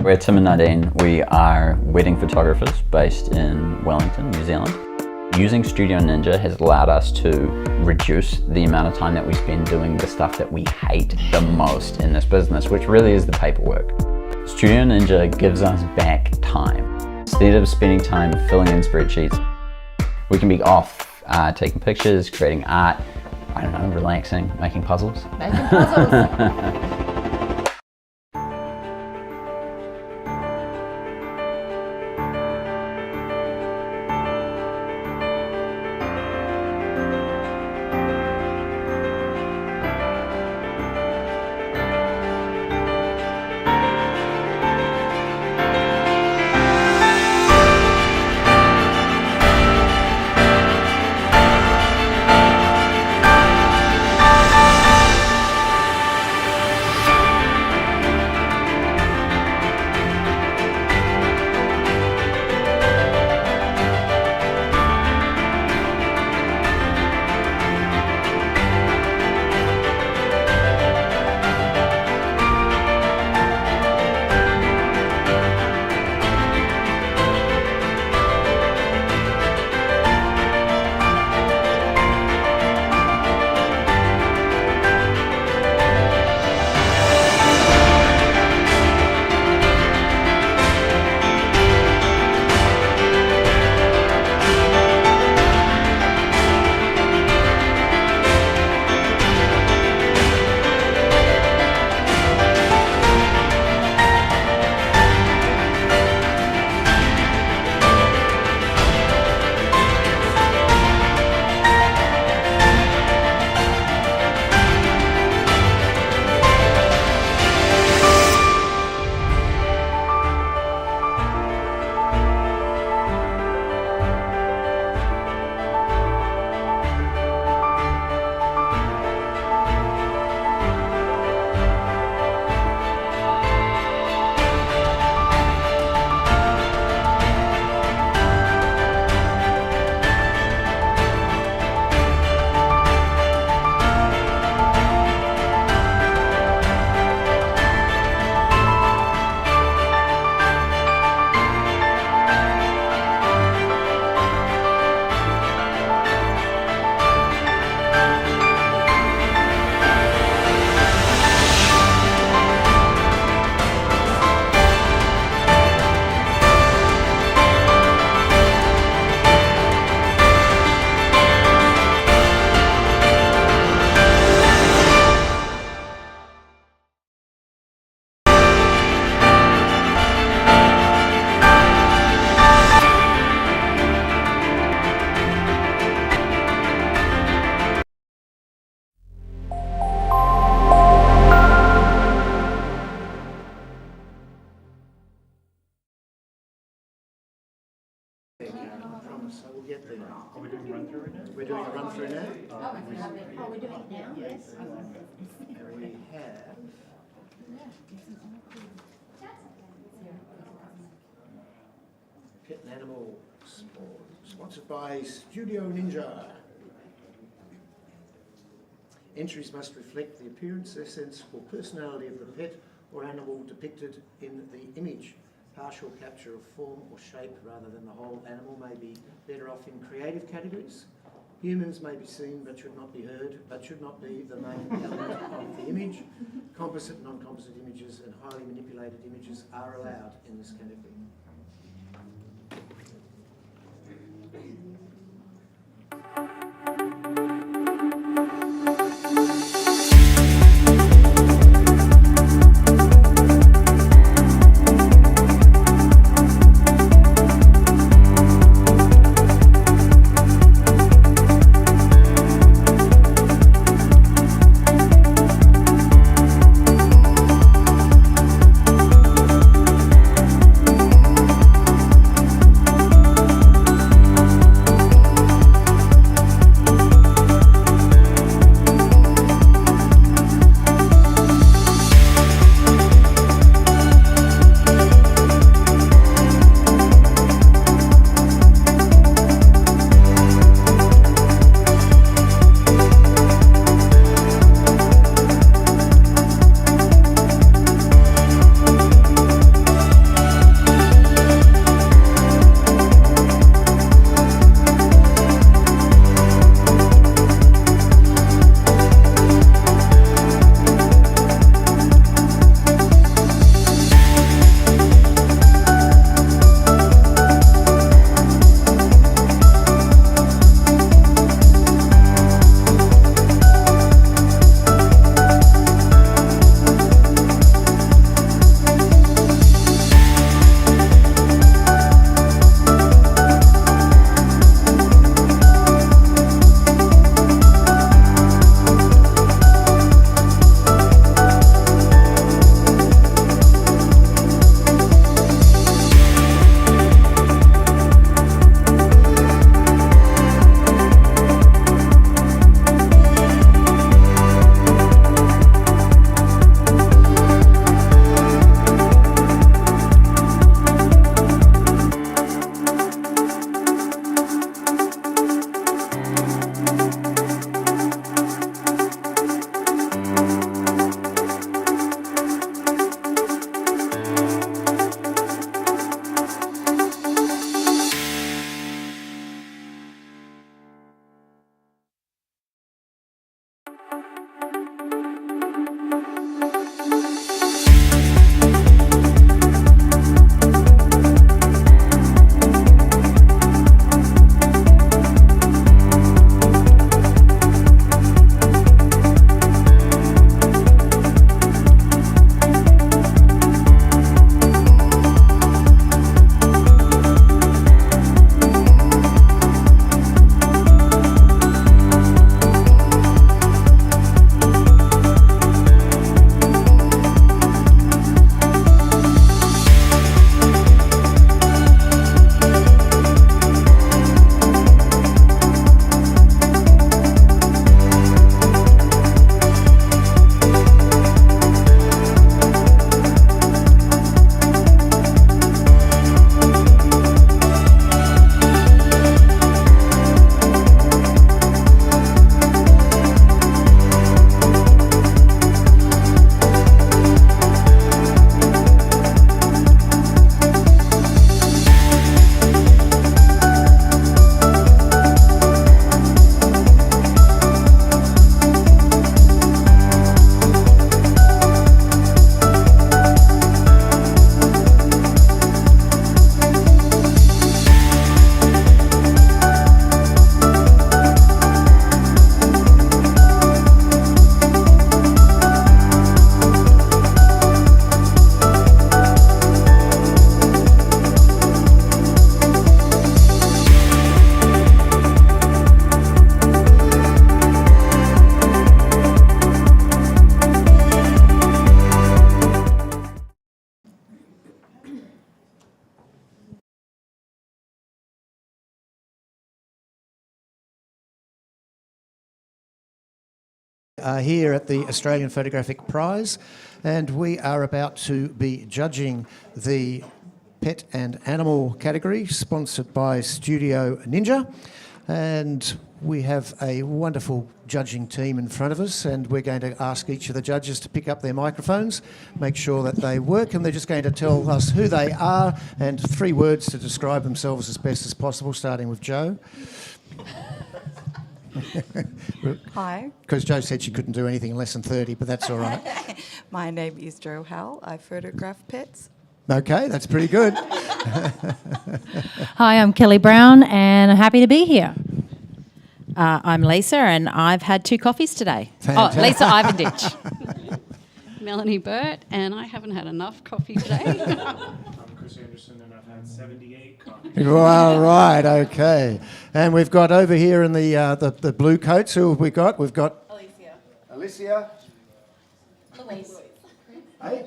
We're Tim and Nadine. We are wedding photographers based in Wellington, New Zealand. Using Studio Ninja has allowed us to reduce the amount of time that we spend doing the stuff that we hate the most in this business, which really is the paperwork. Studio Ninja gives us back time. Instead of spending time filling in spreadsheets, we can be off taking pictures, creating art, I don't know, relaxing, making puzzles. Making puzzles. So we'll get there. Are we doing a run through right now? We're doing a run through now? Oh, we're doing it now? Yes. And we have Pet and Animal Sport, sponsored by Studio Ninja. Entries must reflect the appearance, essence or personality of the pet or animal depicted in the image. Partial capture of form or shape rather than the whole animal may be better off in creative categories. Humans may be seen but should not be heard, but should not be the main element of the image. Composite, non-composite images and highly manipulated images are allowed in this category. Here at the Australian Photographic Prize, and we are about to be judging the pet and animal category, sponsored by Studio Ninja. And we have a wonderful judging team in front of us, and we're going to ask each of the judges to pick up their microphones, make sure that they work, and they're just going to tell us who they are and 3 words to describe themselves as best as possible, starting with Joe. Hi, Because Joe said she couldn't do anything in less than 30, but that's all right. my name is Jo Howell. I photograph pets. Okay, that's pretty good. Hi, I'm Kelly Brown, and I'm happy to be here. I'm Lisa, and I've had 2 coffees today. Fantastic. Oh, Lisa Ivenditch. Melanie Burt, and I haven't had enough coffee today. I'm Chris Anderson, and I've had 78 coffees. Well, right, okay. And we've got over here in the blue coats, who have we got? We've got... Alicia. Louise. Hey?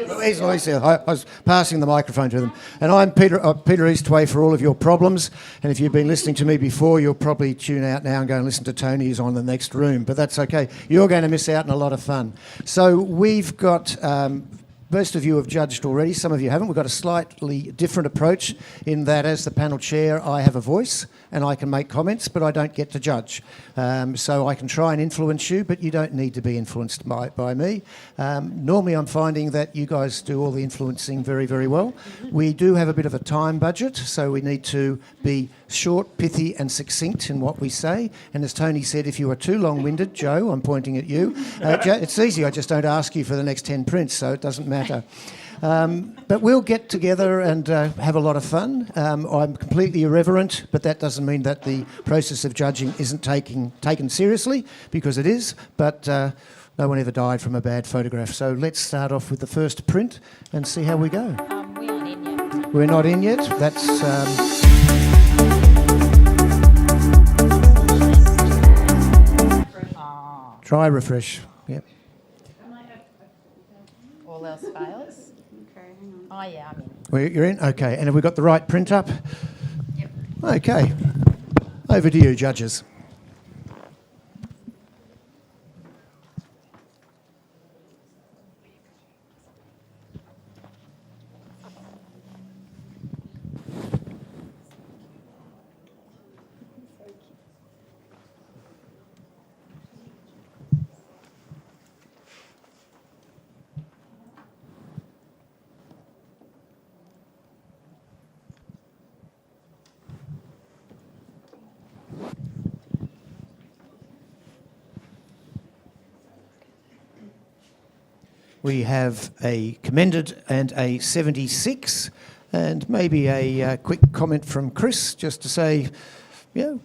Louise. I was passing the microphone to them. And I'm Peter Eastway for all of your problems. And if you've been listening to me before, you'll probably tune out now and go and listen to Tony, who's on the next room. But that's okay. You're going to miss out on a lot of fun. So we've got... most of you have judged already, some of you haven't. We've got a slightly different approach in that as the panel chair, I have a voice and I can make comments, but I don't get to judge. So I can try and influence you, but you don't need to be influenced by me. Normally I'm finding that you guys do all the influencing very, very well. We do have a bit of a time budget, so we need to be short, pithy and succinct in what we say. And as Tony said, if you are too long-winded, Joe, I'm pointing at you, it's easy, I just don't ask you for the next 10 prints, so it doesn't matter. But we'll get together and have a lot of fun. I'm completely irreverent, but that doesn't mean that the process of judging isn't taken seriously, because it is, but no one ever died from a bad photograph. So let's start off with the first print and see how we go. We aren't in yet. We're not in yet. That's... Try refresh. Yep. All else fails. Okay, hang on. Oh, yeah, I'm in. You're in? Okay. And have we got the right print up? Yep. Okay. Over to you, judges. We have a commended and a 76, and maybe a quick comment from Chris, just to say,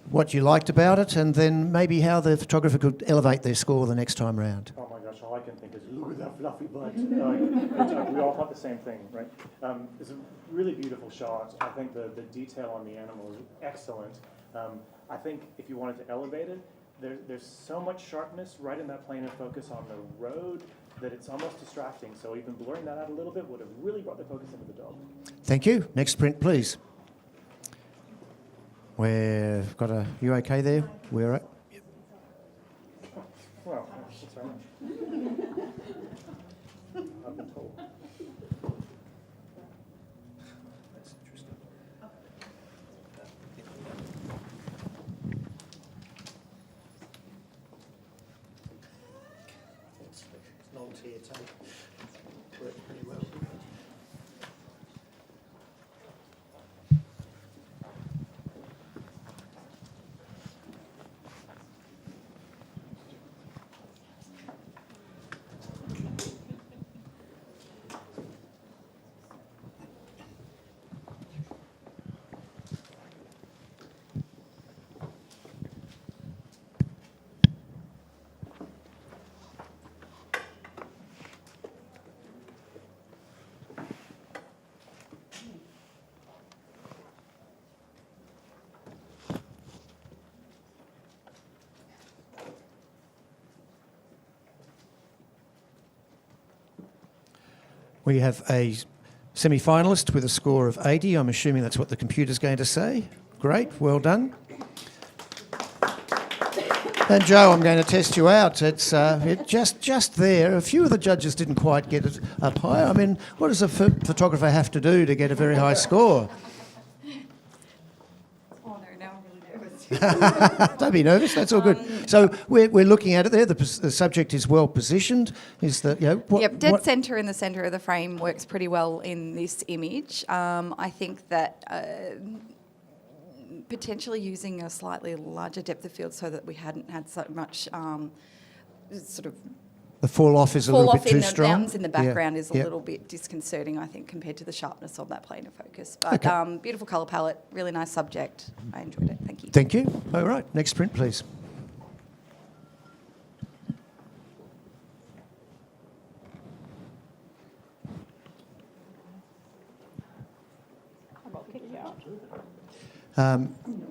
what you liked about it, and then maybe how the photographer could elevate their score the next time round. Oh my gosh, all I can think is, look at that fluffy butt. We all thought the same thing, right? It's a really beautiful shot. I think the detail on the animal is excellent. I think if you wanted to elevate it, there's so much sharpness right in that plane of focus on the road that it's almost distracting. So even blurring that out a little bit would have really brought the focus into the dog. Thank you. Next print, please. We've got a... You okay there? We're right. Yep. Well, that's all right. I've been told. That's interesting. It's non-tear tape. Worked pretty well. We have a semi-finalist with a score of 80. I'm assuming that's what the computer's going to say. Great, well done. And Joe, I'm going to test you out. It's just there. A few of the judges didn't quite get it up high. I mean, what does a photographer have to do to get a very high score? Oh no, now I'm really nervous. Don't be nervous. That's all good. So we're looking at it there. The subject is well positioned. Is that Yep, dead centre in the centre of the frame works pretty well in this image. I think that potentially using a slightly larger depth of field so that we hadn't had so much sort of the fall off is a fall little off bit too in the strong? mountains in the background is a Yep. little bit disconcerting, I think, compared to the sharpness of that plane of focus. But beautiful colour palette, really nice subject. I enjoyed it. Thank you. Thank you. All right, next print, please.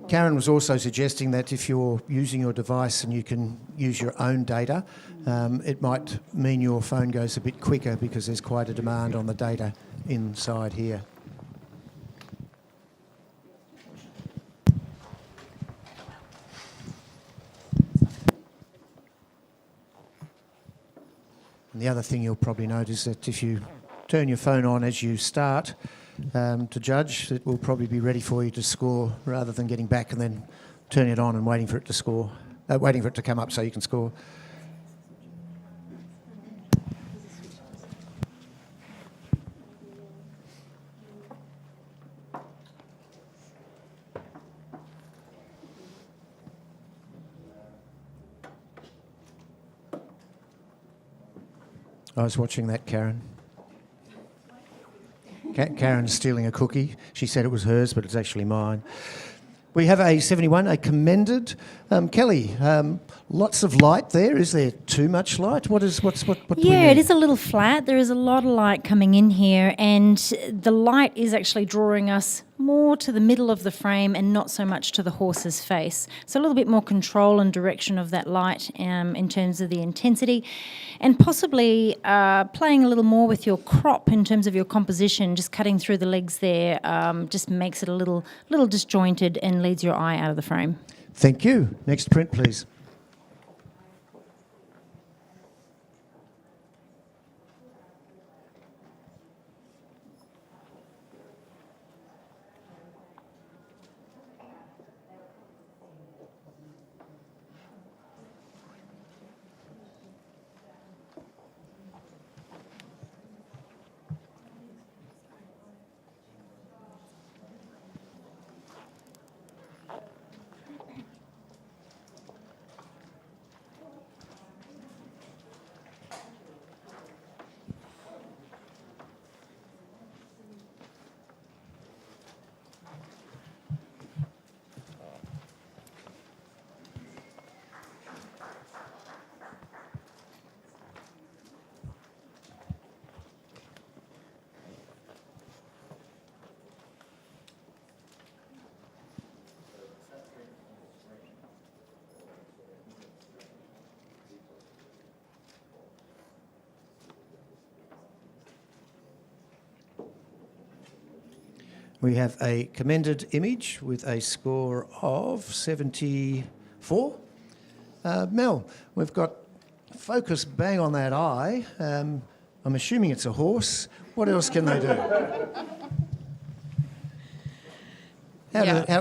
Karen was also suggesting that if you're using your device and you can use your own data, it might mean your phone goes a bit quicker because there's quite a demand on the data inside here. And the other thing you'll probably notice that if you turn your phone on as you start to judge, it will probably be ready for you to score rather than getting back and then turning it on and waiting for it to score, waiting for it to come up so you can score. I was watching that, Karen. Karen's stealing a cookie. She said it was hers, but it's actually mine. We have a 71, a commended. Kelly, lots of light there. Is there too much light? What do we Yeah, need? it is a little flat. There is a lot of light coming in here, and the light is actually drawing us more to the middle of the frame and not so much to the horse's face. So a little bit more control and direction of that light in terms of the intensity, and possibly playing a little more with your crop in terms of your composition. Just cutting through the legs there just makes it a little disjointed and leads your eye out of the frame. Thank you. Next print, please. We have a commended image with a score of 74. Mel, we've got focus bang on that eye. I'm assuming it's a horse. What else can they do?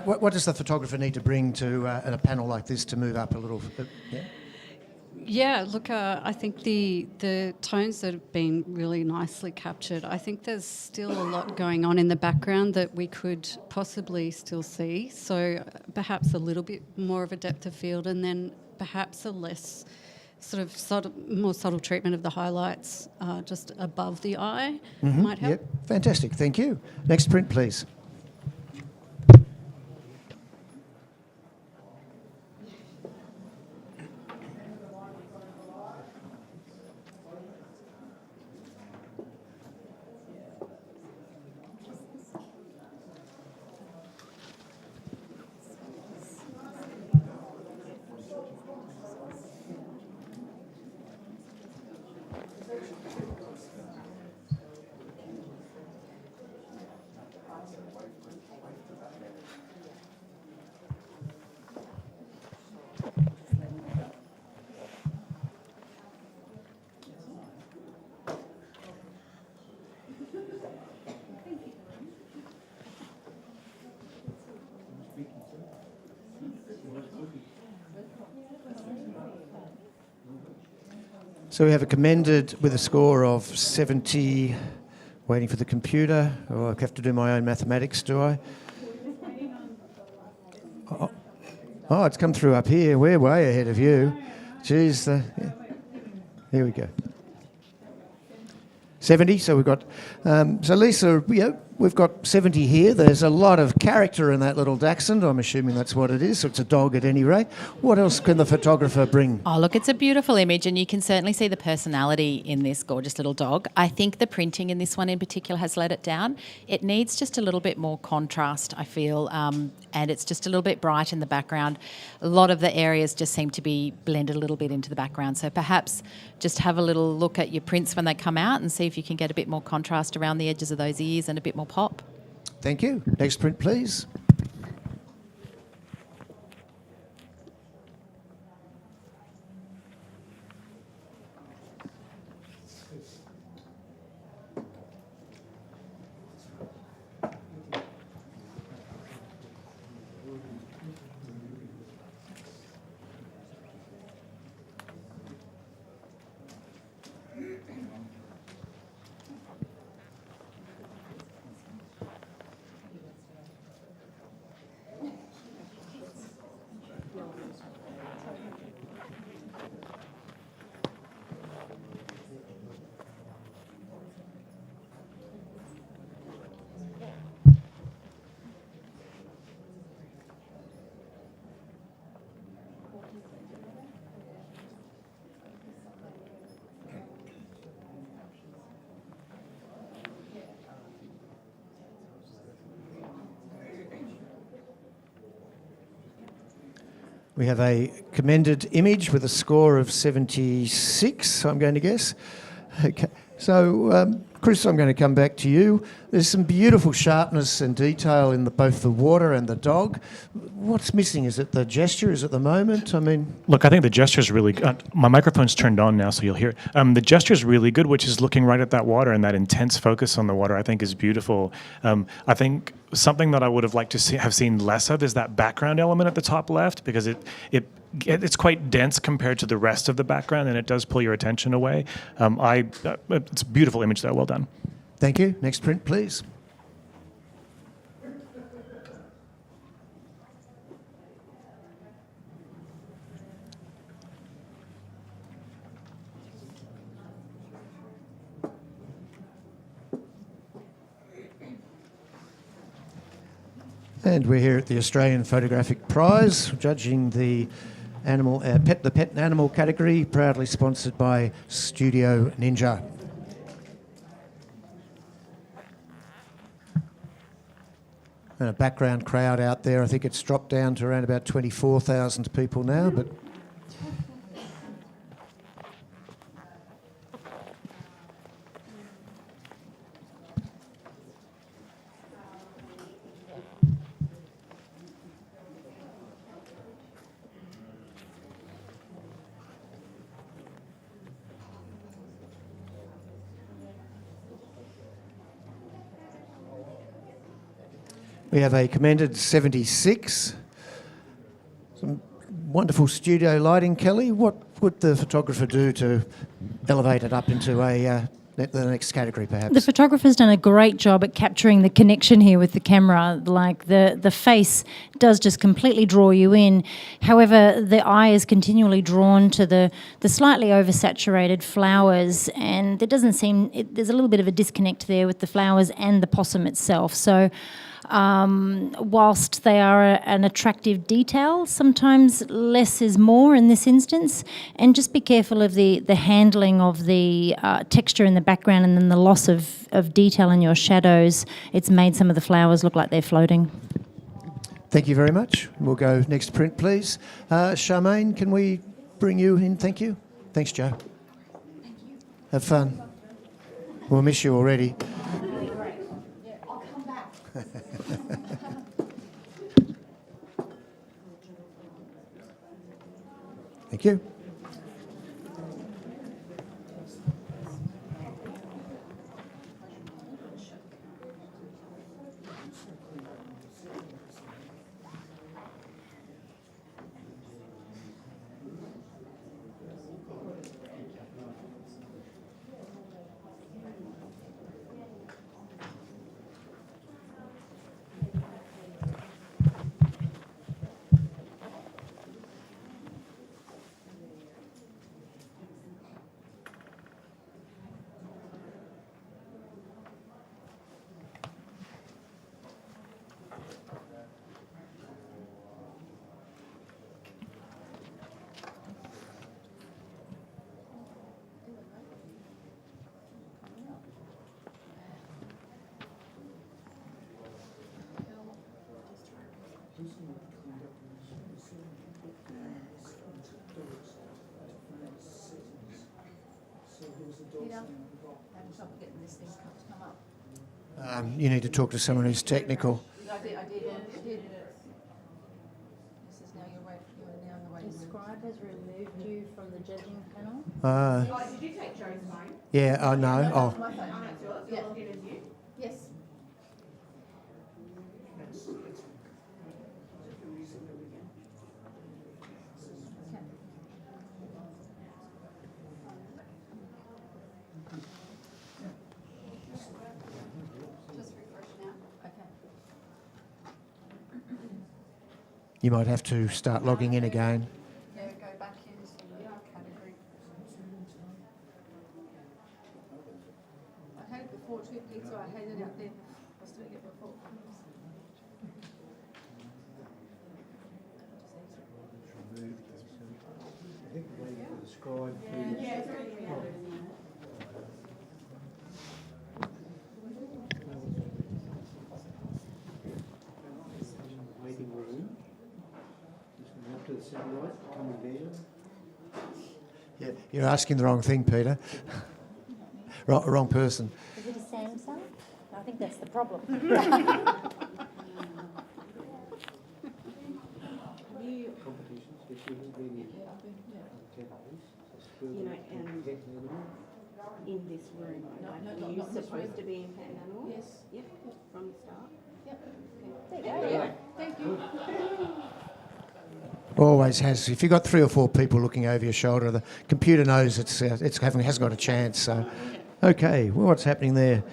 What does the photographer need to bring to a panel like this to move up a little? Yeah? Yeah, look, I think the tones that have been really nicely captured, I think there's still a lot going on in the background that we could possibly still see. So perhaps a little bit more of a depth of field, and then perhaps a less more subtle treatment of the highlights just above the eye might help. Yep, fantastic. Thank you. Next print, please. So we have a commended with a score of 70, waiting for the computer. Oh, I have to do my own mathematics, do I? Oh, it's come through up here. We're way ahead of you. Geez, yeah. Here we go. 70, so we've got... so Lisa, we've got 70 here. There's a lot of character in that little dachshund. I'm assuming that's what it is. So it's a dog at any rate. What else can the photographer bring? Oh, look, it's a beautiful image, and you can certainly see the personality in this gorgeous little dog. I think the printing in this one in particular has let it down. It needs just a little bit more contrast, I feel, and it's just a little bit bright in the background. A lot of the areas just seem to be blended a little bit into the background. So perhaps just have a little look at your prints when they come out and see if you can get a bit more contrast around the edges of those ears and a bit more pop. Thank you. Next print, please. We have a commended image with a score of 76, I'm going to guess. Okay. So, Chris, I'm going to come back to you. There's some beautiful sharpness and detail in both the water and the dog. What's missing? Is it the gesture? Is it the moment? I mean... Look, I think the gesture is really good. My microphone's turned on now, so you'll hear it. The gesture is really good, which is looking right at that water, and that intense focus on the water, I think, is beautiful. I think something that I would have liked to have seen less of is that background element at the top left, because it's quite dense compared to the rest of the background, and it does pull your attention away. It's a beautiful image, though. Well done. Thank you. Next print, please. And we're here at the Australian Photographic Prize, judging the pet and animal category, proudly sponsored by Studio Ninja. And a background crowd out there. I think it's dropped down to around about 24,000 people now, but... We have a commended 76. Some wonderful studio lighting, Kelly. What would the photographer do to elevate it up into the next category, perhaps? The photographer's done a great job at capturing the connection here with the camera. Like the face does just completely draw you in. However, the eye is continually drawn to the slightly oversaturated flowers, and there doesn't seem... there's a little bit of a disconnect there with the flowers and the possum itself. So whilst they are an attractive detail, sometimes less is more in this instance, and just be careful of the handling of the texture in the background and then the loss of detail in your shadows. It's made some of the flowers look like they're floating. Thank you very much. We'll go next print, please. Charmaine, can we bring you in? Thank you. Thanks, Joe. Thank you. Have fun. We'll miss you already. I'll come back. Thank you. You need to talk to someone who's technical. I did. This is now you're now in the waiting room. Scribe has removed you from the judging panel. Did you take Joe's phone? Yeah, I know. Oh, Oh, no, it's yours. You're logged in as you? Yes. Just refresh now. Okay. you might have to start logging in again. Yeah, go back into the category. I had it before too, Pete, so I had it out there. I was doing it before. Waiting room. Just going up to the satellite, coming down. Yeah, you're asking the wrong thing, Peter. Wrong person. Is it a Samsung? I think that's the problem. Competitions, if you have any You know, in this room, are you supposed to be in pet and animal? Yes. Yep, from the start? Yep. Thank you. Always has. If you've got 3 or 4 people looking over your shoulder, the computer knows hasn't got a chance. So, okay, well, what's happening there?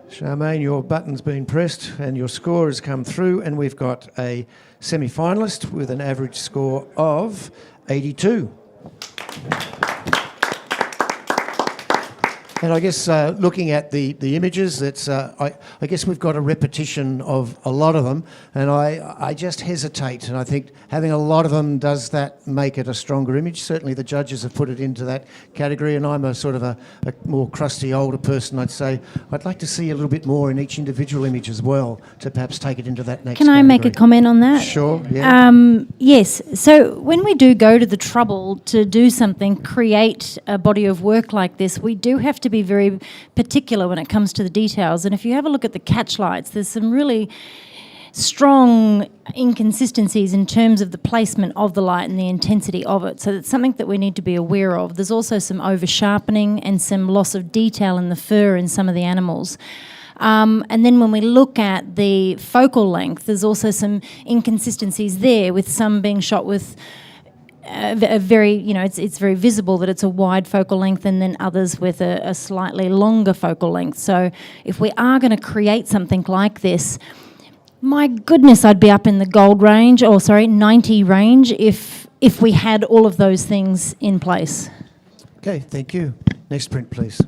Charmaine, your button's been pressed and your score has come through, and we've got a semi-finalist with an average score of 82. And I guess looking at the images, that's I guess we've got a repetition of a lot of them, and I just hesitate, and I think having a lot of them, does that make it a stronger image? Certainly the judges have put it into that category, and I'm a sort of a more crusty older person. I'd say I'd like to see a little bit more in each individual image as well, to perhaps take it into that next Can I make a category. comment on that? Sure, yeah. Yes. So when we do go to the trouble to do something, create a body of work like this, we do have to be very particular when it comes to the details. And if you have a look at the catch lights, there's some really strong inconsistencies in terms of the placement of the light and the intensity of it. So it's something that we need to be aware of. There's also some over sharpening and some loss of detail in the fur in some of the animals. And then when we look at the focal length, there's also some inconsistencies there, with some being shot with a very, it's very visible that it's a wide focal length, and then others with a slightly longer focal length. So if we are going to create something like this, my goodness, I'd be up in the gold range, 90 range, if we had all of those things in place. Okay, thank you. Next print, please.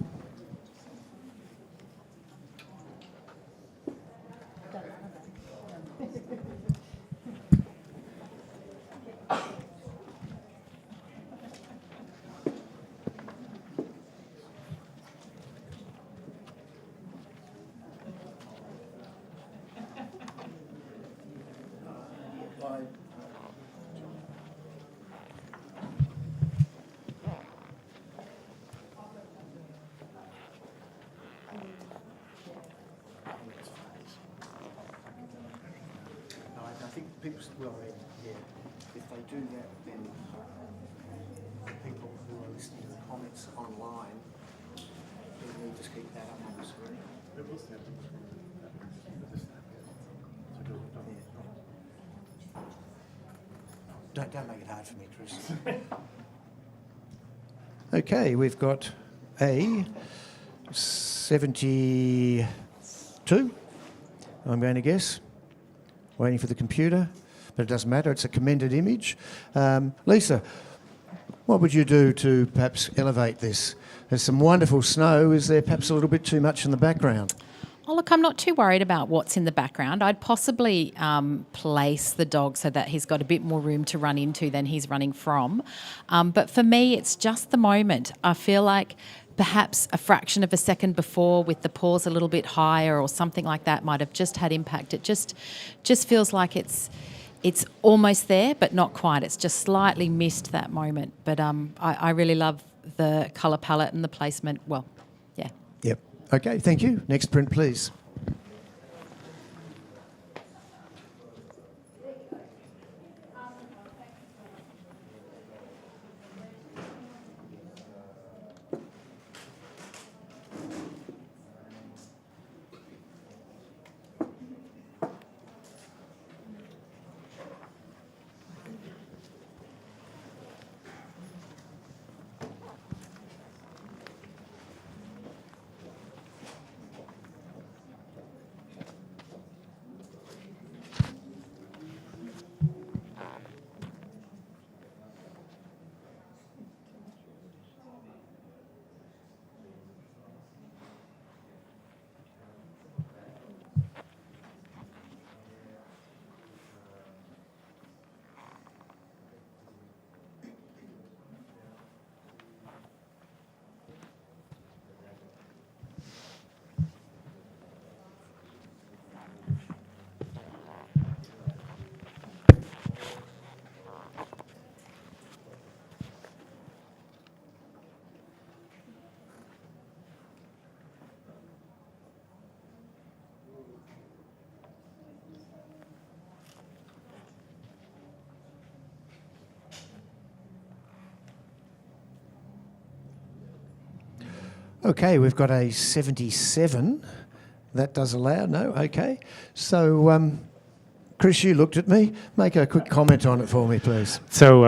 I think people, if they do that, then people who are listening to the comments online, they need to keep that up on the screen. Don't make it hard for me, Chris. Okay, we've got a 72, I'm going to guess. Waiting for the computer, but it doesn't matter, it's a commended image. Lisa, what would you do to perhaps elevate this? There's some wonderful snow. Is there perhaps a little bit too much in the background? Oh, look, I'm not too worried about what's in the background. I'd possibly place the dog so that he's got a bit more room to run into than he's running from. But for me, it's just the moment. I feel like perhaps a fraction of a second before, with the paws a little bit higher or something like that, might have just had impact. It just feels like it's almost there, but not quite. It's just slightly missed that moment. But I really love the colour palette and the placement. Well, yeah. Yep. Okay, thank you. Next print, please. Okay, we've got a 77. That does allow, no? Okay. So, Chris, you looked at me. Make a quick comment on it for me, please. So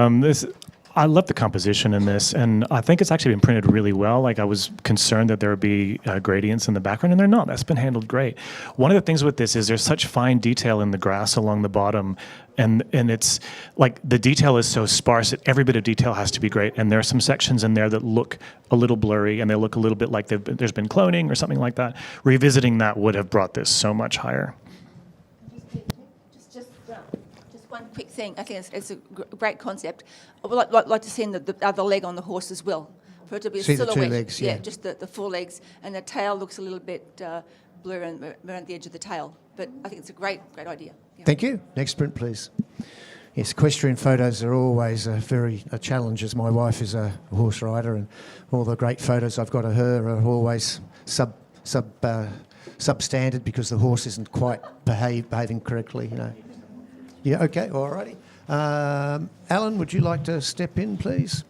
I love the composition in this, and I think it's actually been printed really well. Like, I was concerned that there would be gradients in the background, and they're not. That's been handled great. One of the things with this is there's such fine detail in the grass along the bottom, and it's like the detail is so sparse that every bit of detail has to be great. And there are some sections in there that look a little blurry, and they look a little bit like there's been cloning or something like that. Revisiting that would have brought this so much higher. Just one quick thing. I think it's a great concept. I would like to see the other leg on the horse as well, for it to be a See the silhouette. two legs, yeah. Just the four legs, and the tail looks a little bit blurry around the edge of the tail. But I think it's a great idea. Yeah. Thank you. Next print, please. Yes, equestrian photos are always a challenge, as my wife is a horse rider, and all the great photos I've got of her are always substandard because the horse isn't quite behaving correctly, you know. Yeah, okay, all righty. Alan, would you like to step in, please?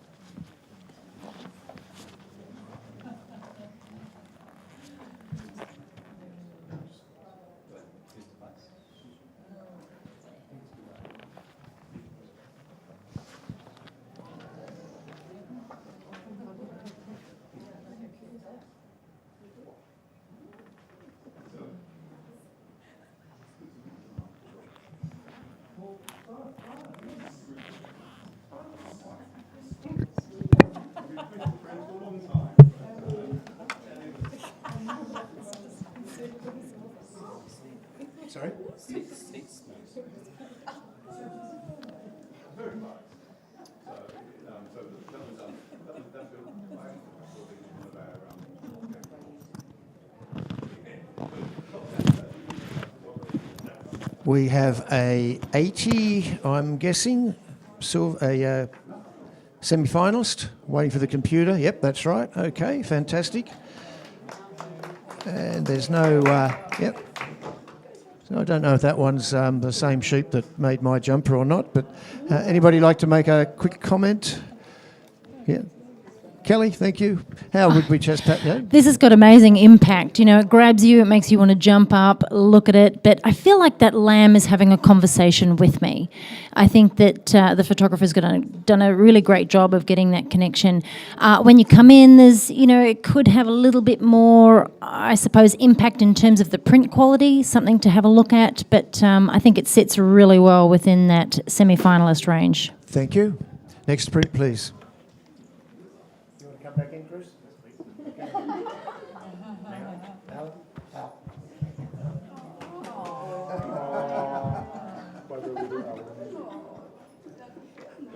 Sorry? We have a 80, I'm guessing, a semi-finalist, waiting for the computer. Yep, that's right. Okay, fantastic. And there's no, yep. So I don't know if that one's the same sheep that made my jumper or not, but anybody like to make a quick comment? Yeah. Kelly, thank you. How would we just... This has got amazing impact. You know, it grabs you, it makes you want to jump up, look at it. But I feel like that lamb is having a conversation with me. I think that the photographer's done a really great job of getting that connection. When you come in, there's, you know, it could have a little bit more, I suppose, impact in terms of the print quality, something to have a look at. But I think it sits really well within that semi-finalist range. Thank you. Next print, please. Back in, Chris?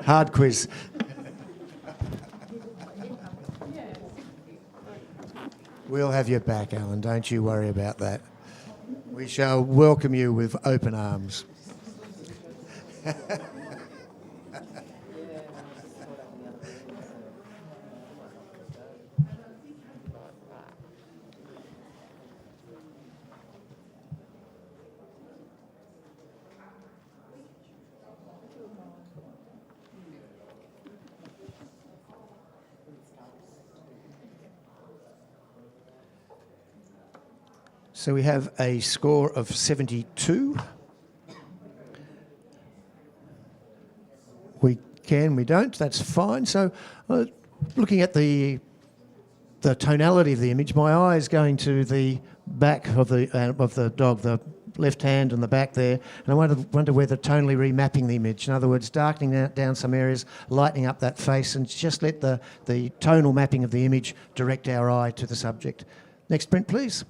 Hard quiz. We'll have your back, Alan. Don't you worry about that. We shall welcome you with open arms. So we have a score of 72. We can, we don't, that's fine. So looking at the tonality of the image, my eye is going to the back of the dog, the left hand and the back there, and I wonder whether tonally remapping the image. In other words, darkening down some areas, lightening up that face, and just let the tonal mapping of the image direct our eye to the subject. Next print, please.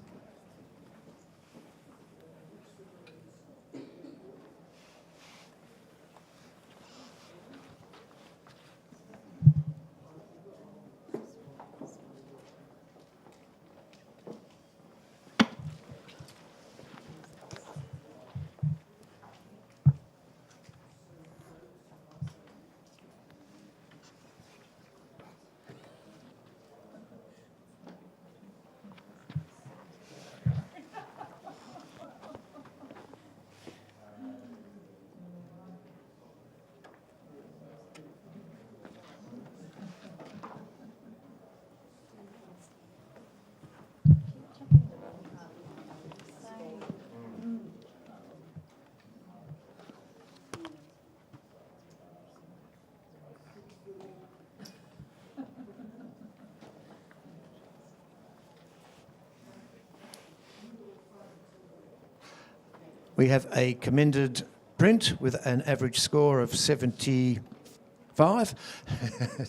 We have a commended print with an average score of 75.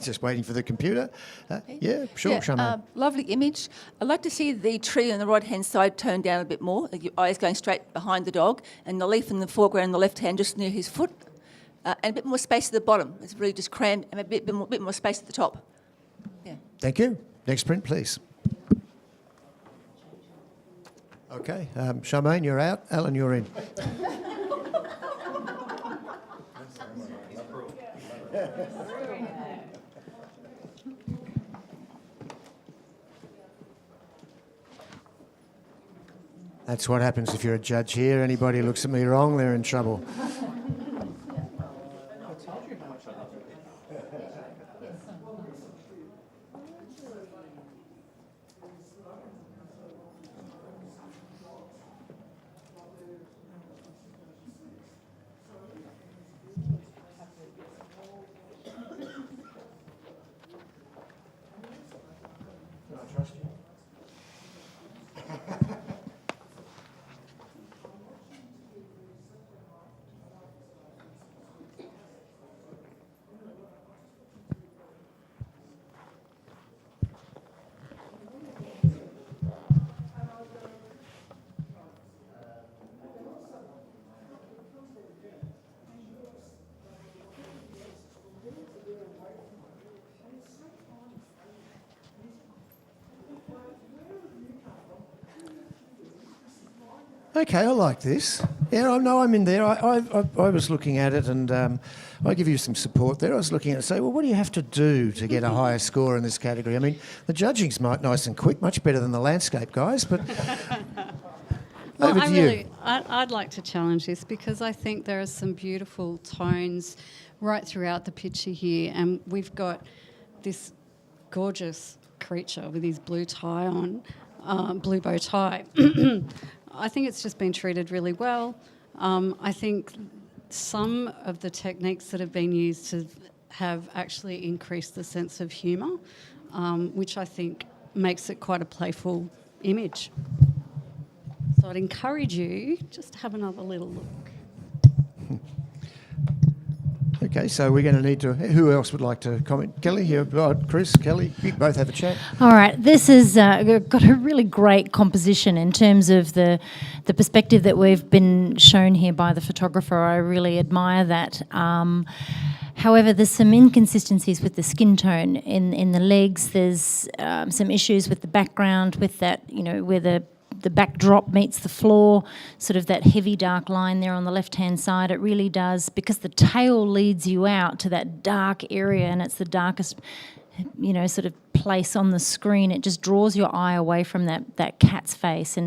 Just waiting for the computer. Yeah, sure, Charmaine. Lovely image. I'd like to see the tree on the right-hand side turned down a bit more, your eyes going straight behind the dog, and the leaf in the foreground on the left hand just near his foot, and a bit more space at the bottom. It's really just crammed, and a bit more space at the top. Yeah. Thank you. Next print, please. Okay, Charmaine, you're out. Alan, you're in. That's what happens if you're a judge here. Anybody looks at me wrong, they're in trouble. Okay, I like this. Yeah, I know I'm in there. I was looking at it, and I give you some support there. I was looking at it and say, well, what do you have to do to get a higher score in this category? I mean, the judging's nice and quick, much better than the landscape guys, but over to you. I'd like to challenge this because I think there are some beautiful tones right throughout the picture here, and we've got this gorgeous creature with his blue tie on, blue bow tie. I think it's just been treated really well. I think some of the techniques that have been used have actually increased the sense of humour, which I think makes it quite a playful image. So I'd encourage you just to have another little look. Okay, so we're going to need to... Who else would like to comment? Kelly, here, Chris, Kelly, you both have a chat. All right, this has got a really great composition in terms of the perspective that we've been shown here by the photographer. I really admire that. However, there's some inconsistencies with the skin tone in the legs. There's some issues with the background, with that, you know, where the backdrop meets the floor, sort of that heavy dark line there on the left-hand side. It really does, because the tail leads you out to that dark area, and it's the darkest, you know, sort of place on the screen. It just draws your eye away from that cat's face.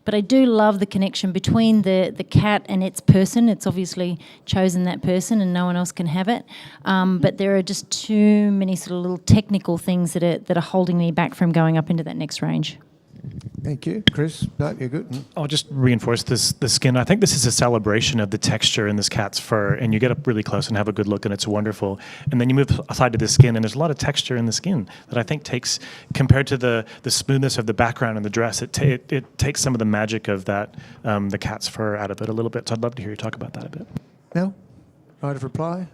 But I do love the connection between the cat and its person. It's obviously chosen that person and no one else can have it. But there are just too many sort of little technical things that are holding me back from going up into that next range. Thank you. Chris? No, you're good. I'll just reinforce the skin. I think this is a celebration of the texture in this cat's fur, and you get up really close and have a good look, and it's wonderful. And then you move aside to the skin, and there's a lot of texture in the skin that I think takes, compared to the smoothness of the background and the dress, it takes some of the magic of that, the cat's fur out of it a little bit. So I'd love to hear you talk about that a bit. Mel? Right of reply?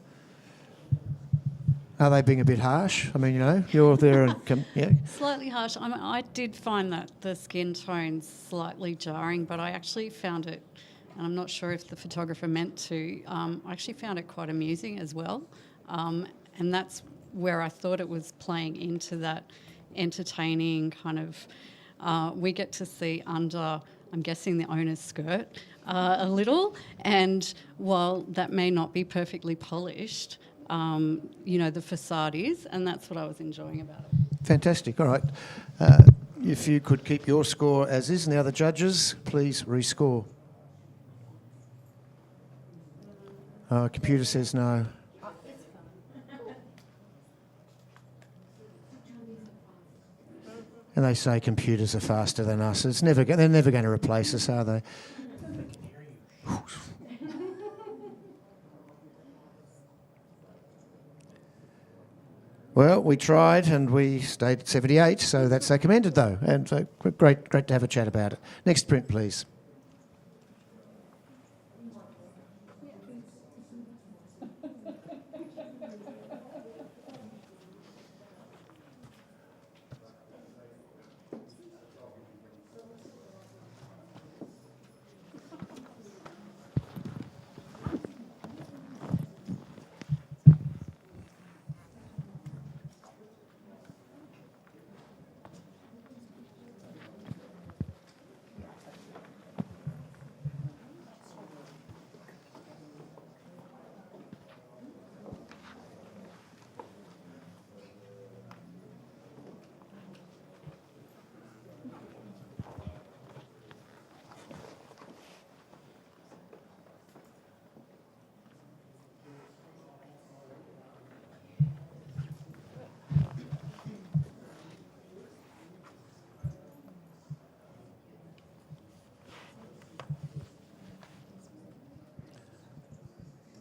Are they being a bit harsh? I mean, you know, you're there and... yeah. Slightly harsh. I did find that the skin tone's slightly jarring, but I actually found it, and I'm not sure if the photographer meant to, I actually found it quite amusing as well. And that's where I thought it was playing into that entertaining kind of... we get to see under, I'm guessing, the owner's skirt a little, and while that may not be perfectly polished... you know, the facade is, and that's what I was enjoying about it. Fantastic. All right. If you could keep your score as is, and the other judges, please rescore. Computer says no. And they say computers are faster than us. They're never going to replace us, are they? Well, we tried and we stayed at 78, so that's commended though, and so great to have a chat about it. Next print, please.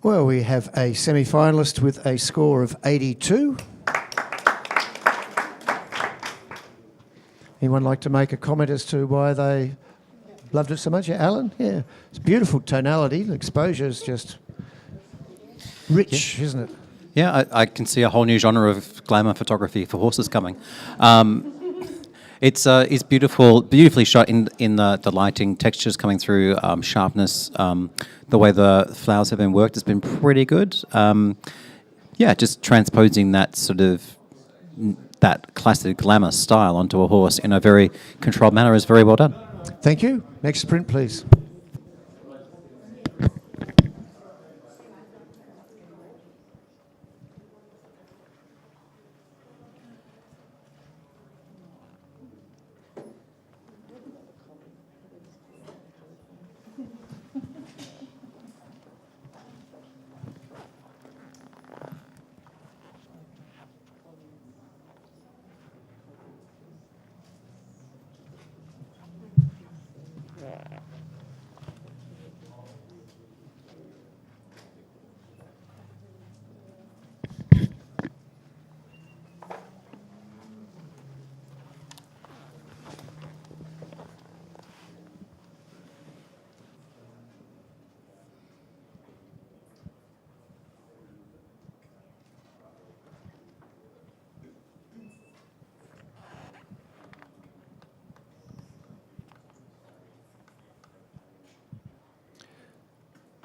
Well, we have a semi-finalist with a score of 82. Anyone like to make a comment as to why they loved it so much? Yeah, Alan? Yeah. It's beautiful tonality. The exposure is just rich, isn't it? Yeah, I can see a whole new genre of glamour photography for horses coming. It's beautiful, beautifully shot in the lighting, textures coming through, sharpness. The way the flowers have been worked has been pretty good. Yeah, just transposing that sort of that classic glamour style onto a horse in a very controlled manner is very well done. Thank you. Next print, please.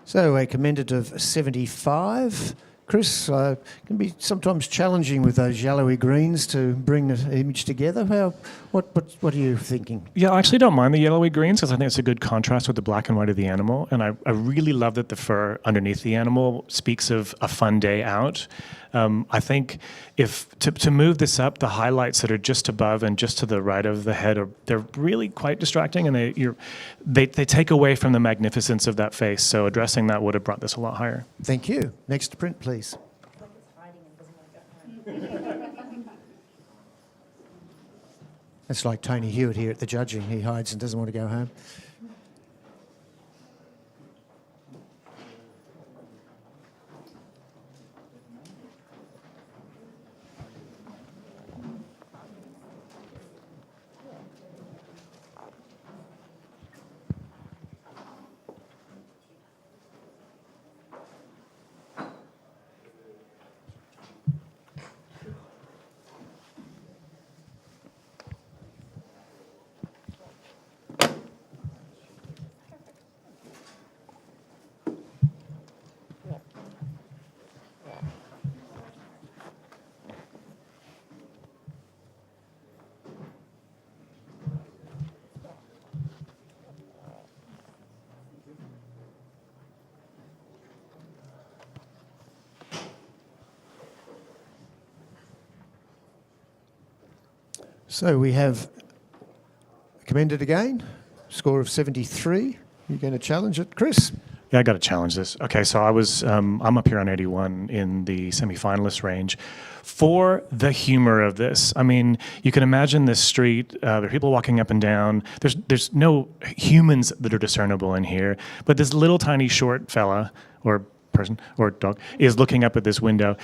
So a commended of 75. Chris, can be sometimes challenging with those yellowy greens to bring the image together. What are you thinking? Yeah, I actually don't mind the yellowy greens because I think it's a good contrast with the black and white of the animal. And I really love that the fur underneath the animal speaks of a fun day out. I think if to move this up, the highlights that are just above and just to the right of the head they're really quite distracting, and they take away from the magnificence of that face. So addressing that would have brought this a lot higher. Thank you. Next print, please. That's like Tony Hewitt here at the judging. He hides and doesn't want to go home. So we have commended again, score of 73. You're going to challenge it, Chris? Yeah, I got to challenge this. Okay, so I'm up here on 81 in the semi-finalist range. For the humor of this, I mean, you can imagine this street. There are people walking up and down. There's no humans that are discernible in here, but this little tiny short fella or person or dog is looking up at this window,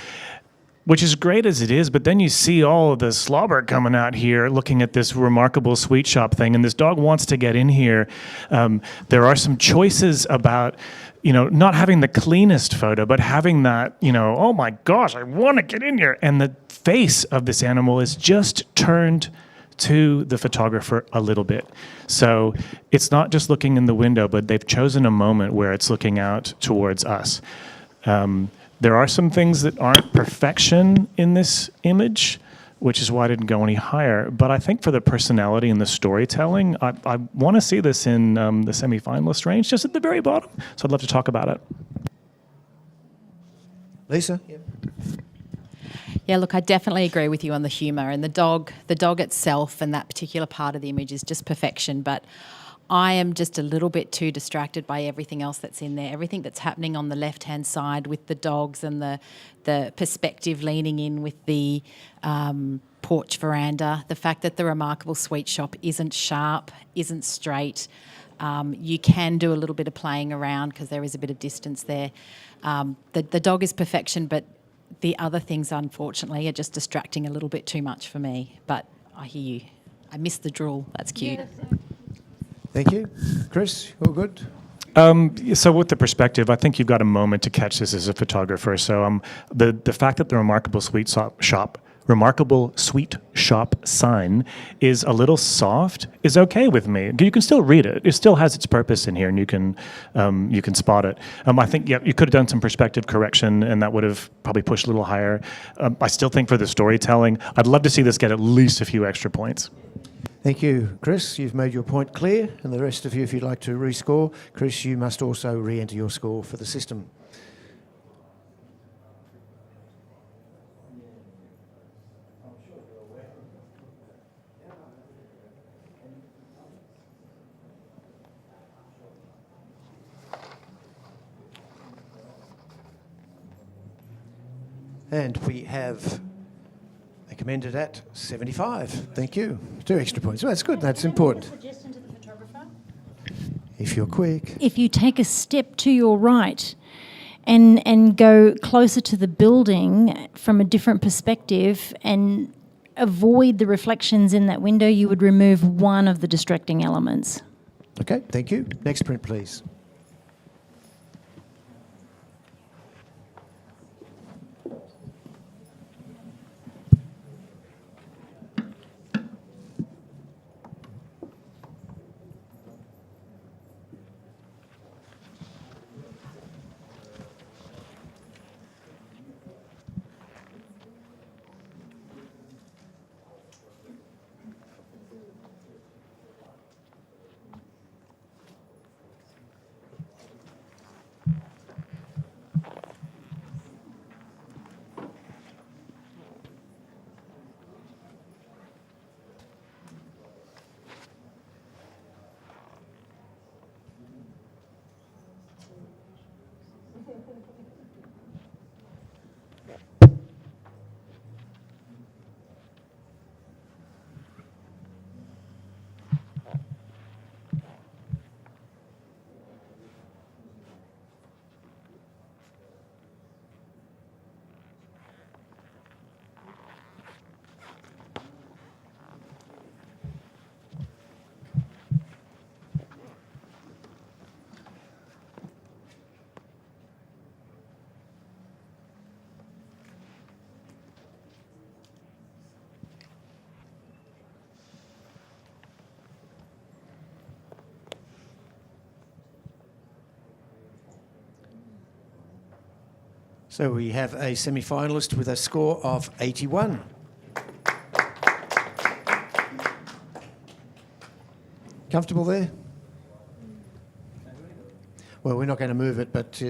which is great as it is, but then you see all of the slobber coming out here looking at this remarkable sweet shop thing, and this dog wants to get in here. There are some choices about, not having the cleanest photo, but having that, oh my gosh, I want to get in here. And the face of this animal is just turned to the photographer a little bit. So it's not just looking in the window, but they've chosen a moment where it's looking out towards us. There are some things that aren't perfection in this image, which is why I didn't go any higher. But I think for the personality and the storytelling, I want to see this in the semi-finalist range, just at the very bottom. So I'd love to talk about it. Lisa? Yeah, look, I definitely agree with you on the humour, and the dog itself and that particular part of the image is just perfection. But I am just a little bit too distracted by everything else that's in there, everything that's happening on the left-hand side with the dogs and the perspective leaning in with the porch veranda, the fact that the remarkable sweet shop isn't sharp, isn't straight. You can do a little bit of playing around because there is a bit of distance there. The dog is perfection, but the other things, unfortunately, are just distracting a little bit too much for me. But I hear you. I miss the drool. That's cute. Yes. Thank you. Chris, all good? So with the perspective, I think you've got a moment to catch this as a photographer. So the fact that the remarkable sweet shop sign is a little soft is okay with me. You can still read it. It still has its purpose in here, and you can spot it. I think you could have done some perspective correction, and that would have probably pushed a little higher. I still think for the storytelling, I'd love to see this get at least a few extra points. Thank you, Chris. You've made your point clear, and the rest of you, if you'd like to rescore, Chris, you must also re-enter your score for the system. And we have commended at 75. Thank you. 2 extra points. Well, that's good. That's important. Suggestion to the photographer? If you're quick. If you take a step to your right and go closer to the building from a different perspective and avoid the reflections in that window, you would remove one of the distracting elements. Okay, thank you. Next print, please. So we have a semi-finalist with a score of 81. Comfortable there? Well, we're not going to move it, but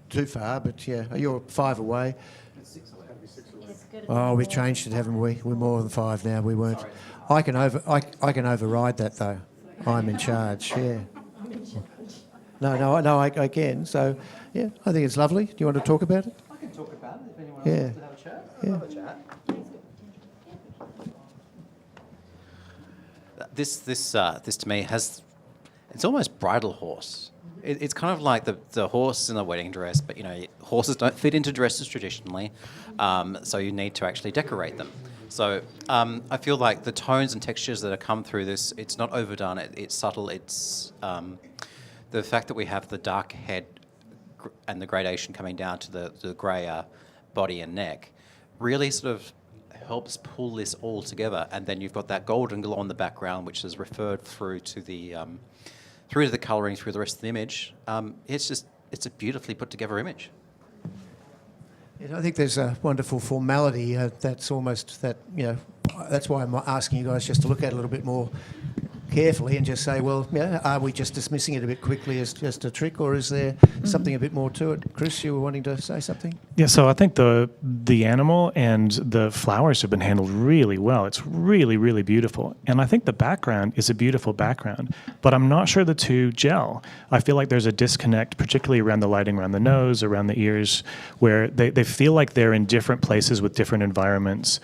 too far. But yeah, you're 5 away. Oh, we've changed it, haven't we? We're more than 5 now. We weren't. I can override that though. I'm in charge. Yeah. No, I can. So yeah, I think it's lovely. Do you want to talk about it? I can talk about it if anyone else wants to have a chat. Yeah. Have a chat. This to me it's almost bridal horse. It's kind of like the horse in a wedding dress, but horses don't fit into dresses traditionally, so you need to actually decorate them. So I feel like the tones and textures that have come through this, it's not overdone, it's subtle, it's the fact that we have the dark head and the gradation coming down to the greyer body and neck really sort of helps pull this all together, and then you've got that golden glow in the background, which is referred through to the colouring through the rest of the image. It's a beautifully put together image. I think there's a wonderful formality that's almost that, that's why I'm asking you guys just to look at it a little bit more carefully and just say, well, are we just dismissing it a bit quickly as just a trick, or is there something a bit more to it? Chris, you were wanting to say something? Yeah, so I think the animal and the flowers have been handled really well. It's really, really beautiful. And I think the background is a beautiful background, but I'm not sure the two gel. I feel like there's a disconnect, particularly around the lighting, around the nose, around the ears, where they feel like they're in different places with different environments.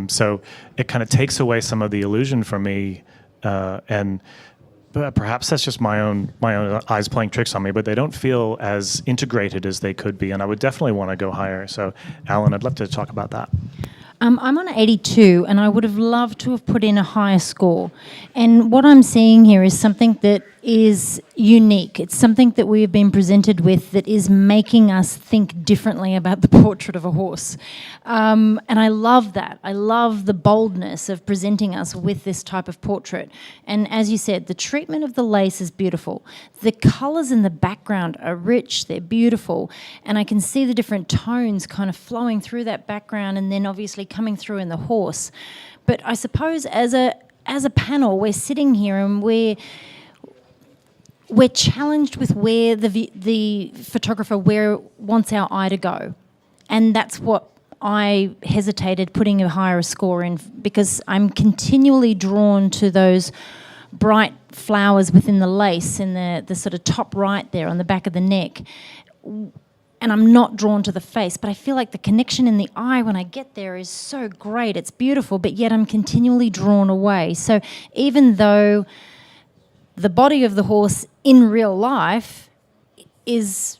So it kind of takes away some of the illusion from me. But perhaps that's just my own eyes playing tricks on me, but they don't feel as integrated as they could be, and I would definitely want to go higher. So, Alan, I'd love to talk about that. I'm on 82, and I would have loved to have put in a higher score. And what I'm seeing here is something that is unique. It's something that we have been presented with that is making us think differently about the portrait of a horse. And I love that. I love the boldness of presenting us with this type of portrait. And as you said, the treatment of the lace is beautiful. The colours in the background are rich, they're beautiful, and I can see the different tones kind of flowing through that background and then obviously coming through in the horse. But I suppose as a panel, we're sitting here and we're challenged with where the photographer wants our eye to go. And that's what I hesitated putting a higher score in, because I'm continually drawn to those bright flowers within the lace in the sort of top right there on the back of the neck. And I'm not drawn to the face, but I feel like the connection in the eye when I get there is so great. It's beautiful, but yet I'm continually drawn away. So even though the body of the horse in real life is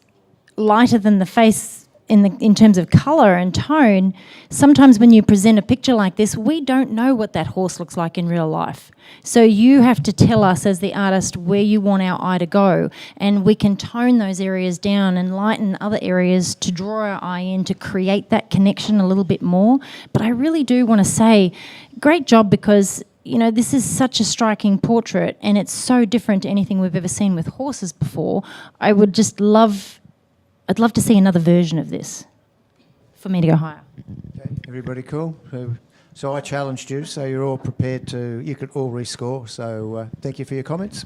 lighter than the face in terms of colour and tone, sometimes when you present a picture like this, we don't know what that horse looks like in real life. So you have to tell us as the artist where you want our eye to go, and we can tone those areas down and lighten other areas to draw our eye in to create that connection a little bit more. But I really do want to say, great job, because this is such a striking portrait and it's so different to anything we've ever seen with horses before. I'd love to see another version of this for me to go higher. Okay, everybody cool? So I challenged you, so you're all prepared you could all rescore. So thank you for your comments.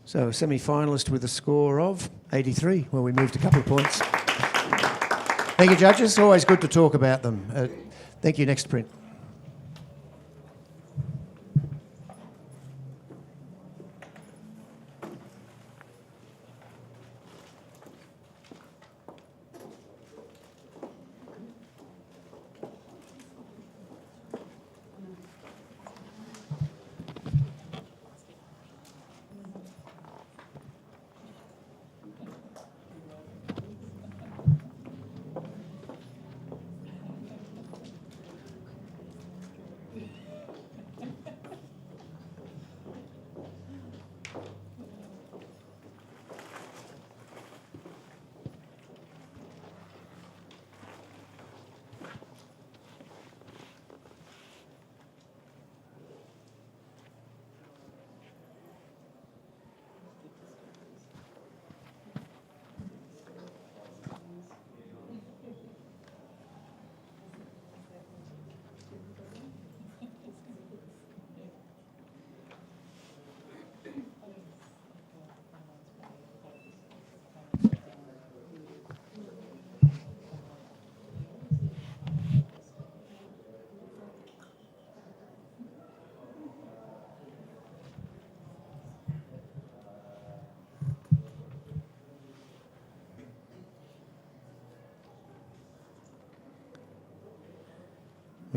So a semi-finalist with a score of 83. Well, we moved a couple of points. Thank you, judges. Always good to talk about them. Thank you. Next print.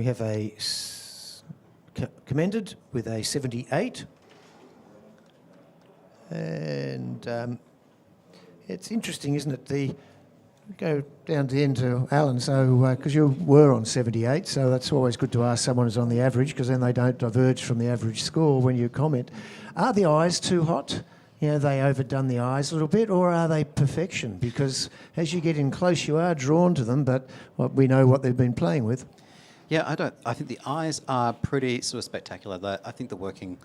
We have commended with a 78. And it's interesting, isn't it? Go down to the end to Alan, so because you were on 78, so that's always good to ask someone who's on the average, because then they don't diverge from the average score when you comment. Are the eyes too hot? They overdone the eyes a little bit, or are they perfection? Because as you get in close, you are drawn to them, but we know what they've been playing with. Yeah, I think the eyes are pretty sort of spectacular. I think the working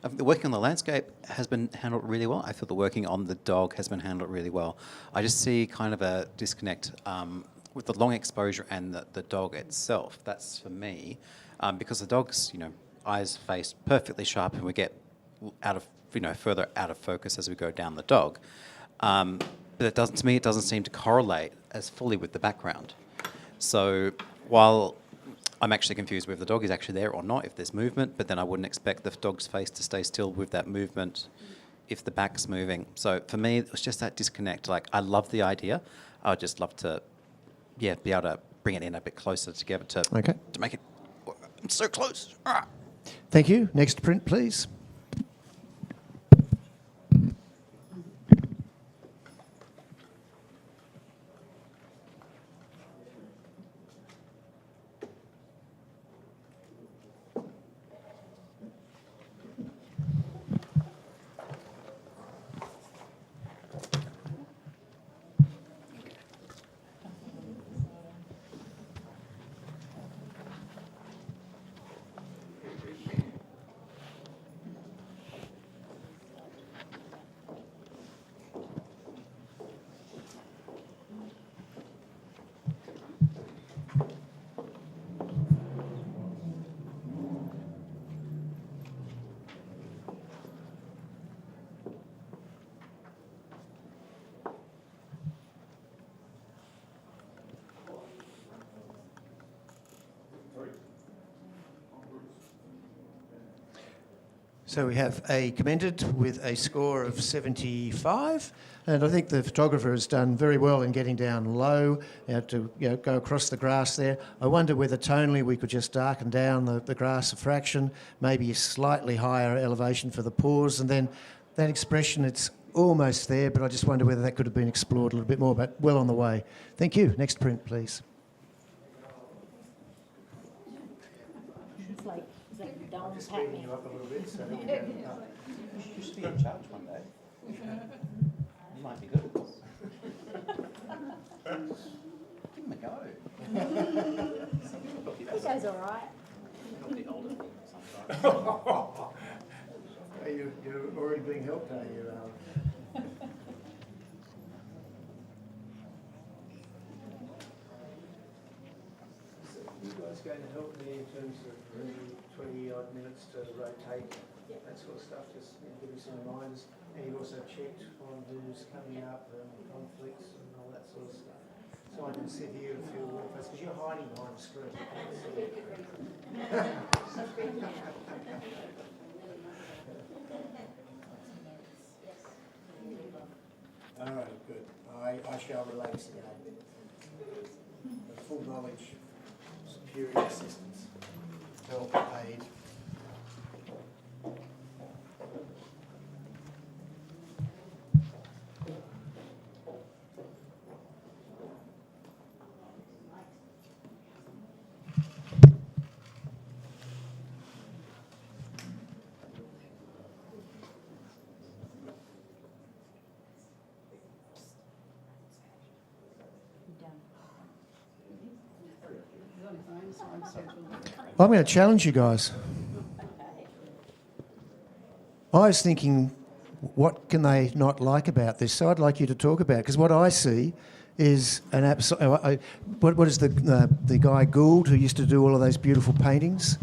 on the landscape has been handled really well. I feel the working on the dog has been handled really well. I just see kind of a disconnect with the long exposure and the dog itself. That's for me, because the dog's eyes face perfectly sharp, and we get further out of focus as we go down the dog. But it doesn't seem to correlate as fully with the background. So while I'm actually confused whether the dog is actually there or not if there's movement, but then I wouldn't expect the dog's face to stay still with that movement if the back's moving. So for me, it was just that disconnect. Like, I love the idea. I would just love to, be able to bring it in a bit closer together to make it. I'm so close. Ah. Thank you. Next print, please. So we have a commended with a score of 75, and I think the photographer has done very well in getting down low to go across the grass there. I wonder whether tonally we could just darken down the grass a fraction, maybe a slightly higher elevation for the paws, and then that expression, it's almost there, but I just wonder whether that could have been explored a little bit more, but well on the way. Thank you. Next print, please. Just speeding you up a little bit. So you should be in charge one day. You might be good at this. Give him a go. He goes all right. You're already being helped, are you? So you guys going to help me in terms of 20-odd minutes to rotate, that sort of stuff, just give me some reminders. And you've also checked on who's coming up, conflicts and all that sort of stuff. So I can sit here and feel warm face, because you're hiding behind the screen. All right, good. I shall relax now. The full knowledge, superior assistance, help, aid. I'm going to challenge you guys. I was thinking, what can they not like about this? So I'd like you to talk about it, because what I see is an absolute. What is the guy Gould who used to do all of those beautiful paintings?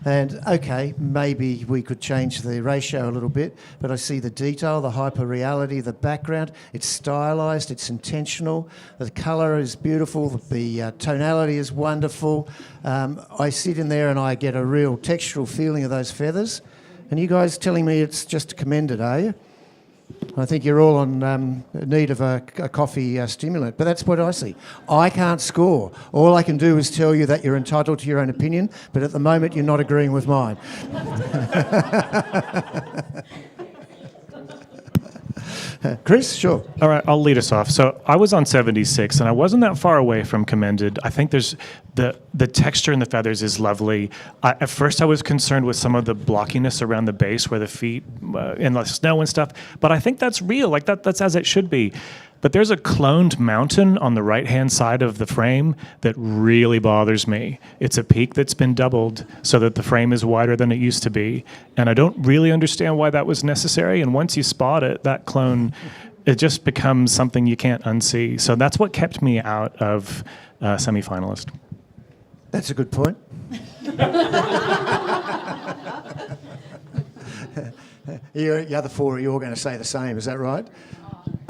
And okay, maybe we could change the ratio a little bit, but I see the detail, the hyper-reality, the background. It's stylised, it's intentional. The colour is beautiful. The tonality is wonderful. I sit in there and I get a real textural feeling of those feathers. And you guys telling me it's just commended, are you? I think you're all on need of a coffee stimulant, but that's what I see. I can't score. All I can do is tell you that you're entitled to your own opinion, but at the moment you're not agreeing with mine. Chris, sure. All right, I'll lead us off. So I was on 76, and I wasn't that far away from commended. I think there's the texture in the feathers is lovely. At first, I was concerned with some of the blockiness around the base where the feet and the snow and stuff, but I think that's real. Like that's as it should be. But there's a cloned mountain on the right-hand side of the frame that really bothers me. It's a peak that's been doubled so that the frame is wider than it used to be. And I don't really understand why that was necessary. And once you spot it, that clone, it just becomes something you can't unsee. So that's what kept me out of semi-finalist. That's a good point. The other four, you're going to say the same, is that right?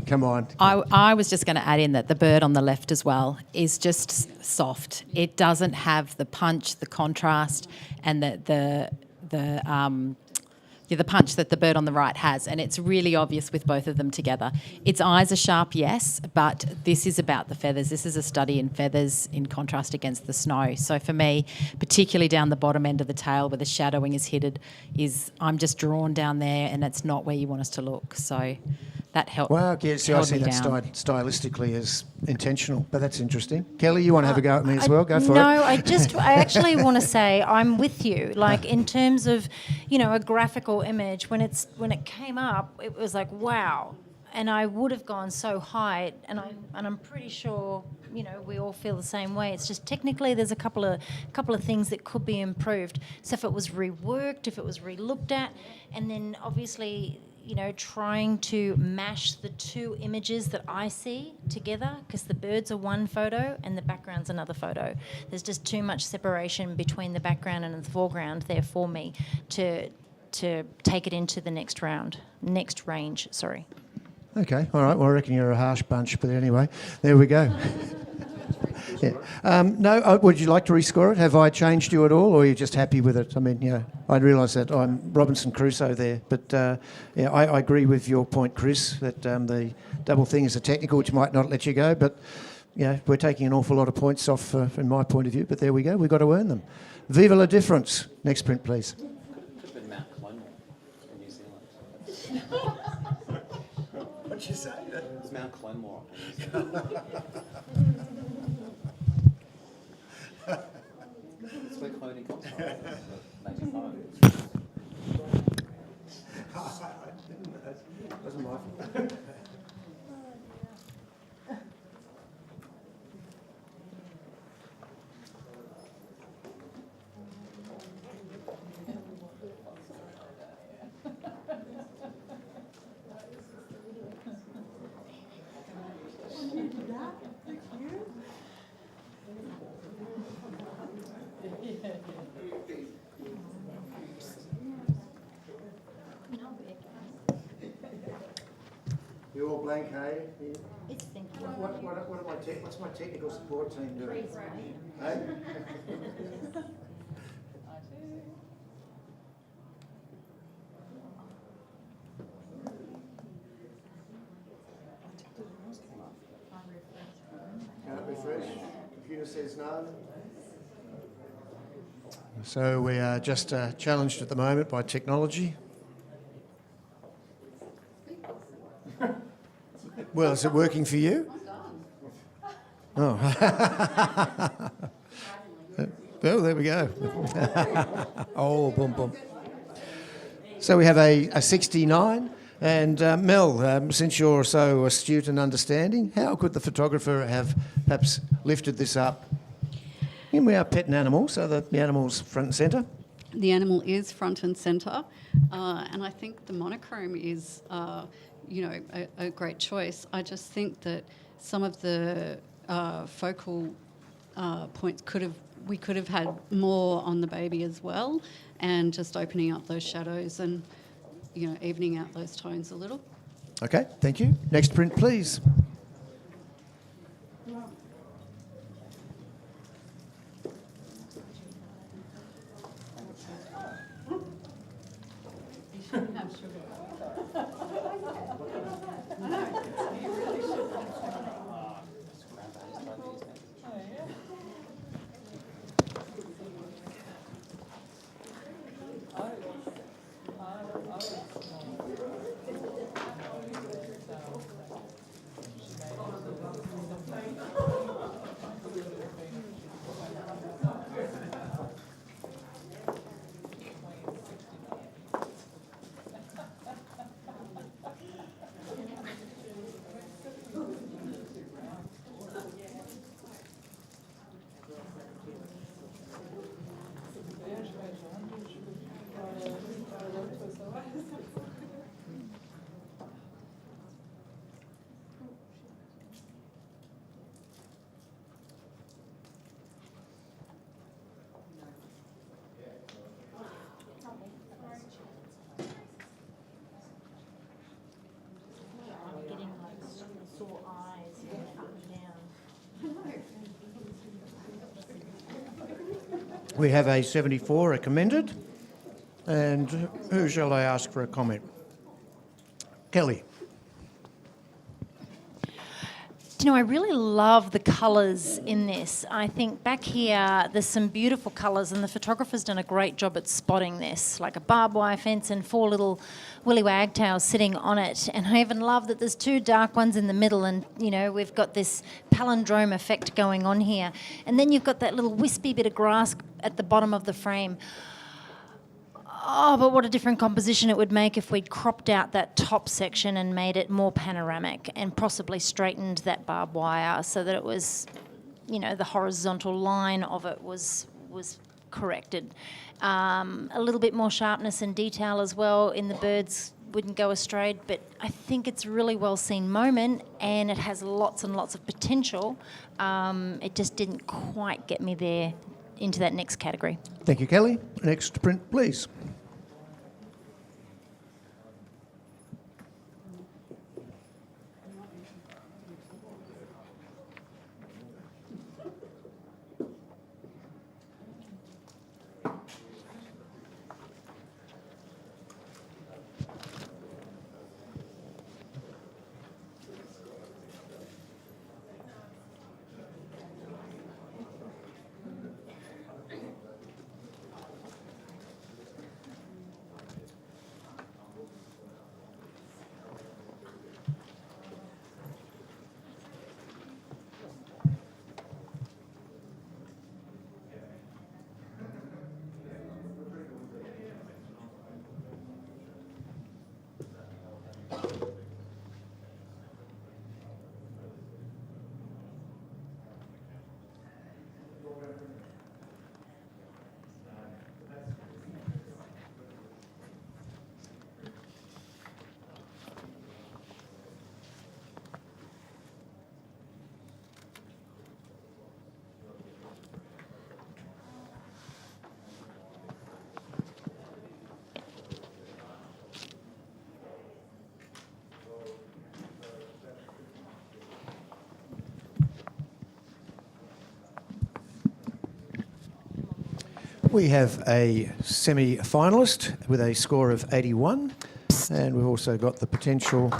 Come on. I was just going to add in that the bird on the left as well is just soft. It doesn't have the punch, the contrast, and the punch that the bird on the right has, and it's really obvious with both of them together. Its eyes are sharp, yes, but this is about the feathers. This is a study in feathers in contrast against the snow. So for me, particularly down the bottom end of the tail where the shadowing is hidden, I'm just drawn down there, and it's not where you want us to look. So that helped. Wow, yeah, see, I see that down. stylistically as intentional, but that's interesting. Kelly, you want to have a go at me as well? Go for it. No, I actually want to say I'm with you. Like in terms of, a graphical image, when it came up, it was like, wow. And I would have gone so high, and I'm pretty sure, we all feel the same way. It's just technically there's a couple of things that could be improved. So if it was reworked, if it was relooked at, and then obviously, trying to mash the two images that I see together, because the birds are one photo and the background's another photo. There's just too much separation between the background and the foreground there for me to take it into the next range. Sorry. Okay, all right. Well, I reckon you're a harsh bunch, but anyway, there we go. Yeah. Would you like to rescore it? Have I changed you at all, or are you just happy with it? I mean, I realise that I'm Robinson Crusoe there, but I agree with your point, Chris, that the double thing is a technical which might not let you go, but we're taking an awful lot of points off from my point of view, but there we go. We've got to earn them. Viva la difference. Next print, please. Could have been Mount Clonmore in New Zealand. What'd you say? It's Mount Clonmore in New Zealand. That's where cloning comes from. Native home. Wasn't my fault. You're all blank, hey? It's thinking. What's my technical support team doing? Hey? Can't refresh. Computer says no. So we are just challenged at the moment by technology. Well, is it working for you? Oh. Well, there we go. Oh, boom, boom. So we have a 69. And Mel, since you're so astute and understanding, how could the photographer have perhaps lifted this up? And we are pet and animal, so the animal's front and centre. The animal is front and centre, and I think the monochrome is, a great choice. I just think that some of the focal points we could have had more on the baby as well, and just opening up those shadows and evening out those tones a little. Okay, thank you. Next print, please. We have a 74 recommended. And who shall I ask for a comment? Kelly. You know, I really love the colours in this. I think back here there's some beautiful colours, and the photographer's done a great job at spotting this, like a barbed wire fence and 4 little willy wagtails sitting on it. And I even love that there's 2 dark ones in the middle, and you know, we've got this palindrome effect going on here. And then you've got that little wispy bit of grass at the bottom of the frame. Oh, but what a different composition it would make if we'd cropped out that top section and made it more panoramic and possibly straightened that barbed wire so that it was, you know, the horizontal line of it was corrected. A little bit more sharpness and detail as well in the birds wouldn't go astray, but I think it's a really well seen moment and it has lots and lots of potential. It just didn't quite get me there into that next category. Thank you, Kelly. Next print, please. We have a semi-finalist with a score of 81, and we've also got the potential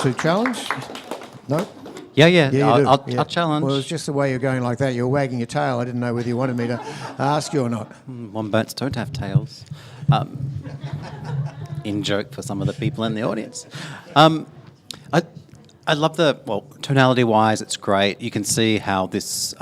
to challenge. No? Yeah, you do. I'll challenge. Well, it's just the way you're going like that. You're wagging your tail. I didn't know whether you wanted me to ask you or not. Wombats don't have tails. In joke for some of the people in the audience. I love tonality-wise, it's great. You can see how this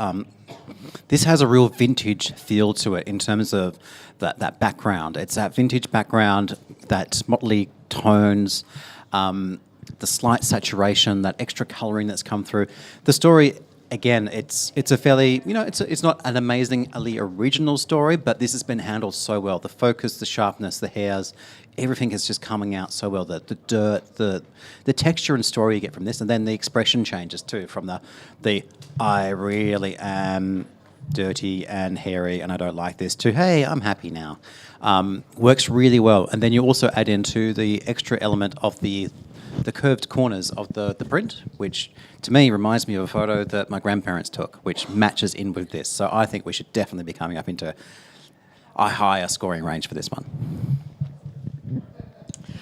this has a real vintage feel to it in terms of that background. It's that vintage background, that motley tones, the slight saturation, that extra colouring that's come through. The story, again, it's a fairly, it's not an amazingly original story, but this has been handled so well. The focus, the sharpness, the hairs, everything is just coming out so well. The dirt, the texture and story you get from this, and then the expression changes too, from the I really am dirty and hairy and I don't like this to, hey, I'm happy now. Works really well. And then you also add into the extra element of the curved corners of the print, which to me reminds me of a photo that my grandparents took, which matches in with this. So I think we should definitely be coming up into a higher scoring range for this one.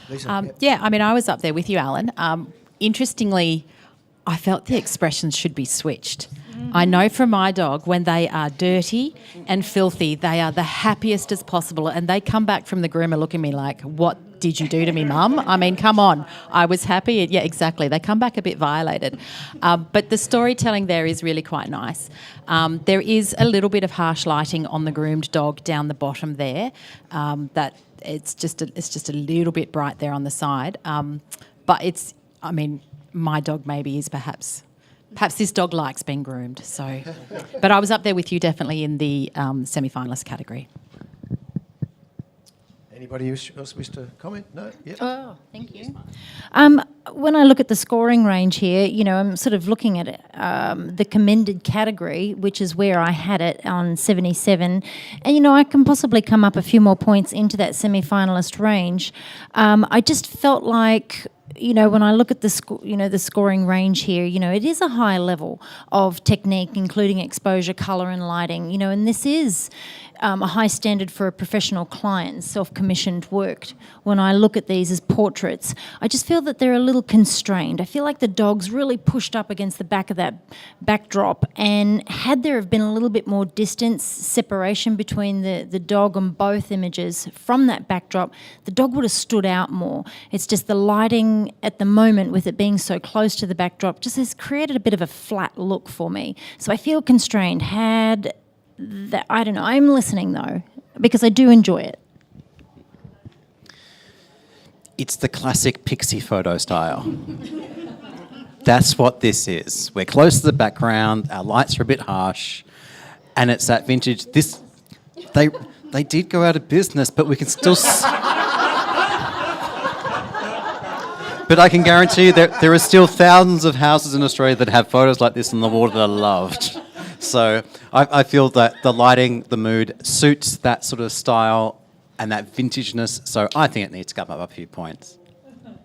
Lisa, Yeah, I mean, I was up there with you, Alan. Interestingly, I felt the expressions should be switched. I know from my dog, when they are dirty and filthy, they are the happiest as possible, and they come back from the groomer looking at me like, what did you do to me, Mum? I mean, come on. I was happy. Yeah, exactly. They come back a bit violated. But the storytelling there is really quite nice. There is a little bit of harsh lighting on the groomed dog down the bottom there. That it's just a little bit bright there on the side. But my dog maybe is perhaps this dog likes being groomed. So, but I was up there with you definitely in the semi-finalist category. Anybody else wish to comment? No? Yep. Oh, thank you. when I look at the scoring range here, you know, I'm sort of looking at the commended category, which is where I had it on 77. And, you know, I can possibly come up a few more points into that semi-finalist range. I just felt like, you know, when I look at the scoring range here, you know, it is a high level of technique, including exposure, colour and lighting, you know, and this is a high standard for a professional client, self-commissioned work. When I look at these as portraits, I just feel that they're a little constrained. I feel like the dog's really pushed up against the back of that backdrop, and had there have been a little bit more distance, separation between the dog and both images from that backdrop, the dog would have stood out more. It's just the lighting at the moment, with it being so close to the backdrop, just has created a bit of a flat look for me. So I feel constrained. I don't know. I'm listening though, because I do enjoy it. It's the classic pixie photo style. That's what this is. We're close to the background, our lights are a bit harsh, and it's that vintage. They did go out of business, but we can still... But I can guarantee you there are still thousands of houses in Australia that have photos like this on the wall that are loved. So I feel that the lighting, the mood suits that sort of style and that vintageness. So I think it needs to come up a few points.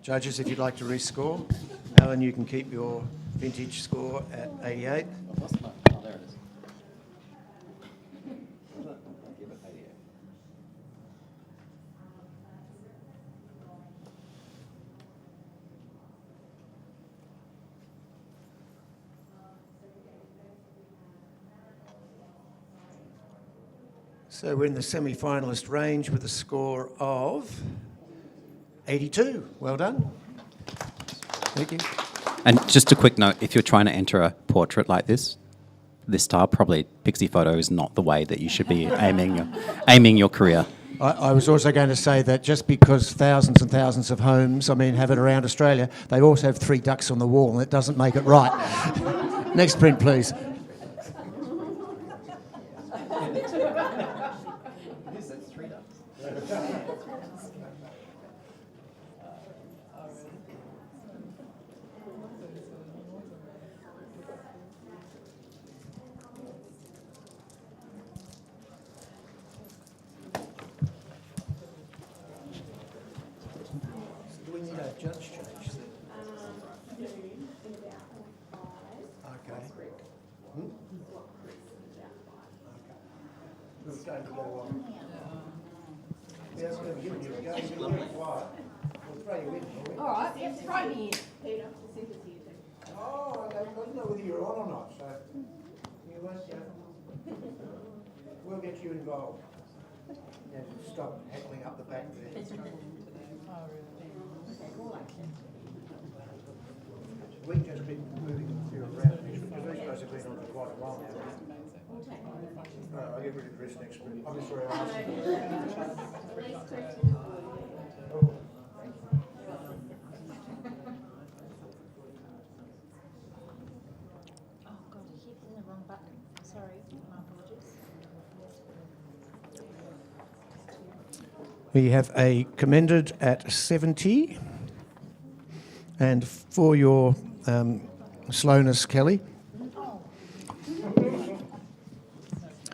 Judges, if you'd like to rescore. Alan, you can keep your vintage score at 88. Oh, there it is. So we're in the semi-finalist range with a score of 82. Well done. Thank you. And just a quick note, if you're trying to enter a portrait like this style, probably pixie photo is not the way that you should be aiming your career. I was also going to say that just because thousands and thousands of homes, have it around Australia, they also have 3 ducks on the wall, and it doesn't make it right. Next print, please. Do we need a judge change then? Okay. We'll go to go on. Yeah, it's going to give you a go. You're really quiet. We'll throw you in. All right, yes, throw me in. Peter, Oh, I don't know whether you're on or not, so you won't go. We'll get you involved. Yeah, stop heckling up the back there. We've just been moving a few around because these guys have been on for quite a while now. I'll get rid of the rest next week. I'm sorry, I asked you. We have a commended at 70, and for your slowness, Kelly.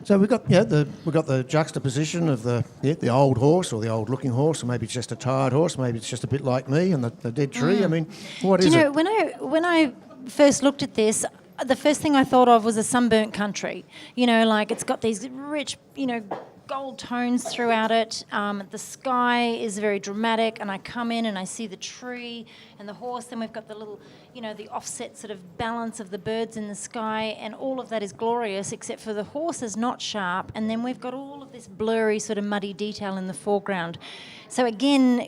So we've got the juxtaposition of the old horse, or the old looking horse, or maybe it's just a tired horse, maybe it's just a bit like me, and the dead tree. I mean, what is it? When I first looked at this, the first thing I thought of was a sunburnt country. You know, like it's got these rich, gold tones throughout it. The sky is very dramatic, and I come in and I see the tree and the horse. Then we've got the little, the offset sort of balance of the birds in the sky, and all of that is glorious, except for the horse is not sharp. And then we've got all of this blurry sort of muddy detail in the foreground. So again,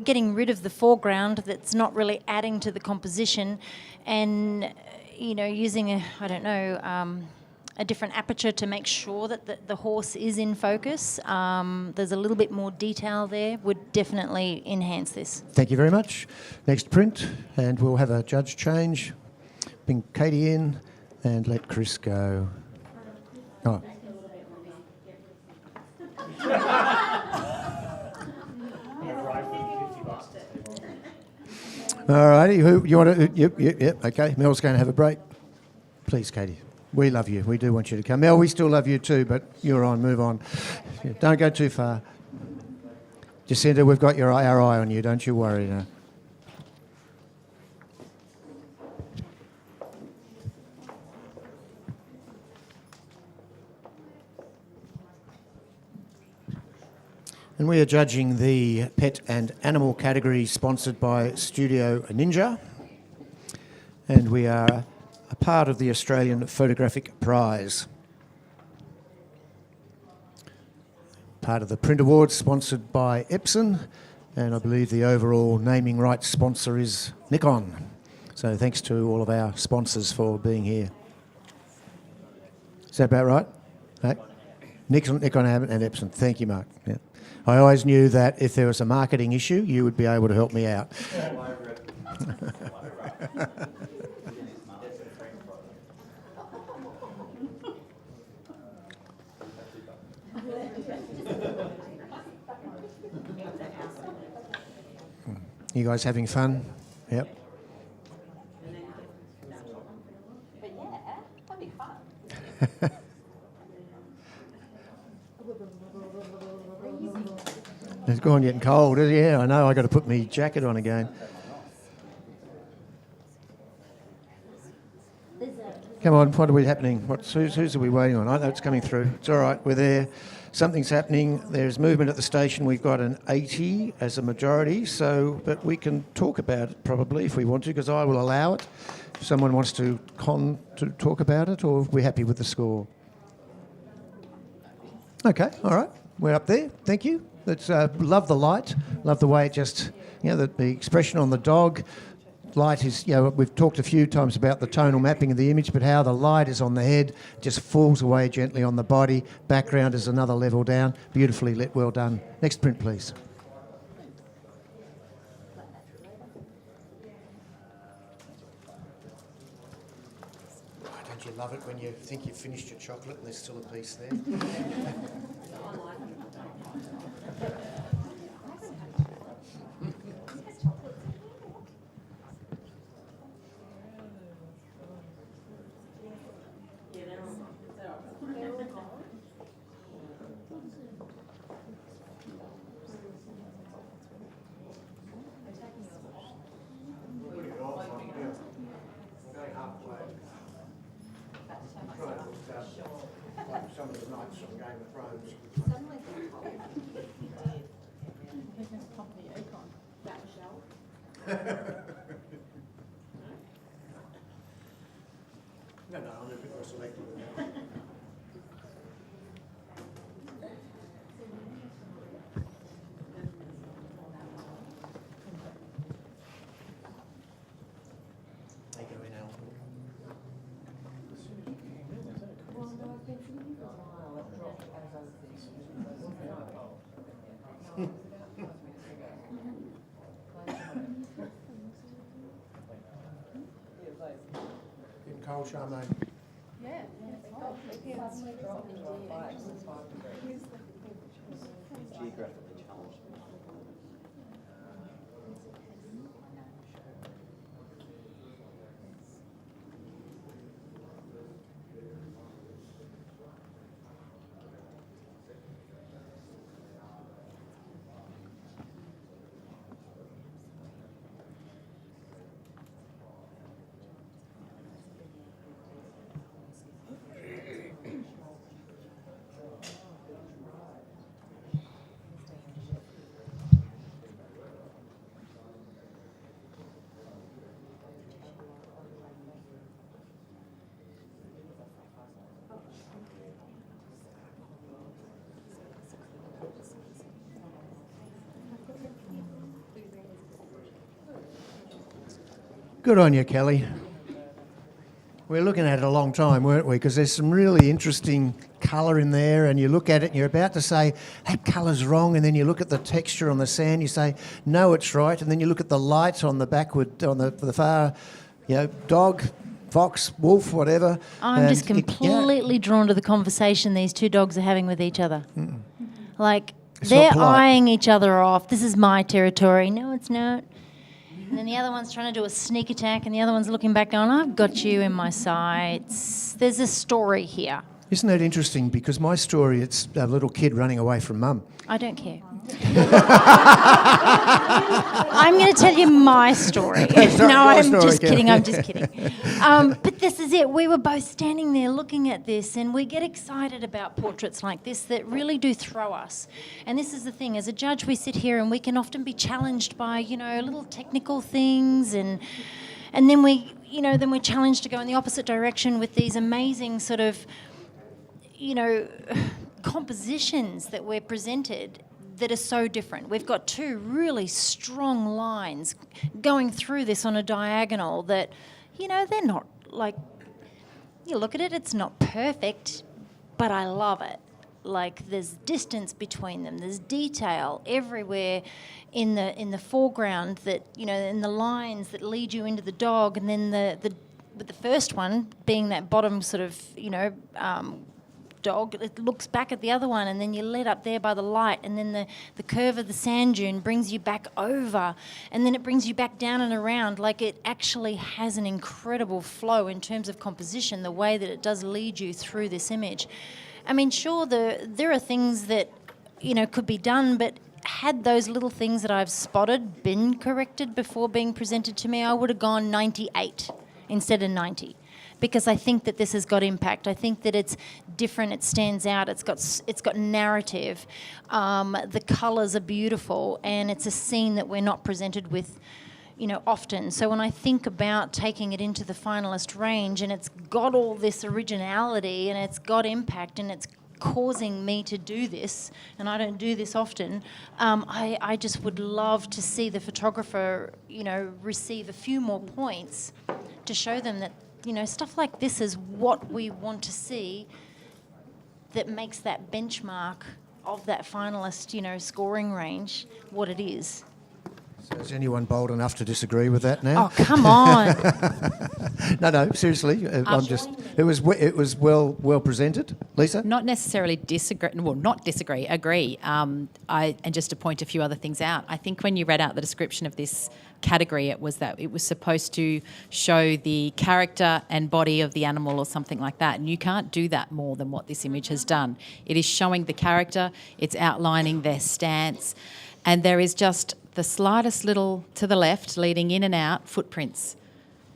getting rid of the foreground that's not really adding to the composition, and using a different aperture to make sure that the horse is in focus. There's a little bit more detail there, would definitely enhance this. Thank you very much. Next print, and we'll have a judge change. Bring Katie in and let Chris go. Oh. All righty. Who you want to? Yep. Okay. Mel's going to have a break. Please, Katie. We love you. We do want you to come. Mel, we still love you too, but you're on. Move on. Don't go too far. Jacinta, we've got our eye on you. Don't you worry. No. And we are judging the pet and animal category sponsored by Studio Ninja. And we are a part of the Australian Photographic Prize. Part of the Print Awards sponsored by Epson. And I believe the overall naming rights sponsor is Nikon. So thanks to all of our sponsors for being here. Is that about right? No? Nikon and Epson. Thank you, Mark. Yeah. I always knew that if there was a marketing issue, you would be able to help me out. You guys having fun? Yep. But yeah, that'd be fun. It's gone getting cold. Yeah, I know. I got to put my jacket on again. Come on, what are we happening? Who's are we waiting on? I know it's coming through. It's all right. We're there. Something's happening. There's movement at the station. We've got an 80 as a majority. So, but we can talk about it probably if we want to, because I will allow it. If someone wants to talk about it, or we're happy with the score. Okay. All right. We're up there. Thank you. Let's love the light, love the way it just, the expression on the dog. Light is, we've talked a few times about the tonal mapping of the image, but how the light is on the head, just falls away gently on the body. Background is another level down. Beautifully lit, well done. Next print, please. Don't you love it when you think you've finished your chocolate and there's still a piece there? Some of the knights from Game of Thrones. No, I'm a bit more selective. Take it away now. Getting cold, Charmaine. Yeah. Geographically challenged. Good on you, Kelly. We're looking at it a long time, weren't we? Because there's some really interesting colour in there, and you look at it and you're about to say, that colour's wrong, and then you look at the texture on the sand, you say, no, it's right, and then you look at the light on the backward, on the far, dog, fox, wolf, whatever. I'm just completely drawn to the conversation these two dogs are having with each other. Mm. Like, It's they're not polite. eyeing each other off. This is my territory. No, it's not. And then the other one's trying to do a sneak attack, and the other one's looking back going, I've got you in my sights. There's a story here. Isn't that interesting? Because my story, it's a little kid running away from mum. I don't care. I'm going to tell you my story. Just kidding. I'm just kidding. But this is it. We were both standing there looking at this, and we get excited about portraits like this that really do throw us. And this is the thing. As a judge, we sit here and we can often be challenged by, little technical things, and then we're challenged to go in the opposite direction with these amazing sort of, compositions that we're presented that are so different. We've got two really strong lines going through this on a diagonal that, they're not like, you look at it, it's not perfect, but I love it. Like, there's distance between them, there's detail everywhere in the foreground that, in the lines that lead you into the dog, and then with the first one being that bottom sort of, dog, it looks back at the other one, and then you're led up there by the light, and then the curve of the sand dune brings you back over, and then it brings you back down and around. Like, it actually has an incredible flow in terms of composition, the way that it does lead you through this image. I mean, sure, there are things that, could be done, but had those little things that I've spotted been corrected before being presented to me, I would have gone 98 instead of 90. Because I think that this has got impact. I think that it's different, it stands out, it's got narrative, the colours are beautiful, and it's a scene that we're not presented with, often. So when I think about taking it into the finalist range, and it's got all this originality, and it's got impact, and it's causing me to do this, and I don't do this often, I just would love to see the photographer, receive a few more points to show them that, stuff like this is what we want to see, that makes that benchmark of that finalist, scoring range what it is. So is anyone bold enough to disagree with that now? Oh, come on. No, seriously. It was well presented. Lisa? Not necessarily disagree. Well, not disagree. Agree. And just to point a few other things out, I think when you read out the description of this category, it was that it was supposed to show the character and body of the animal or something like that. And you can't do that more than what this image has done. It is showing the character. It's outlining their stance, and there is just the slightest little to the left leading in and out footprints.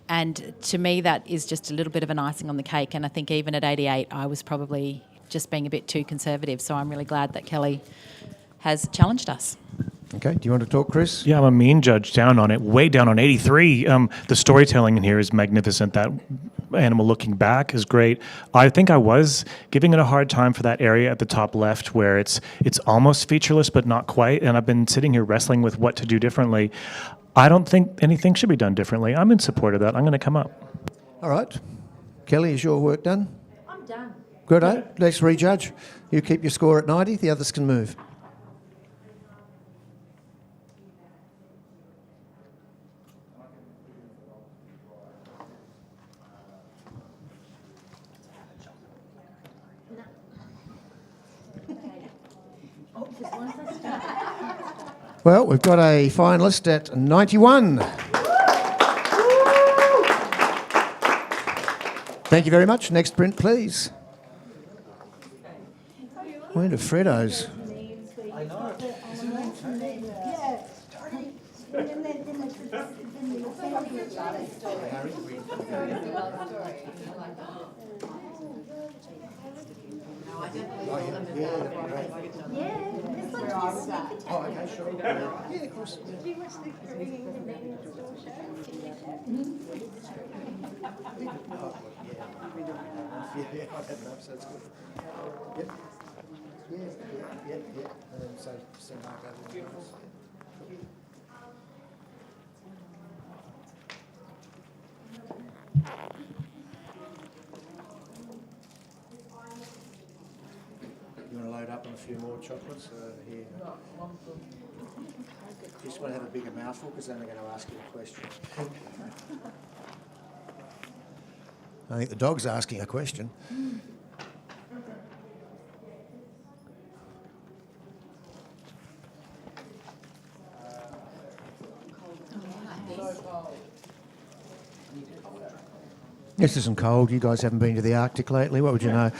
And to me, that is just a little bit of an icing on the cake. And I think even at 88, I was probably just being a bit too conservative. So I'm really glad that Kelly has challenged us. Okay, do you want to talk, Chris? Yeah, I'm a mean judge down on it, way down on 83. The storytelling in here is magnificent. That animal looking back is great. I think I was giving it a hard time for that area at the top left where it's almost featureless but not quite, and I've been sitting here wrestling with what to do differently. I don't think anything should be done differently. I'm in support of that. I'm going to come up. All right. Kelly, is your work done? I'm done. Good, eh? Let's rejudge. You keep your score at 90, the others can move. Well, we've got a finalist at 91. Thank you very much. Next print, please. Where to Freddo's? I know. Oh, okay, sure. Yeah, of course. Yeah, I've had enough, so it's good. Yep. Yeah. And then so mark over the others. You want to load up on a few more chocolates here? You just want to have a bigger mouthful because then they're going to ask you a question. I think the dog's asking a question. This isn't cold. You guys haven't been to the Arctic lately. What would you know?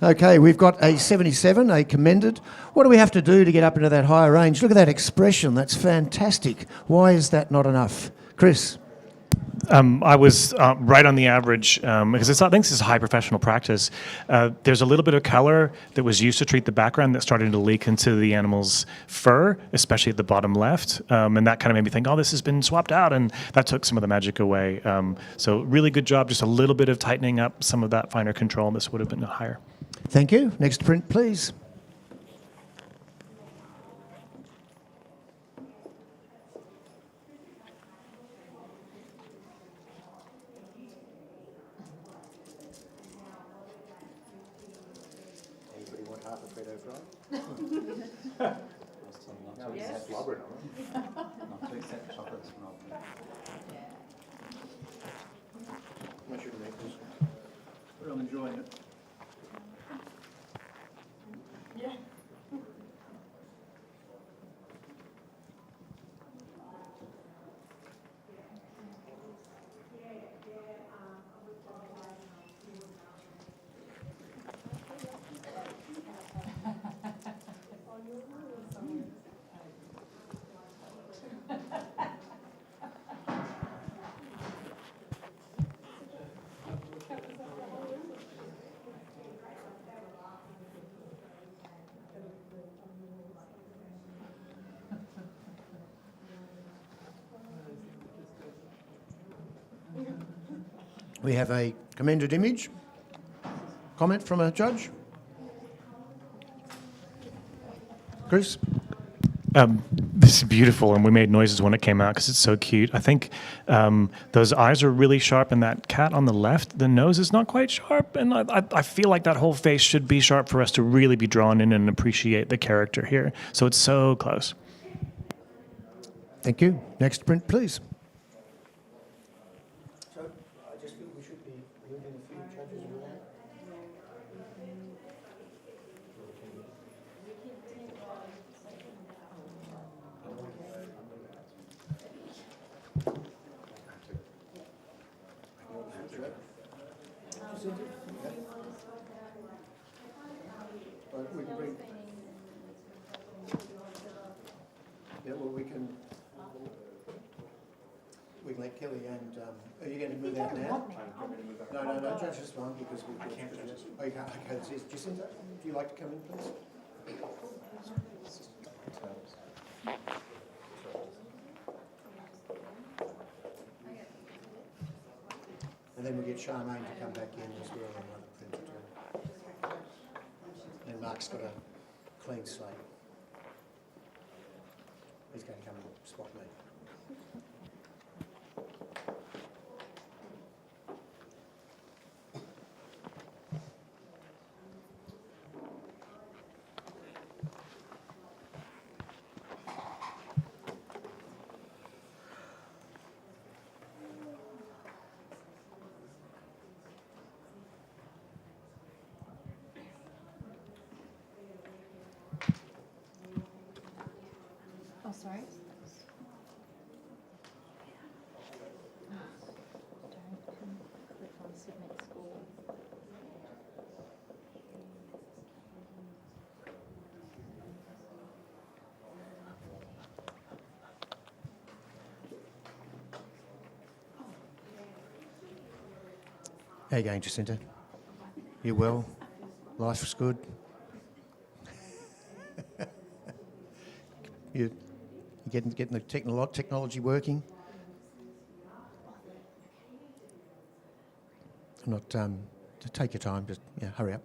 Okay, we've got a 77, a commended. What do we have to do to get up into that higher range? Look at that expression. That's fantastic. Why is that not enough? Chris? I was right on the average because I think this is high professional practice. There's a little bit of color that was used to treat the background that started to leak into the animal's fur, especially at the bottom left. And that kind of made me think, oh, this has been swapped out. And that took some of the magic away. So really good job. Just a little bit of tightening up some of that finer control. This would have been higher. Thank you. Next print, please. Anybody want half a Frito fry? Yes. Blubbered on it. I should make this. But I'm enjoying it. We have a commended image. Comment from a judge? Chris? This is beautiful, and we made noises when it came out because it's so cute. I think those eyes are really sharp, and that cat on the left, the nose is not quite sharp, and I feel like that whole face should be sharp for us to really be drawn in and appreciate the character here. So it's so close. Thank you. Next print, please. So I just feel we should be moving a few judges around. We can bring. Yeah, well, we can let Kelly and, are you going to move out now? No, judge this one because we can't judge this. Oh, you can't, okay, Jacinta, do you like to come in, please? And then we'll get Charmaine to come back in as well on another print too. And Mark's got a clean slate. He's going to come and spot me. Oh, sorry. Click on submit score. How you going, Jacinta? You well? Life's good? You getting the technology working? Not to take your time, just hurry up.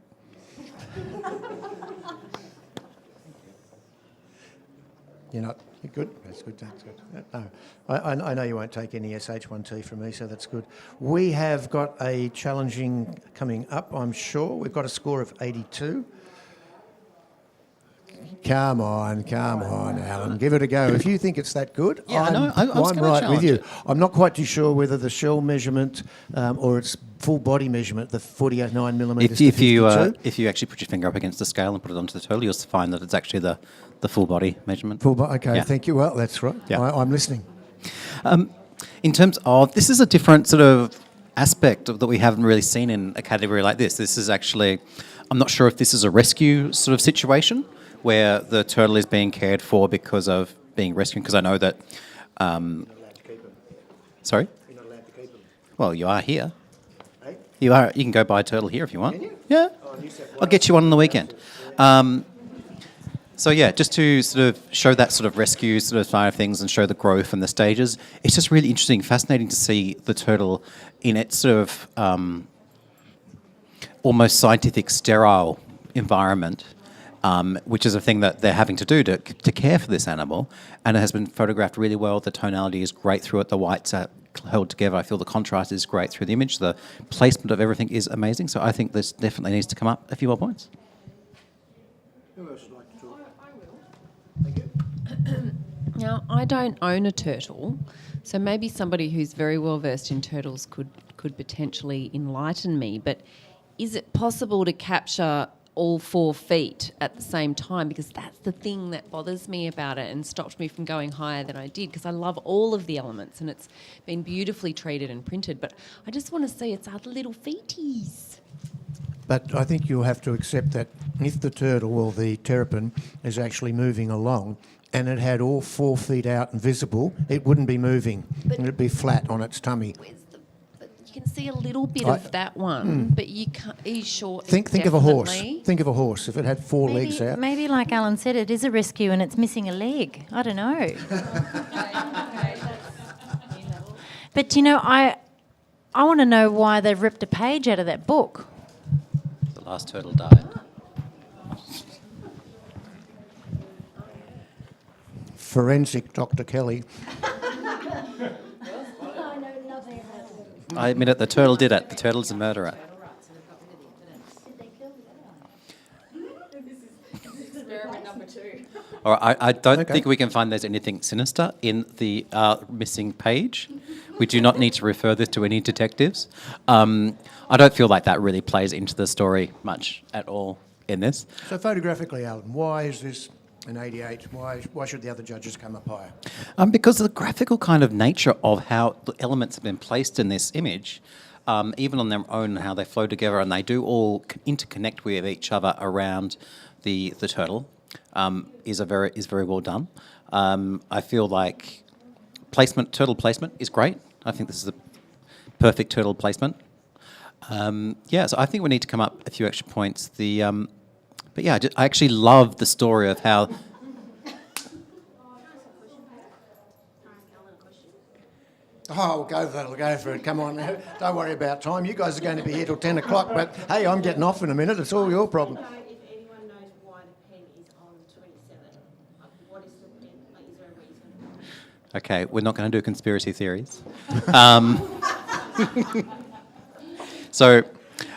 You're not. You're good. That's good. That's good. No, I know you won't take any SH1T from me, so that's good. We have got a challenging coming up. I'm sure we've got a score of 82. Come on, Alan. Give it a go. If you think it's that good, Yeah, I'm right with you. I'm not quite too sure whether the shell measurement or its full body measurement, the 49 millimetres to 52. If you actually put your finger up against the scale and put it onto the total, you'll find that it's actually the full body measurement. Full body, okay, Yeah. thank you. Well, that's right. Yeah. I'm listening. In terms of, this is a different sort of aspect that we haven't really seen in a category like this. This is actually, I'm not sure if this is a rescue sort of situation where the turtle is being cared for because of being rescued, because I know that... You're not allowed to keep them. Sorry? You're not allowed to keep them. Well, you are here. Hey? You are. You can go buy a turtle here if you want. Can you? Yeah. Oh, New South I'll get you one on the weekend. So yeah, just to sort of show that sort of rescue sort of side of things and show the growth and the stages, it's just really interesting, fascinating to see the turtle in its sort of almost scientific, sterile environment, which is a thing that they're having to do to care for this animal, and it has been photographed really well. The tonality is great through it. The whites are held together. I feel the contrast is great through the image. The placement of everything is amazing. So I think this definitely needs to come up a few more points. Who else would like to talk? I will. Thank you. Now, I don't own a turtle, so maybe somebody who's very well versed in turtles could potentially enlighten me, but is it possible to capture all 4 feet at the same time? Because that's the thing that bothers me about it and stopped me from going higher than I did, because I love all of the elements and it's been beautifully treated and printed, but I just want to see its other little feeties. But I think you'll have to accept that if the turtle or the terrapin is actually moving along and it had all 4 feet out and visible, it wouldn't be moving. It'd be flat on its tummy. But you can see a little bit of that one, but you can't. Are you sure? Think of a horse. Think of a horse. If it had 4 legs out. Maybe like Alan said, it is a rescue and it's missing a leg. I don't know. But you know, I want to know why they've ripped a page out of that book. The last turtle died. Forensic Dr. Kelly. I admit it, the turtle did it. The turtle's a murderer. All right, I don't think we can find there's anything sinister in the missing page. We do not need to refer this to any detectives. I don't feel like that really plays into the story much at all in this. So photographically, Alan, why is this an 88? Why should the other judges come up higher? Because of the graphical kind of nature of how the elements have been placed in this image, even on their own, how they flow together, and they do all interconnect with each other around the turtle, is very well done. I feel like turtle placement is great. I think this is a perfect turtle placement. So I think we need to come up a few extra points. But yeah, I actually love the story of how... Oh, go for it. Come on now. Don't worry about time. You guys are going to be here till 10 o'clock, but hey, I'm getting off in a minute. It's all your problem. If anyone knows why the pen is on 27, what is the pen? Is there a reason? Okay, we're not going to do conspiracy theories. So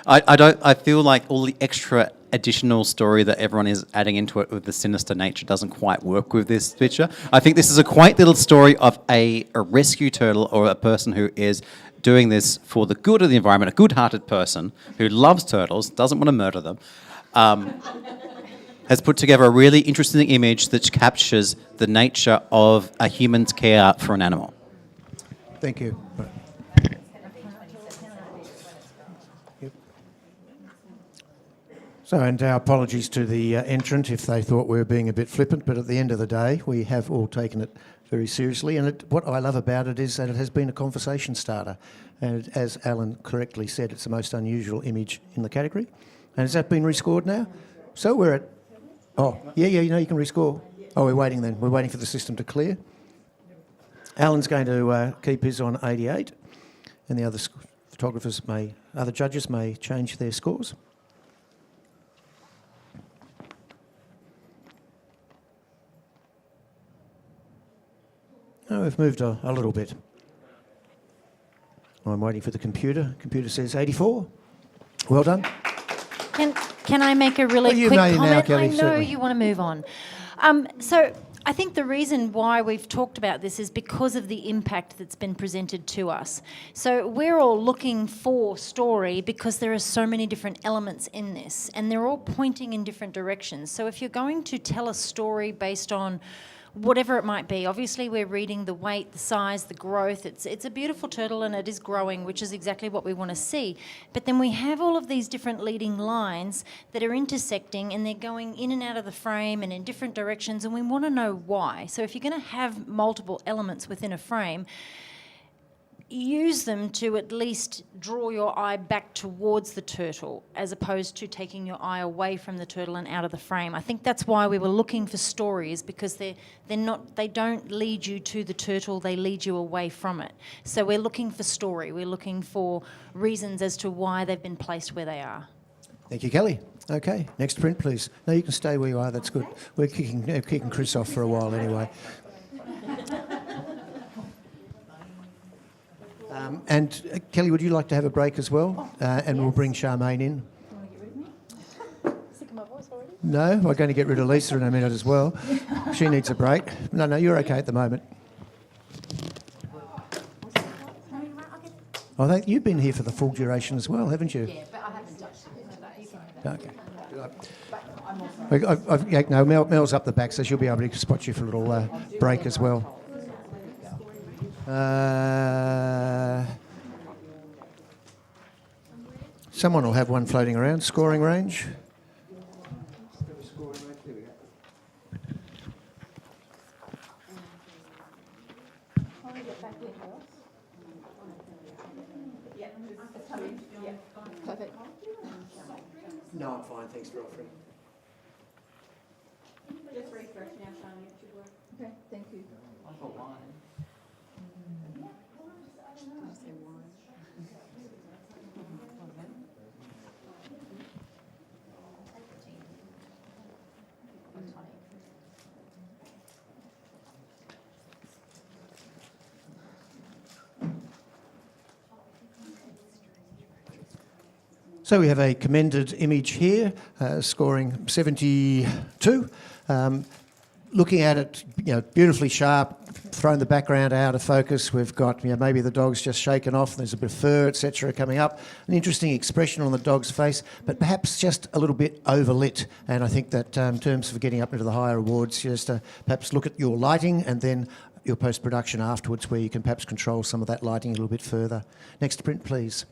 I feel like all the extra additional story that everyone is adding into it with the sinister nature doesn't quite work with this picture. I think this is a quaint little story of a rescue turtle or a person who is doing this for the good of the environment, a good-hearted person who loves turtles, doesn't want to murder them, has put together a really interesting image that captures the nature of a human's care for an animal. Thank you. So, and our apologies to the entrant if they thought we were being a bit flippant, but at the end of the day, we have all taken it very seriously. And what I love about it is that it has been a conversation starter. And as Alan correctly said, it's the most unusual image in the category. And has that been rescored now? So we're at... Oh, yeah, you know, you can rescore. Oh, we're waiting then. We're waiting for the system to clear. Alan's going to keep his on 88, and the other other judges may change their scores. Oh, we've moved a little bit. I'm waiting for the computer. Computer says 84. Well done. Can I make a really you quick may comment? now, Kelly, I know certainly. you want to move on. So I think the reason why we've talked about this is because of the impact that's been presented to us. So we're all looking for story because there are so many different elements in this, and they're all pointing in different directions. So if you're going to tell a story based on whatever it might be. Obviously, we're reading the weight, the size, the growth. It's a beautiful turtle and it is growing, which is exactly what we want to see. But then we have all of these different leading lines that are intersecting and they're going in and out of the frame and in different directions, and we want to know why. So if you're going to have multiple elements within a frame, use them to at least draw your eye back towards the turtle as opposed to taking your eye away from the turtle and out of the frame. I think that's why we were looking for stories, because they don't lead you to the turtle, they lead you away from it. So we're looking for story, we're looking for reasons as to why they've been placed where they are. Thank you, Kelly. Okay, next print, please. No, you can stay where you are, that's good. We're kicking Chris off for a while anyway. And Kelly, would you like to have a break as well? And we'll bring Charmaine in. Sick of my voice already? No, we're going to get rid of Lisa in a minute as well. She needs a break. No, you're okay at the moment. I think you've been here for the full duration as well, haven't you? Yeah, but I haven't touched it. Okay. No, Mel's up the back, so she'll be able to spot you for a little break as well. Someone will have one floating around. Scoring range. No, I'm fine. Thanks for offering. Just refresh now, Shani. It should work. Okay, thank you. So we have a commended image here, scoring 72. Looking at it, beautifully sharp, thrown the background out of focus. We've got, maybe the dog's just shaken off, there's a bit of fur, etc. coming up. An interesting expression on the dog's face, but perhaps just a little bit overlit. And I think that in terms of getting up into the higher awards, just perhaps look at your lighting and then your post-production afterwards, where you can perhaps control some of that lighting a little bit further. Next print, please.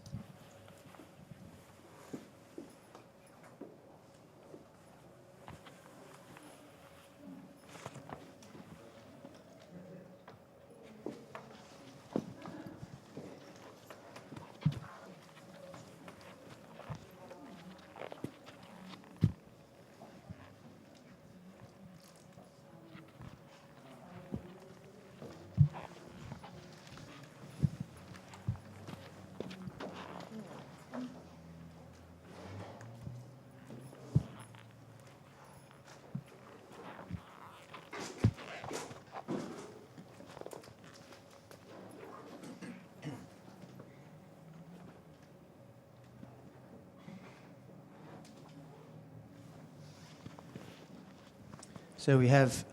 So we have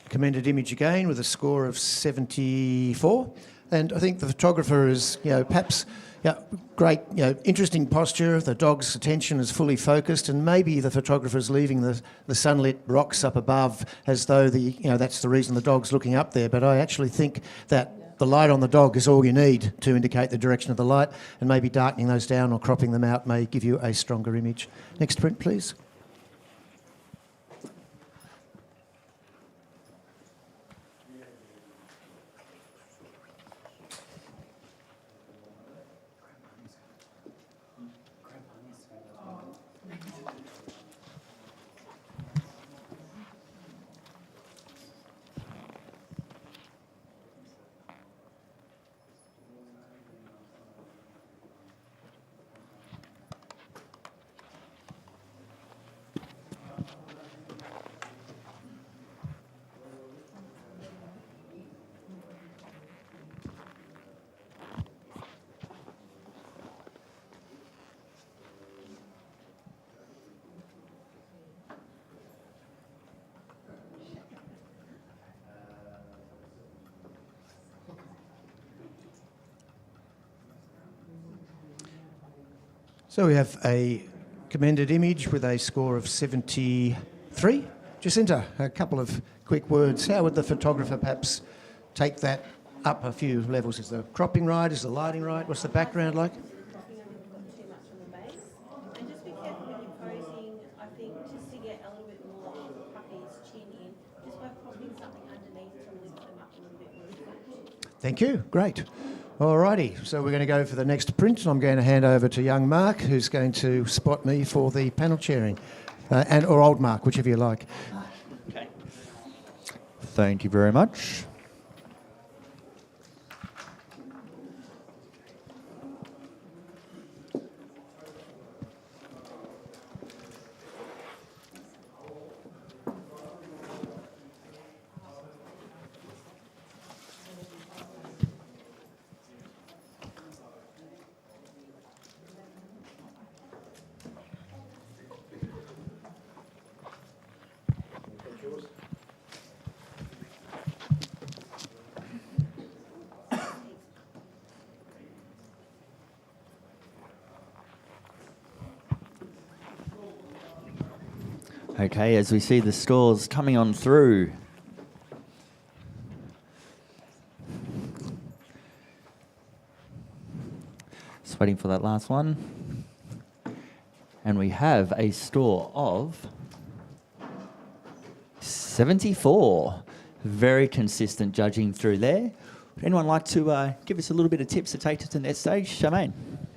commended image again with a score of 74. And I think the photographer is, perhaps great, interesting posture. The dog's attention is fully focused, and maybe the photographer's leaving the sunlit rocks up above as though that's the reason the dog's looking up there. But I actually think that the light on the dog is all you need to indicate the direction of the light, and maybe darkening those down or cropping them out may give you a stronger image. Next print, please. So we have a commended image with a score of 73. Jacinta, a couple of quick words. How would the photographer perhaps take that up a few levels? Is the cropping right? Is the lighting right? What's the background like? Cropping and we've got too much on the base. And just be careful when you're posing, I think, just to get a little bit more of the puppy's chin in, just by cropping something underneath to lift them up a little bit more. Thank you. Great. Alrighty, so we're going to go for the next print. I'm going to hand over to young Mark, who's going to spot me for the panel chairing, or old Mark, whichever you like. Okay. Thank you very much. Okay, as we see the stores coming on through. Just waiting for that last one. And we have a store of 74. Very consistent judging through there. Would anyone like to give us a little bit of tips to take to the next stage? Charmaine?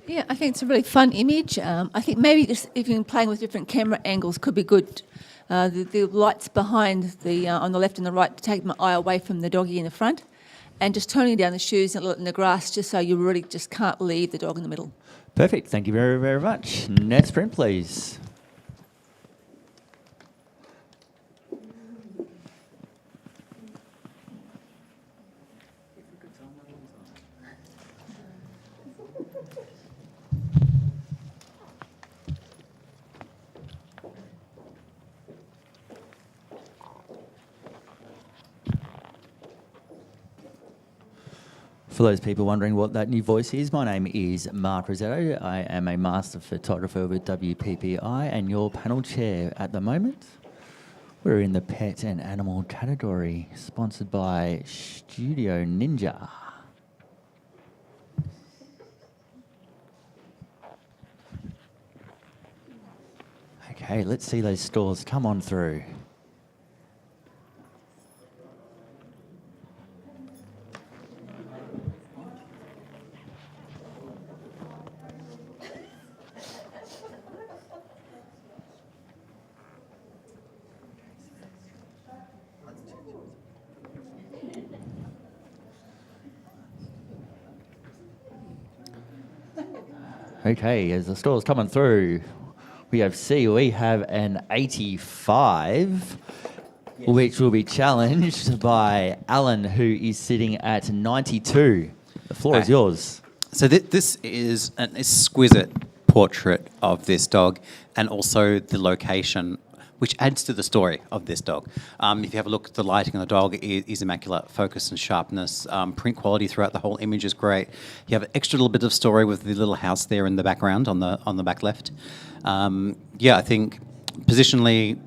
Yeah, I think it's a really fun image. I think maybe just even playing with different camera angles could be good. The lights behind the on the left and the right to take my eye away from the doggy in the front, and just toning down the shoes and in the grass just so you really just can't leave the dog in the middle. Perfect. Thank you very, very much. Next print, please. For those people wondering what that new voice is, my name is Mark Rosetto. I am a master photographer with WPPI and your panel chair at the moment. We're in the pet and animal category, sponsored by Studio Ninja. Okay, let's see those stores come on through. Okay, as the store's coming through, we have an 85, which will be challenged by Alan, who is sitting at 92. The floor is yours. So this is an exquisite portrait of this dog, and also the location, which adds to the story of this dog. If you have a look at the lighting on the dog, it is immaculate. Focus and sharpness. Print quality throughout the whole image is great. You have an extra little bit of story with the little house there in the background on the back left. Yeah, I think positionally,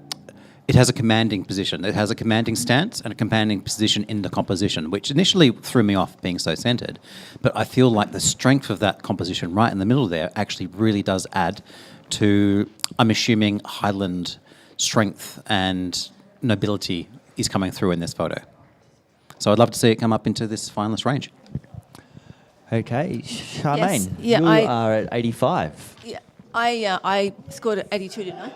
it has a commanding position. It has a commanding stance and a commanding position in the composition, which initially threw me off being so centered. But I feel like the strength of that composition right in the middle there actually really does add to, I'm assuming, Highland strength and nobility is coming through in this photo. So I'd love to see it come up into this finalist range. Okay, Charmaine, Yes. Yeah, you are at 85. Yeah, I scored at 82, didn't I?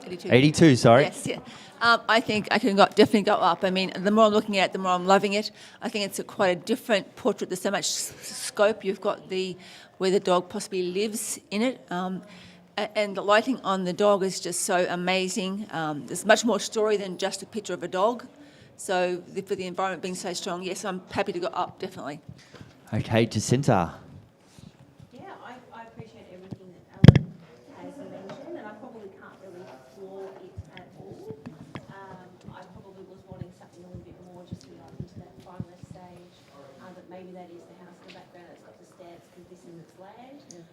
82. 82, sorry. Yes, yeah. I think I can definitely go up. I mean, the more I'm looking at it, the more I'm loving it. I think it's quite a different portrait. There's so much scope. You've got where the dog possibly lives in it. And the lighting on the dog is just so amazing. There's much more story than just a picture of a dog. So for the environment being so strong, yes, I'm happy to go up, definitely. Okay, Jacinta. Yeah, I appreciate everything that Alan has mentioned, and I probably can't really floor it at all. I probably was wanting something a little bit more just to go up into that finalist stage, but maybe that is the house in the background that's got the stamps because this is its land.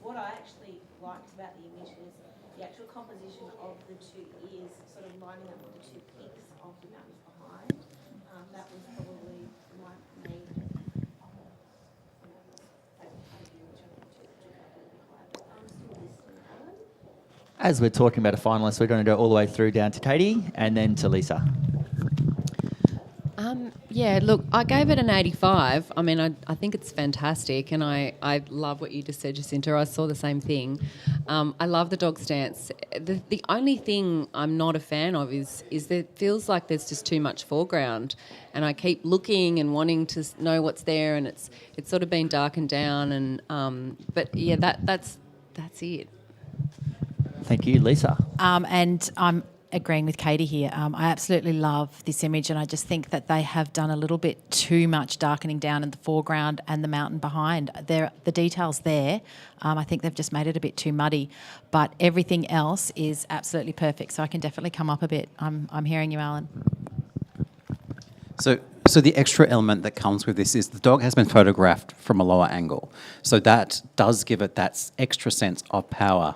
What I actually liked about the image was the actual composition of the two ears sort of lining up with the two peaks of the mountains behind. That was probably my main favourite part of you, which I think took up a little bit higher. But I'm still listening, Alan. As we're talking about a finalist, we're going to go all the way through down to Katie and then to Lisa. Yeah, look, I gave it an 85. I mean, I think it's fantastic, and I love what you just said, Jacinta. I saw the same thing. I love the dog stance. The only thing I'm not a fan of is that it feels like there's just too much foreground, and I keep looking and wanting to know what's there, and it's sort of been darkened down. And but yeah, that's it. Thank you, Lisa. And I'm agreeing with Katie here. I absolutely love this image, and I just think that they have done a little bit too much darkening down in the foreground and the mountain behind. The details there, I think they've just made it a bit too muddy, but everything else is absolutely perfect. So I can definitely come up a bit. I'm hearing you, Alan. So the extra element that comes with this is the dog has been photographed from a lower angle. So that does give it that extra sense of power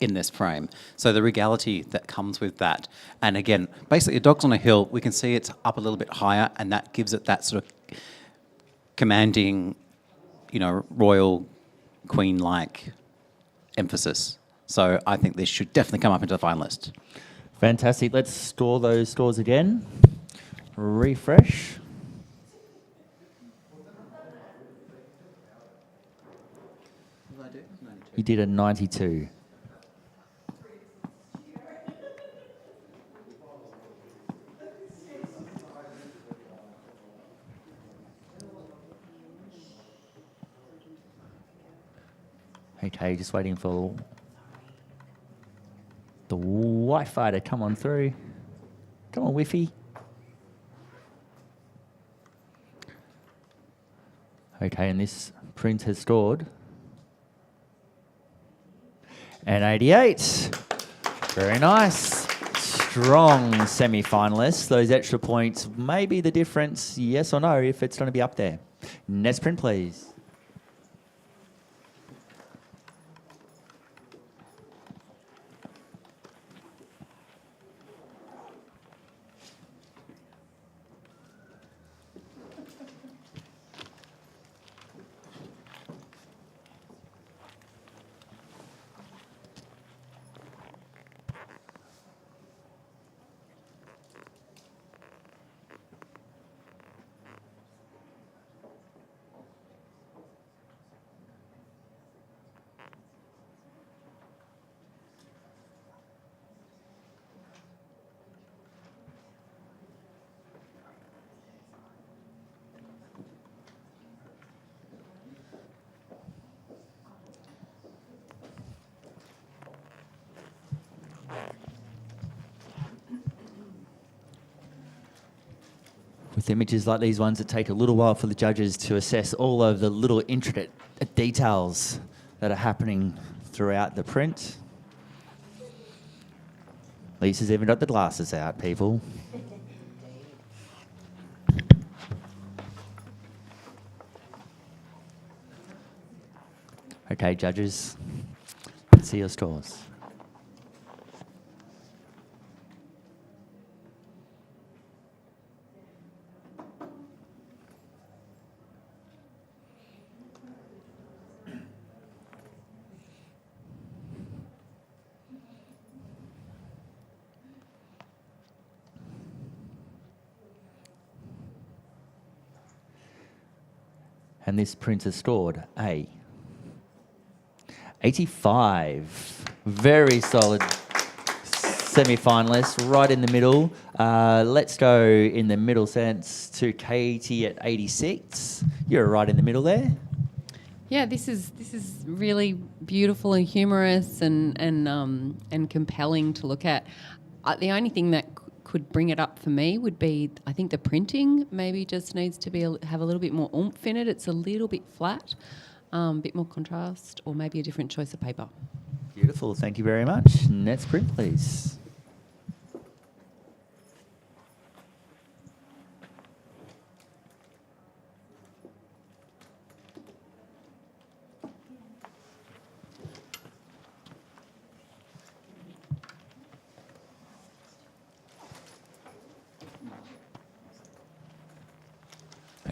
in this frame. So the regality that comes with that. And again, basically a dog's on a hill, we can see it's up a little bit higher, and that gives it that sort of commanding, royal queen-like emphasis. So I think this should definitely come up into the finalist. Fantastic. Let's score those scores again. Refresh. You did a 92. Okay, just waiting for the Wi-Fi to come on through. Come on, Wi-Fi. Okay, and this print has scored an 88. Very nice. Strong semi-finalists. Those extra points may be the difference, yes or no, if it's going to be up there. Next print, please. With images like these ones, it take a little while for the judges to assess all of the little intricate details that are happening throughout the print. Lisa's even got the glasses out, people. Okay, judges, let's see your scores. And this print has scored a 85. Very solid semi-finalist, right in the middle. Let's go in the middle sense to Katie at 86. You're right in the middle there. Yeah, this is really beautiful and humorous and compelling to look at. The only thing that could bring it up for me would be, I think the printing maybe just needs to be have a little bit more oomph in it. It's a little bit flat, a bit more contrast, or maybe a different choice of paper. Beautiful, thank you very much. Next print, please.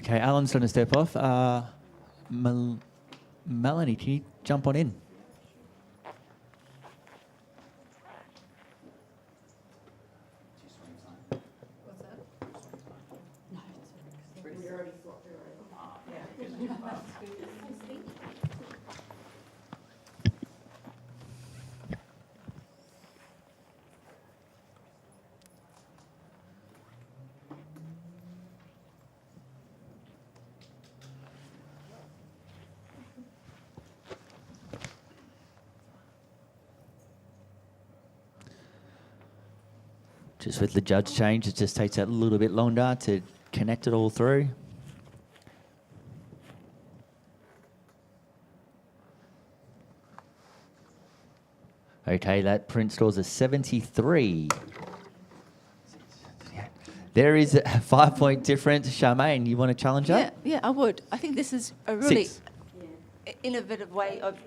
Okay, Alan's trying to step off. Melanie, can you jump on in? Just with the judge change, it just takes that little bit longer to connect it all through. Okay, that print scores a 73. There is a 5-point difference. Charmaine, you want to challenge that? Yeah, I would. I think this is a really 6. innovative way of.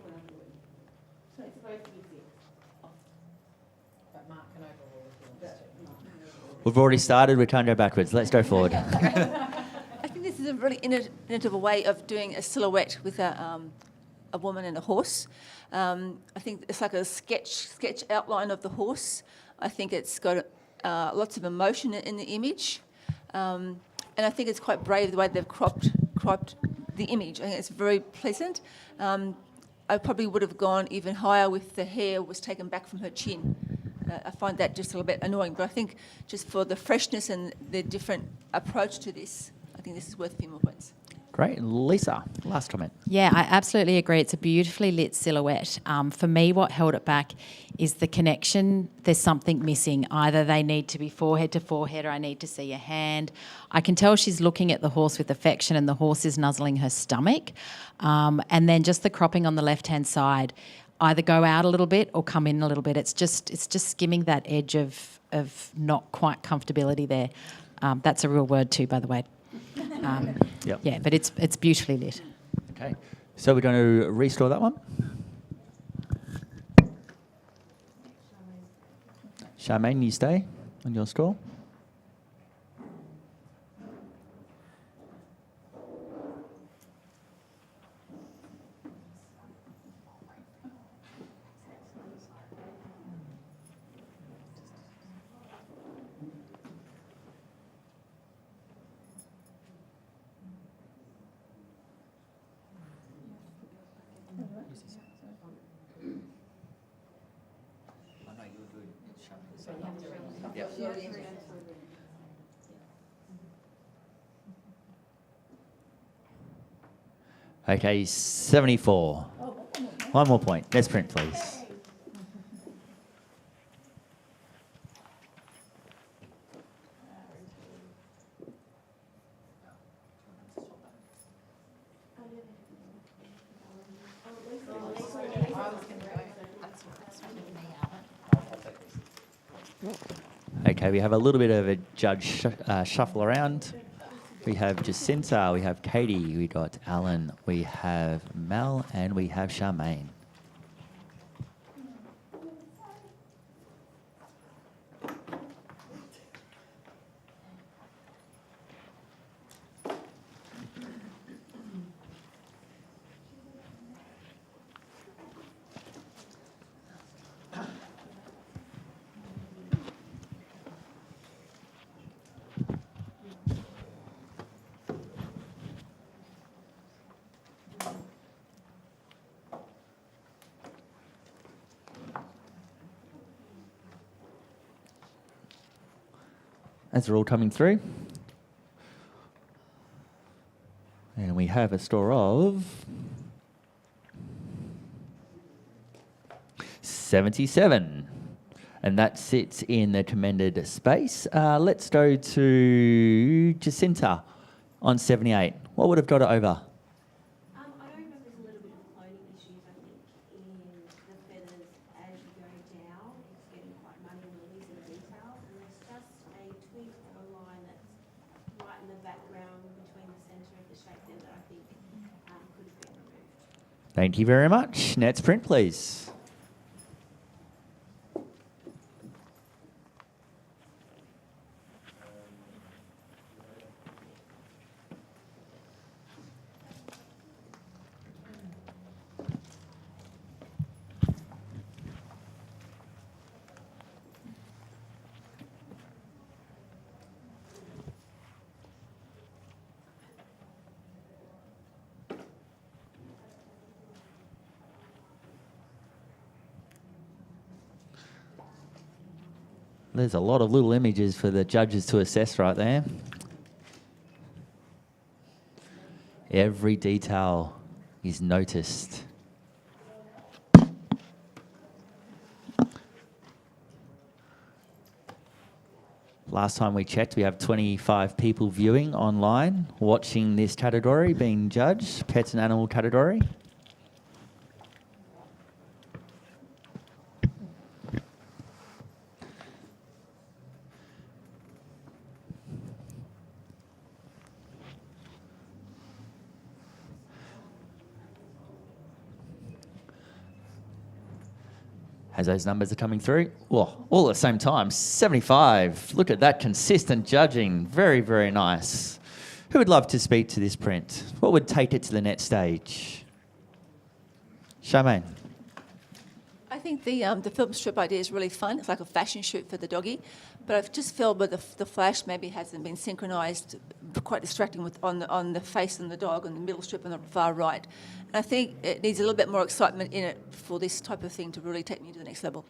We've already started, we can't go backwards. Let's go forward. I think this is a really innovative way of doing a silhouette with a woman and a horse. I think it's like a sketch outline of the horse. I think it's got lots of emotion in the image, and I think it's quite brave the way they've cropped the image. I think it's very pleasant. I probably would have gone even higher if the hair was taken back from her chin. I find that just a little bit annoying, but I think just for the freshness and the different approach to this, I think this is worth a few more points. Great. Lisa, last comment. Yeah, I absolutely agree. It's a beautifully lit silhouette. For me, what held it back is the connection. There's something missing. Either they need to be forehead to forehead or I need to see a hand. I can tell she's looking at the horse with affection and the horse is nuzzling her stomach. And then just the cropping on the left-hand side, either go out a little bit or come in a little bit. It's just skimming that edge of not quite comfortability there. That's a real word too, by the way. Yep. Yeah, but it's beautifully lit. Okay, so we're going to restore that one. Charmaine, you stay on your score. Okay, 74. One more point. Let's print, please. Okay, we have a little bit of a judge shuffle around. We have Jacinta, we have Katie, we got Alan, we have Mel, and we have Charmaine. As they're all coming through. And we have a score of 77. And that sits in the commended space. Let's go to Jacinta on 78. What would have got it over? I know there's a little bit of cloning issues, I think, in the feathers as you go down. It's getting quite muddy and loose in the detail. And there's just a tweak of a line that's right in the background between the centre of the shape there that I think could have been removed. Thank you very much. Next print, please. There's a lot of little images for the judges to assess right there. Every detail is noticed. Last time we checked, we have 25 people viewing online, watching this category, being judged, pets and animal category. As those numbers are coming through, well, all at the same time, 75. Look at that consistent judging. Very, very nice. Who would love to speak to this print? What would take it to the next stage? Charmaine. I think the film strip idea is really fun. It's like a fashion shoot for the doggy. But I've just felt that the flash maybe hasn't been synchronised, quite distracting on the face and the dog and the middle strip on the far right. And I think it needs a little bit more excitement in it for this type of thing to really take me to the next level.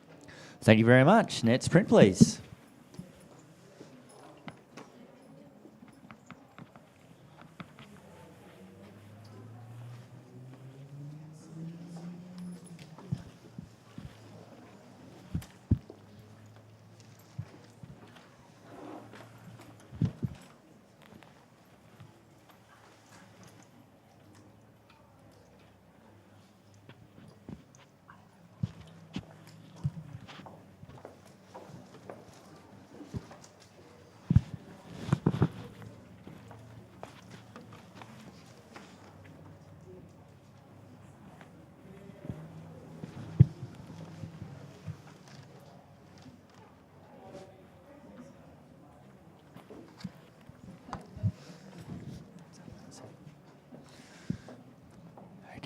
Thank you very much. Next print, please.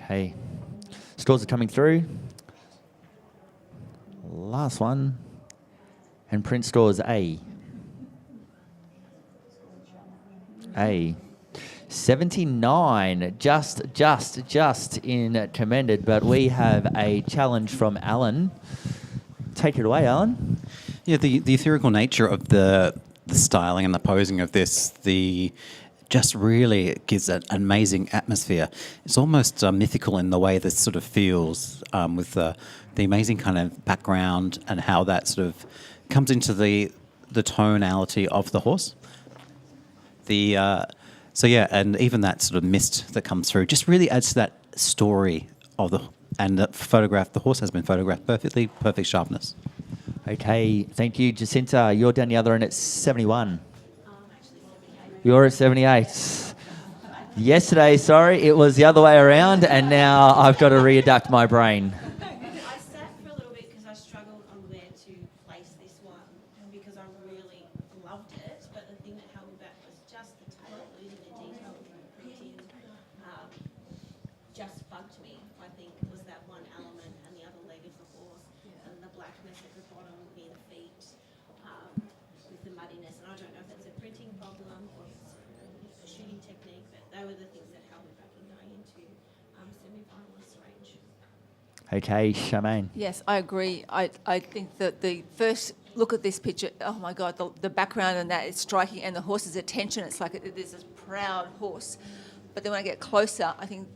Okay, scores are coming through. Last one, and print scores A. 79, just in commended, but we have a challenge from Alan. Take it away, Alan. Yeah, the ethereal nature of the styling and the posing of this, just really gives an amazing atmosphere. It's almost mythical in the way this sort of feels, with the amazing kind of background and how that sort of comes into the tonality of the horse. So yeah, and even that sort of mist that comes through just really adds to that story of the photograph. The horse has been photographed perfectly, perfect sharpness. Okay, thank you, Jacinta. You're down the other end at 71. You're at 78. Yesterday, sorry, it was the other way around, and now I've got to readapt my brain. I sat for a little bit because I struggled on where to place this one because I really loved it, but the thing that held me back was just the tail, losing the detail of the printing. Just bugged me, I think, was that one element, and the other leg of the horse, and the blackness at the bottom near the feet, with the muddiness. And I don't know if that's a printing problem or a shooting technique, but they were the things that held me back in going into semi-finalist range. Okay, Charmaine. Yes, I agree. I think that the first look at this picture, oh my God, the background and that is striking, and the horse's attention, it's like there's this proud horse. But then when I get closer, I think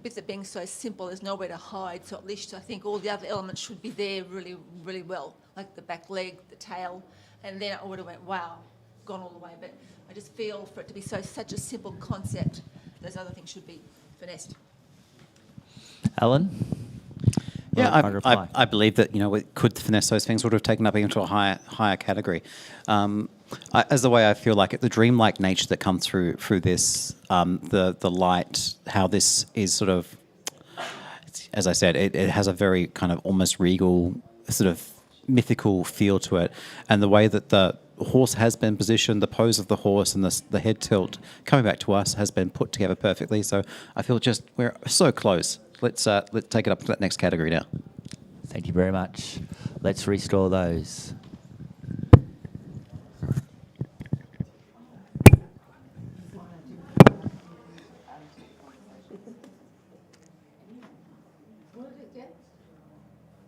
with it being so simple, there's nowhere to hide. So at least I think all the other elements should be there really, really well, like the back leg, the tail, and then I would have went, wow, gone all the way. But I just feel for it to be such a simple concept, those other things should be finessed. Alan? Yeah, I believe that, we could finesse those things, would have taken up into a higher category. As the way I feel like it, the dreamlike nature that comes through this, the light, how this is sort of, as I said, it has a very kind of almost regal, sort of mythical feel to it, and the way that the horse has been positioned, the pose of the horse and the head tilt coming back to us has been put together perfectly. So I feel we're so close. Let's take it up to that next category now. Thank you very much. Let's restore those.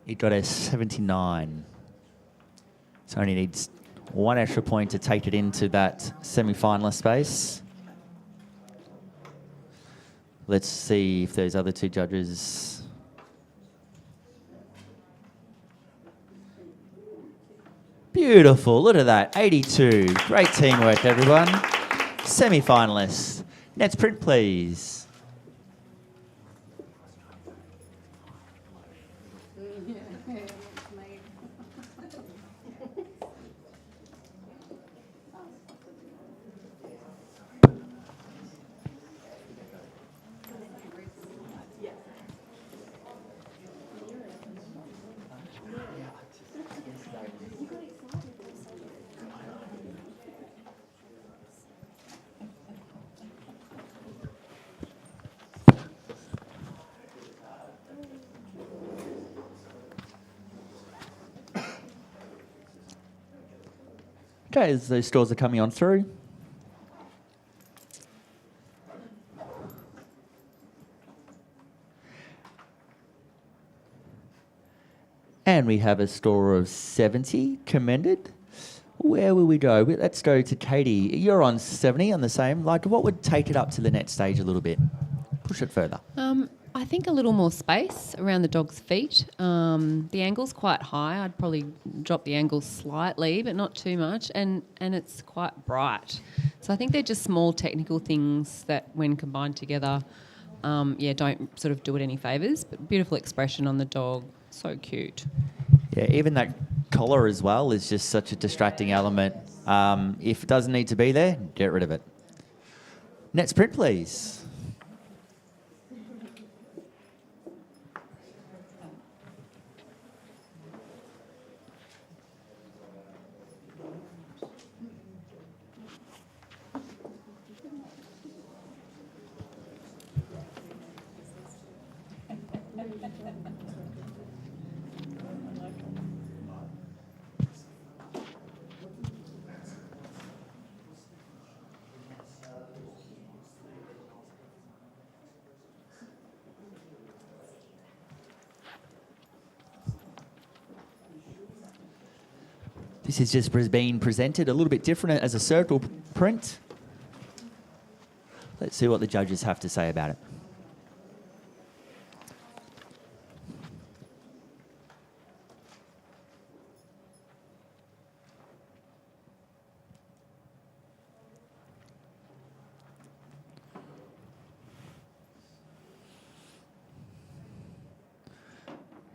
It got a 79. So only needs One extra point to take it into that semi-finalist space. Let's see if those other two judges... Beautiful, look at that, 82. Great teamwork, everyone. Semi-finalists. Next print, please. Okay, as those stores are coming on through. And we have a score of 70 commended. Where will we go? Let's go to Katie. You're on 70 on the same. Like, what would take it up to the next stage a little bit? Push it further. I think a little more space around the dog's feet. The angle's quite high. I'd probably drop the angle slightly, but not too much. And it's quite bright. So I think they're just small technical things that, when combined together, don't sort of do it any favours. But beautiful expression on the dog. So cute. Yeah, even that collar as well is just such a distracting element. If it doesn't need to be there, get rid of it. Next print, please. This is just being presented a little bit different as a circle print. Let's see what the judges have to say about it.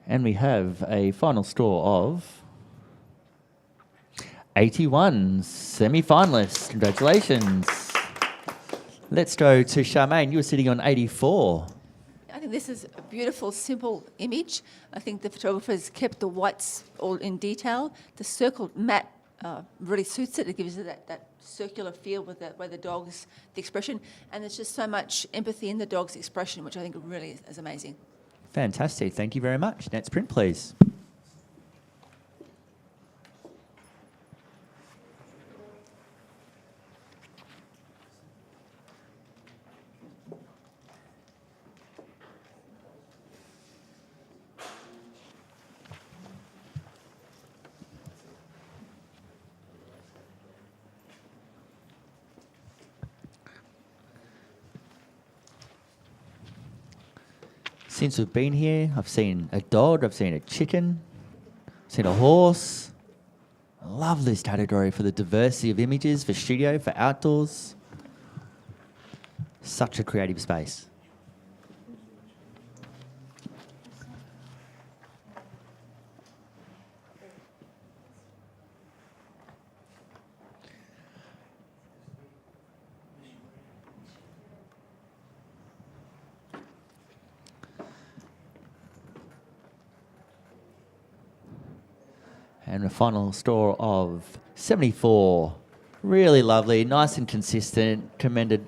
And we have a final score of 81 semi-finalists. Congratulations. Let's go to Charmaine. You were sitting on 84. I think this is a beautiful, simple image. I think the photographers kept the whites all in detail. The circle matte really suits it. It gives it that circular feel with the dog's the expression. And there's just so much empathy in the dog's expression, which I think really is amazing. Fantastic. Thank you very much. Next print, please. Since we've been here, I've seen a dog, I've seen a chicken, I've seen a horse. I love this category for the diversity of images, for studio, for outdoors. Such a creative space. And a final score of 74. Really lovely, nice and consistent, commended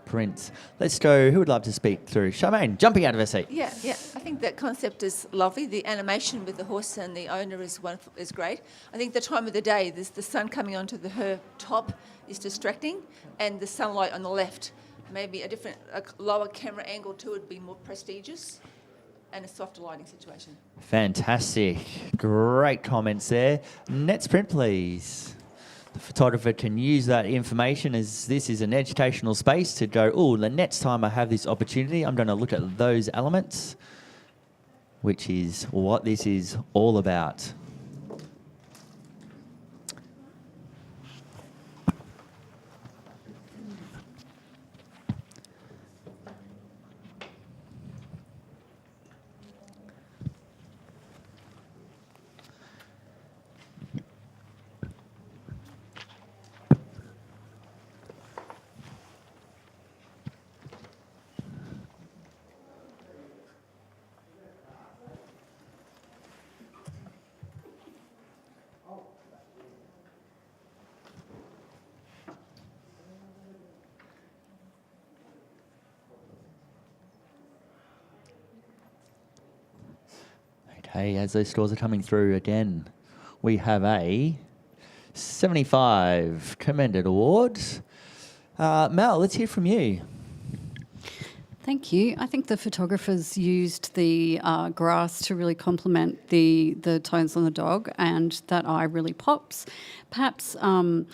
prints. Let's go, who would love to speak through? Charmaine, jumping out of her seat. Yeah. I think that concept is lovely. The animation with the horse and the owner is wonderful, is great. I think the time of the day, there's the sun coming onto her top is distracting, and the sunlight on the left, maybe a lower camera angle too would be more prestigious. and a softer lighting situation. Fantastic. Great comments there. Next print, please. The photographer can use that information, as this is an educational space, to go, oh, the next time I have this opportunity, I'm going to look at those elements, which is what this is all about. Okay, as those scores are coming through again, we have a 75 commended award. Mel, let's hear from you. Thank you. I think the photographers used the grass to really complement the tones on the dog, and that eye really pops. Perhaps a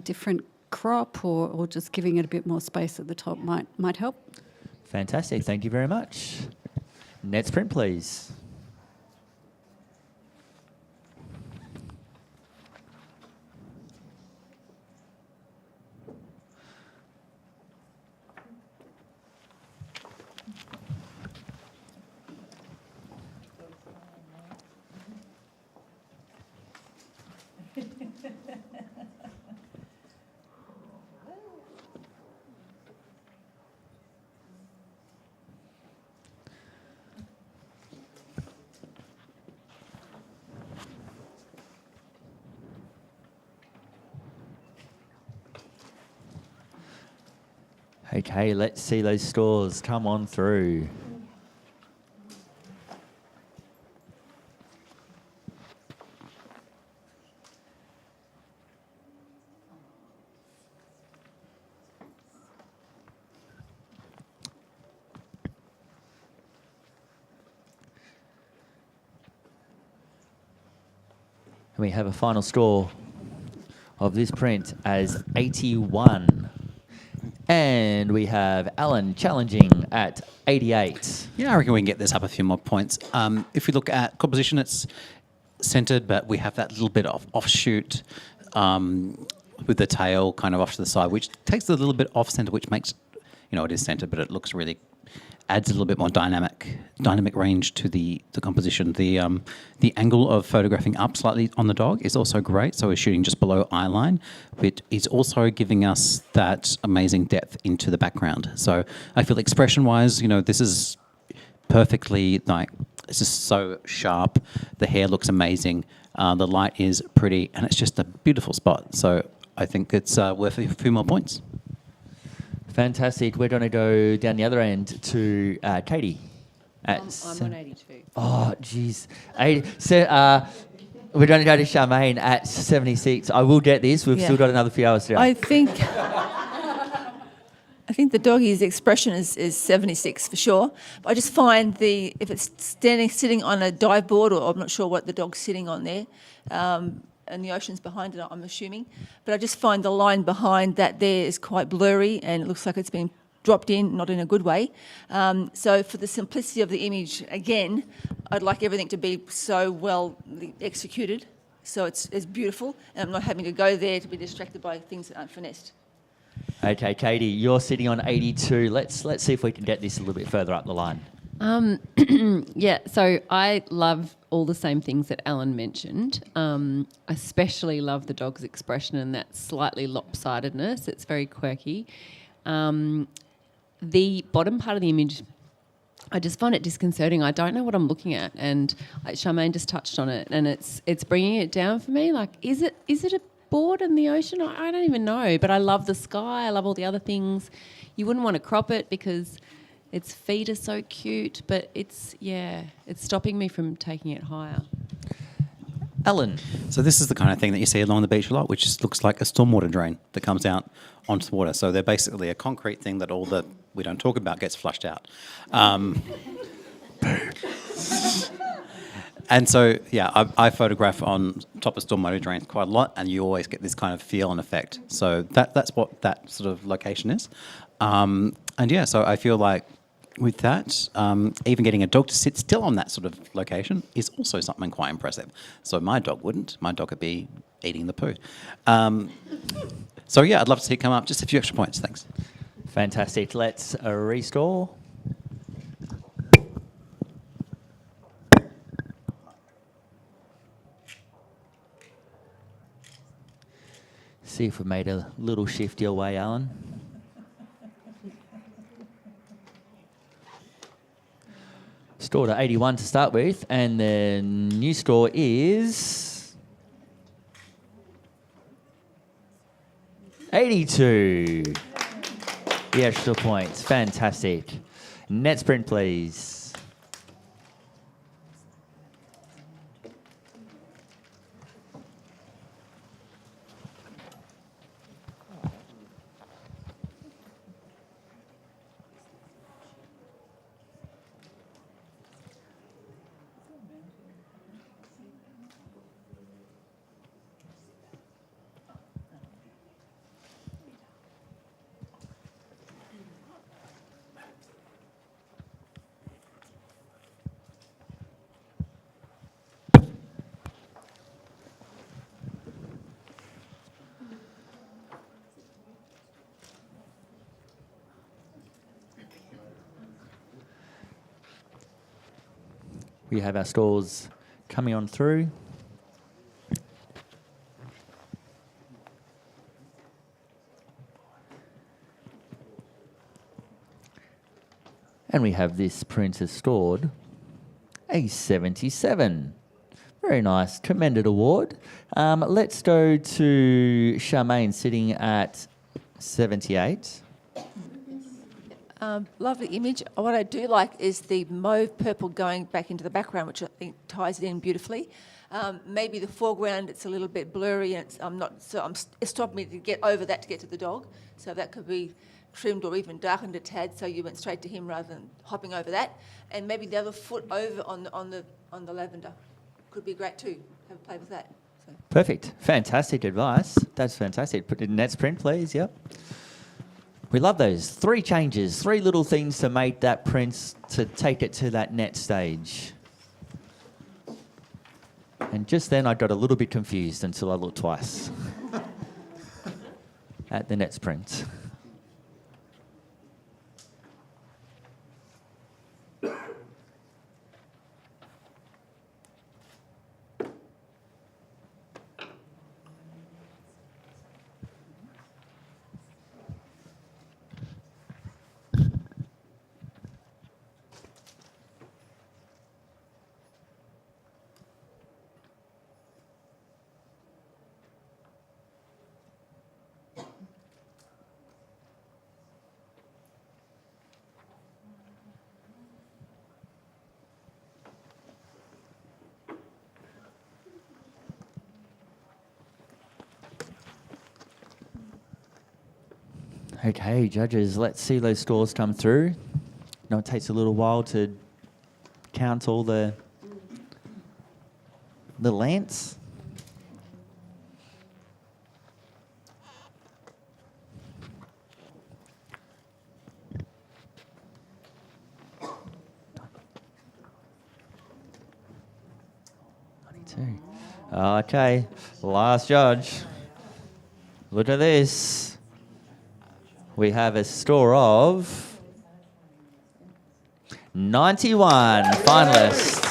different crop or just giving it a bit more space at the top might help. Fantastic, thank you very much. Next print, please. Okay, let's see those scores come on through. And we have a final score of this print as 81. And we have Alan challenging at 88. Yeah, I reckon we can get this up a few more points. If we look at composition, it's centered, but we have that little bit of offshoot with the tail kind of off to the side, which takes a little bit off center, which makes, it is centered, but it looks really, adds a little bit more dynamic range to the composition. The angle of photographing up slightly on the dog is also great. So we're shooting just below eye line, but it's also giving us that amazing depth into the background. So I feel expression-wise, this is perfectly it's just so sharp. The hair looks amazing. The light is pretty, and it's just a beautiful spot. So I think it's worth a few more points. Fantastic. We're going to go down the other end to Katie. I'm on 82. Oh, jeez. We're going to go to Charmaine at 76. I will get this. We've still got another few hours to go. I think the doggy's expression is 76 for sure. But I just find if it's sitting on a dive board, or I'm not sure what the dog's sitting on there, and the ocean's behind it, I'm assuming. But I just find the line behind that there is quite blurry, and it looks like it's been dropped in, not in a good way. So for the simplicity of the image, again, I'd like everything to be so well executed, so it's beautiful, and I'm not having to go there to be distracted by things that aren't finessed. Okay, Katie, you're sitting on 82. Let's see if we can get this a little bit further up the line. Yeah, so I love all the same things that Alan mentioned. I especially love the dog's expression and that slightly lopsidedness. It's very quirky. The bottom part of the image, I just find it disconcerting. I don't know what I'm looking at, and Charmaine just touched on it, and it's bringing it down for me. Like, is it a board in the ocean? I don't even know, but I love the sky. I love all the other things. You wouldn't want to crop it because its feet are so cute, but it's stopping me from taking it higher. Alan. So this is the kind of thing that you see along the beach a lot, which just looks like a stormwater drain that comes out onto the water. So they're basically a concrete thing that all that we don't talk about gets flushed out. And so, yeah, I photograph on top of storm motor drains quite a lot, and you always get this kind of feel and effect. So that's what that sort of location is. And yeah, so I feel like with that, even getting a dog to sit still on that sort of location is also something quite impressive. So my dog wouldn't. My dog would be eating the poo. So yeah, I'd love to see it come up. Just a few extra points. Thanks. Fantastic. Let's restore. See if we made a little shift your way, Alan. Store to 81 to start with, and the new score is 82. The extra points. Fantastic. Net sprint, please. We have our stores coming on through. And we have this printer stored, a 77. Very nice, commended award. Let's go to Charmaine sitting at 78. Lovely image. What I do like is the mauve purple going back into the background, which I think ties it in beautifully. Maybe the foreground, it's a little bit blurry, and it's stopped me to get over that to get to the dog. So that could be trimmed or even darkened a tad, so you went straight to him rather than hopping over that. And maybe the other foot over on the lavender could be great too. Have a play with that. So. Perfect. Fantastic advice. That's fantastic. Put it in net print, please. Yep. We love those. 3 changes, 3 little things to make that print, to take it to that net stage. And just then I got a little bit confused until I looked twice at the net print. Okay, judges, let's see those scores come through. No, it takes a little while to count all the lengths. Okay, last judge. Look at this. We have a score of 91 finalists.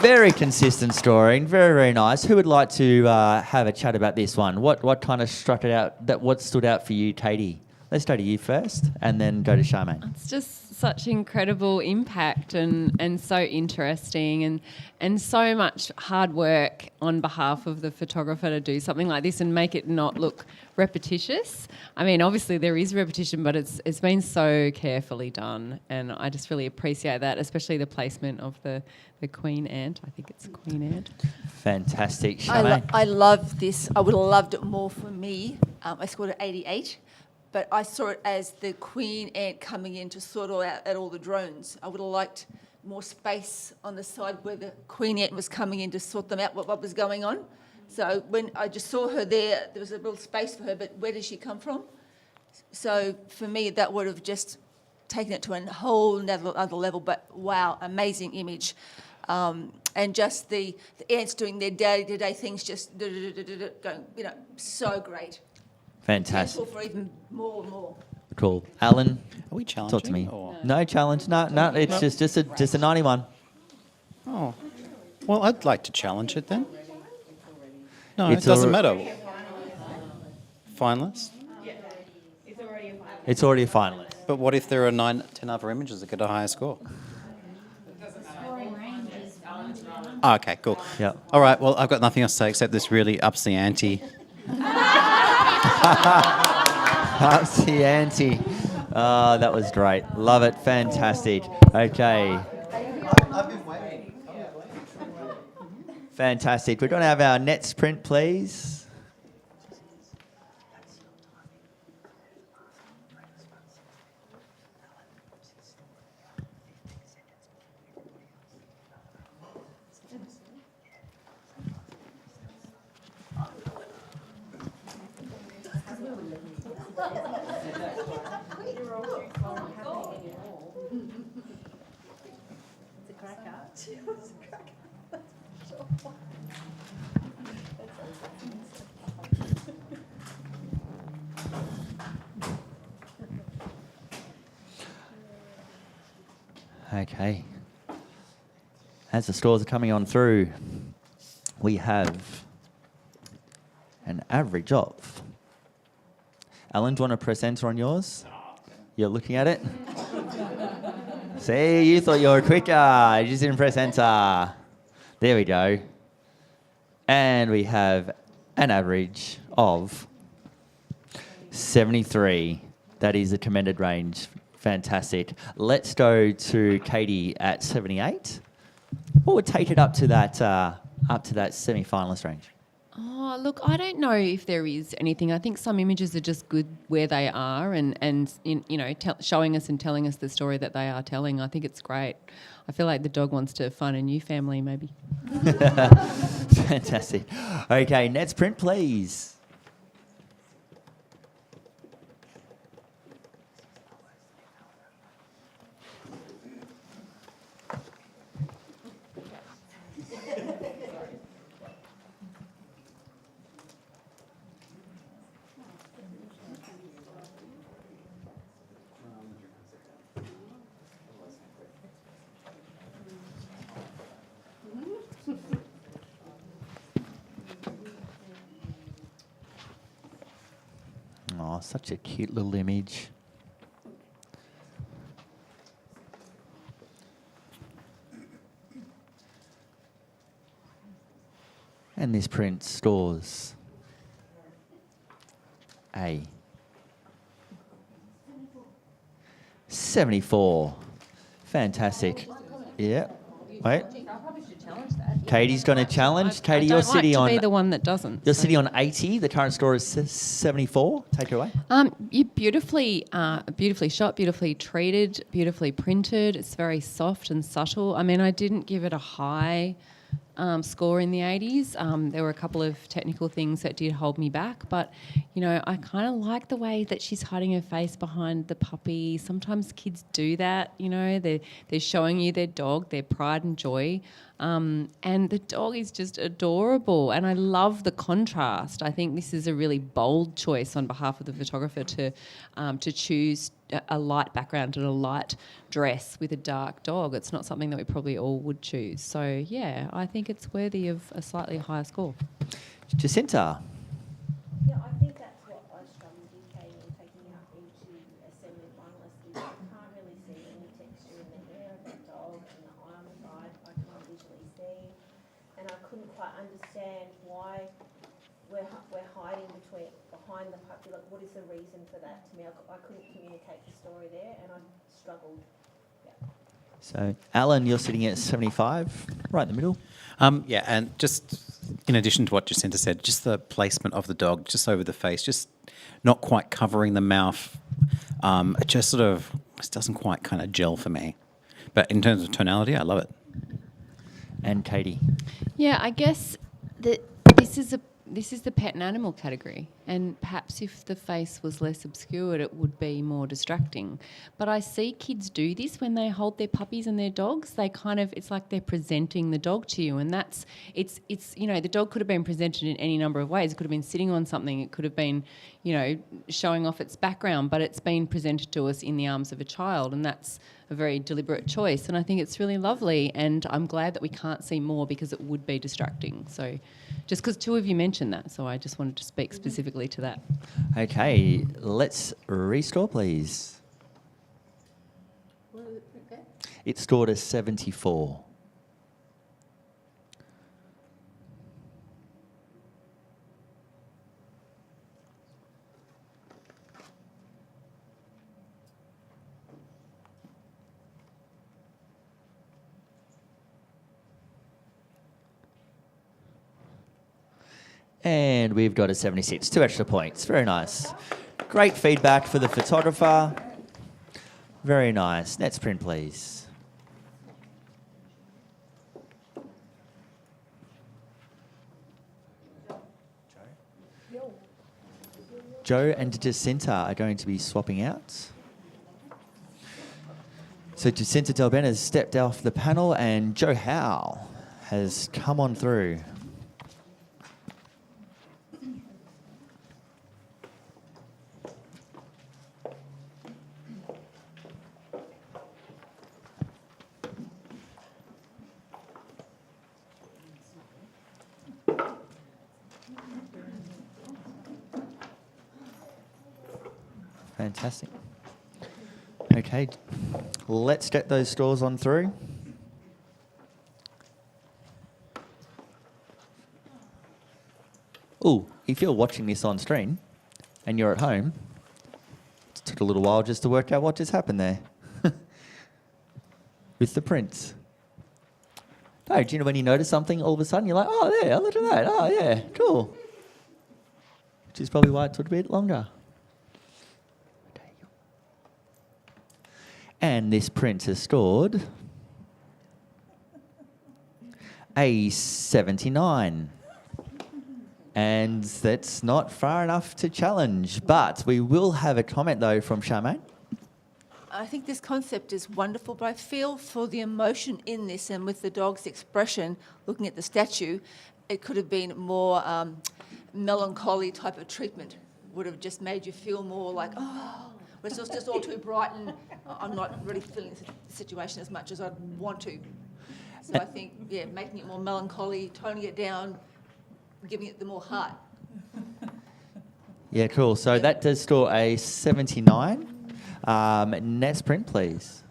Very consistent scoring, very, very nice. Who would like to have a chat about this one? What kind of struck it out? What stood out for you, Katie? Let's go to you first, and then go to Charmaine. It's just such incredible impact and so interesting and so much hard work on behalf of the photographer to do something like this and make it not look repetitious. I mean, obviously there is repetition, but it's been so carefully done, and I just really appreciate that, especially the placement of the queen ant. I think it's a queen ant. Fantastic. I love this. I would have loved it more for me. I scored an 88. but I saw it as the queen ant coming in to sort out at all the drones. I would have liked more space on the side where the queen ant was coming in to sort them out, what was going on. So when I just saw her there was a little space for her, but where does she come from? So for me, that would have just taken it to a whole other level. But wow, amazing image. And just the ants doing their day-to-day things, just going, so great. Fantastic. Potential for even more and more. Cool. Alan, Are we challenging? talk to me. or- No challenge. No. It's just a 91. Oh. Well, I'd like to challenge it then. No, It's it doesn't alre- matter. Finalist? It's already a finalist. But what if there are 10 other images that get a higher score? Oh, okay, cool. Yeah. All right, well, I've got nothing else to say except this really ups the ante. Ups the ante. Oh, that was great. Love it. Fantastic. Okay. Fantastic. We're going to have our next print, please. Okay. As the scores are coming on through, we have an average of. Alan, do you want to press enter on yours? You're looking at it? See, you thought you were quicker. You just didn't press enter. There we go. And we have an average of 73. That is the commended range. Fantastic. Let's go to Katie at 78. What would take it up to that semi-finalist range? Oh, look, I don't know if there is anything. I think some images are just good where they are and showing us and telling us the story that they are telling. I think it's great. I feel like the dog wants to find a new family, maybe. Fantastic. Okay, next print, please. Oh, such a cute little image. And this print scores a 74. Fantastic. Yeah. Wait. Katie's going to challenge. Katie, you're sitting on. Be the one that doesn't. You're sitting on 80. The current score is 74. Take it away. You beautifully shot, beautifully treated, beautifully printed. It's very soft and subtle. I mean, I didn't give it a high score in the 80s. There were a couple of technical things that did hold me back, but I kind of like the way that she's hiding her face behind the puppy. Sometimes kids do that. They're showing you their dog, their pride and joy. And the dog is just adorable, and I love the contrast. I think this is a really bold choice on behalf of the photographer to choose a light background and a light dress with a dark dog. It's not something that we probably all would choose. So yeah, I think it's worthy of a slightly higher score. Jacinta. Yeah, I think that's what I struggled with, Katie, in taking out into a semi-finalist. Is I can't really see any texture in the hair of that dog, and the eye on the side I can't visually see, and I couldn't quite understand why we're hiding behind the puppy. Like, what is the reason for that? To me, I couldn't communicate the story there, and I struggled. Yeah. So, Alan, you're sitting at 75, right in the middle. And just in addition to what Jacinta said, just the placement of the dog just over the face, just not quite covering the mouth. It just doesn't quite kind of gel for me. But in terms of tonality, I love it. And Katie. Yeah, I guess that this is the pet and animal category, and perhaps if the face was less obscured, it would be more distracting. But I see kids do this when they hold their puppies and their dogs. They it's like they're presenting the dog to you, and it's the dog could have been presented in any number of ways. It could have been sitting on something. It could have been, showing off its background, but it's been presented to us in the arms of a child, and that's a very deliberate choice. And I think it's really lovely, and I'm glad that we can't see more because it would be distracting. So just because two of you mentioned that, so I just wanted to speak specifically to that. Okay, let's restore, please. It's stored as 74. And we've got a 76, 2 extra points. Very nice. Great feedback for the photographer. Very nice. Next print, please. Joe and Jacinta are going to be swapping out. So Jacinta Delben has stepped off the panel and Joe Howe has come on through. Fantastic. Okay, let's get those stores on through. Ooh, if you're watching this on stream and you're at home, it took a little while just to work out what just happened there with the prints. No, do you know when you notice something, all of a sudden you're like, oh, there, look at that. Oh, yeah, cool. Which is probably why it took a bit longer. And this print has scored a 79. And that's not far enough to challenge. But we will have a comment, though, from Charmaine. I think this concept is wonderful, but I feel for the emotion in this and with the dog's expression, looking at the statue, it could have been more melancholy type of treatment. Would have just made you feel more like, oh, but it's just all too bright and I'm not really feeling the situation as much as I'd want to. So I think, yeah, making it more melancholy, toning it down, giving it the more heart. Yeah, cool. So that does score a 79. Next print, please.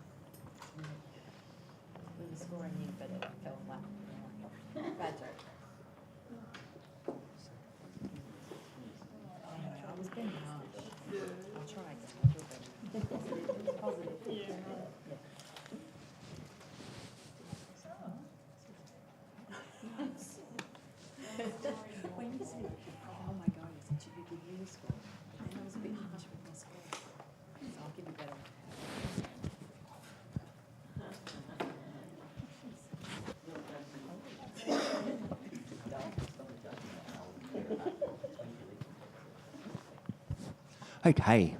Okay,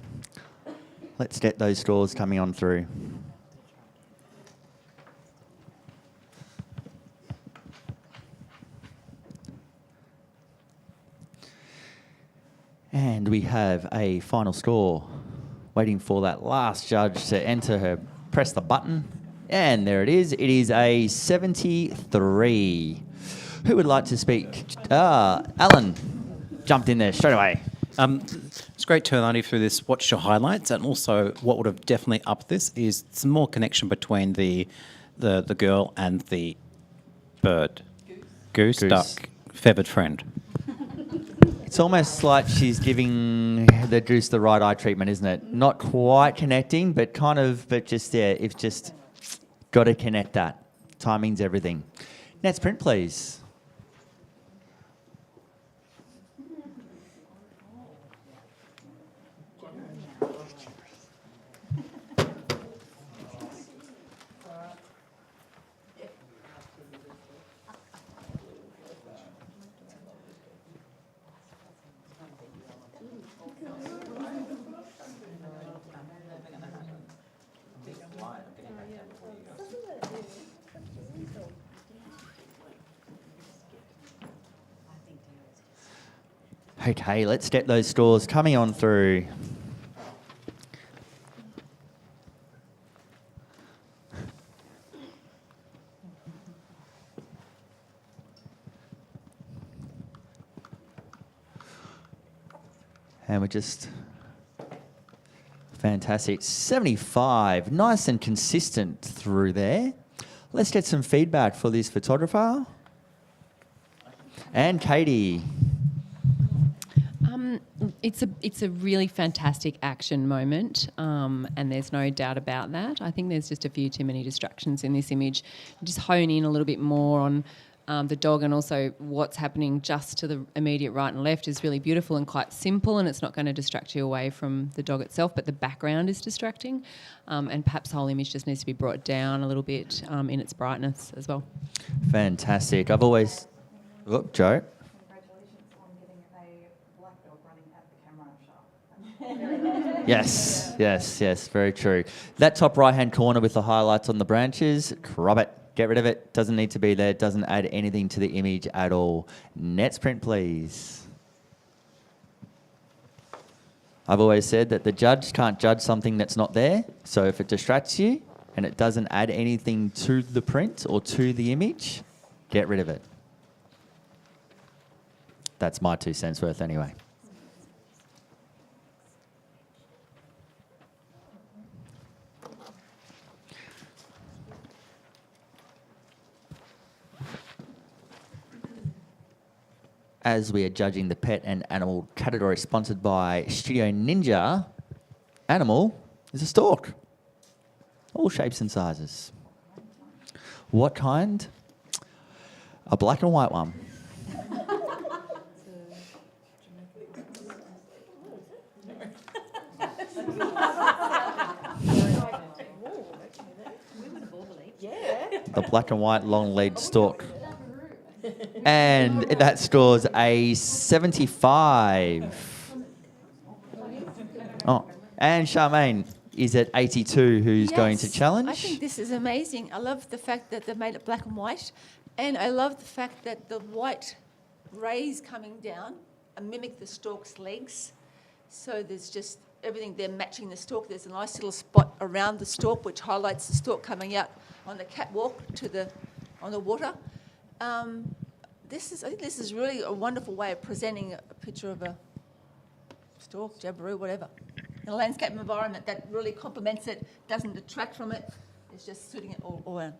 let's get those straws coming on through. And we have a final score, waiting for that last judge to enter her, press the button, and there it is. It is a 73. Who would like to speak? Alan jumped in there straight away. It's great tonality through this. What's your highlights? And also what would have definitely upped this is some more connection between the girl and the bird. Goose, duck, feathered friend. It's almost like she's giving the goose the right eye treatment, isn't it? Not quite connecting, but kind of, but just there. It's just got to connect that. Timing's everything. Next print, please. Okay, let's get those scores coming on through. And we're just fantastic. 75, nice and consistent through there. Let's get some feedback for this photographer. And Katie. It's a really fantastic action moment, and there's no doubt about that. I think there's just a few too many distractions in this image. Just hone in a little bit more on the dog, and also what's happening just to the immediate right and left is really beautiful and quite simple, and it's not going to distract you away from the dog itself, but the background is distracting, and perhaps the whole image just needs to be brought down a little bit in its brightness as well. Fantastic. I've always... Look, Joe. Yes, yes, yes, very true. That top right-hand corner with the highlights on the branches, crop it. Get rid of it. Doesn't need to be there. Doesn't add anything to the image at all. Next print, please. I've always said that the judge can't judge something that's not there. So if it distracts you and it doesn't add anything to the print or to the image, get rid of it. That's my 2 cents worth anyway. As we are judging the pet and animal category sponsored by Studio Ninja, animal is a stork. All shapes and sizes. What kind? A black and white one. The black and white long-legged stork. And that scores a 75. Oh, and Charmaine is at 82, who's going to challenge. I think this is amazing. I love the fact that they've made it black and white, and I love the fact that the white rays coming down mimic the stork's legs. So there's just everything there matching the stork. There's a nice little spot around the stork, which highlights the stork coming out on the catwalk on the water. I think this is really a wonderful way of presenting a picture of a stork, jabiru, whatever, in a landscape environment that really complements it, doesn't detract from it. It's just suiting it all around.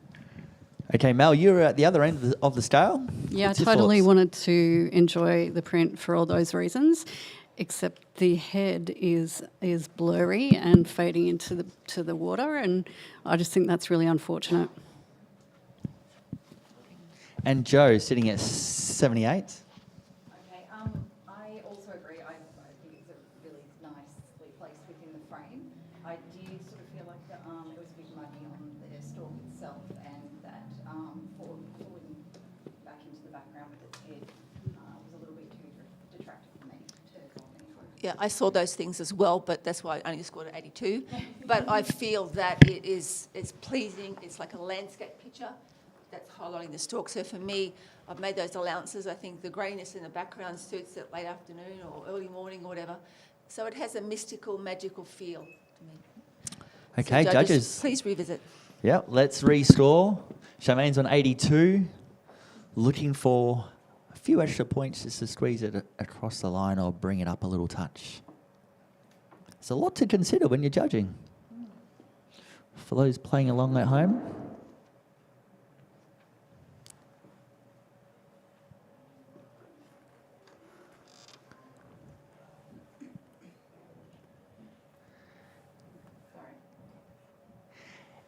Okay, Mel, you're at the other end of the scale. Yeah, What's I your totally thoughts? wanted to enjoy the print for all those reasons, except the head is blurry and fading into the water, and I just think that's really unfortunate. And Joe sitting at 78. Okay, I also agree. I think it's a really nicely placed within the frame. I did sort of feel like it was a bit muddy on the stalk itself, and that falling back into the background with its head was a little bit too detractive for me to draw any photo. Yeah, I saw those things as well, but that's why I only scored an 82. But I feel that it's pleasing. It's like a landscape picture that's highlighting the stalk. So for me, I've made those allowances. I think the greyness in the background suits it late afternoon or early morning or whatever. So it has a mystical, magical feel to me. Okay, So judges. please revisit. Yeah, let's rescore. Charmaine's on 82. Looking for a few extra points just to squeeze it across the line or bring it up a little touch. It's a lot to consider when you're judging. For those playing along at home.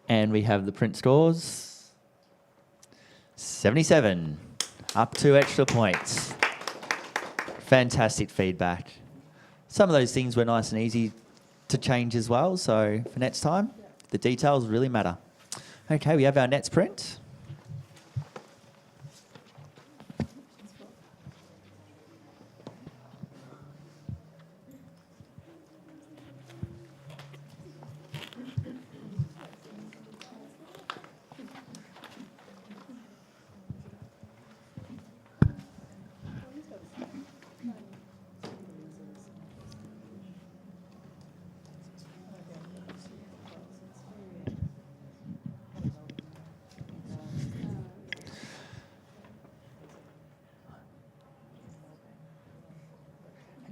And we have the print scores. 77, up 2 extra points. Fantastic feedback. Some of those things were nice and easy to change as well, so for next time, the details really matter. Okay, we have our next print.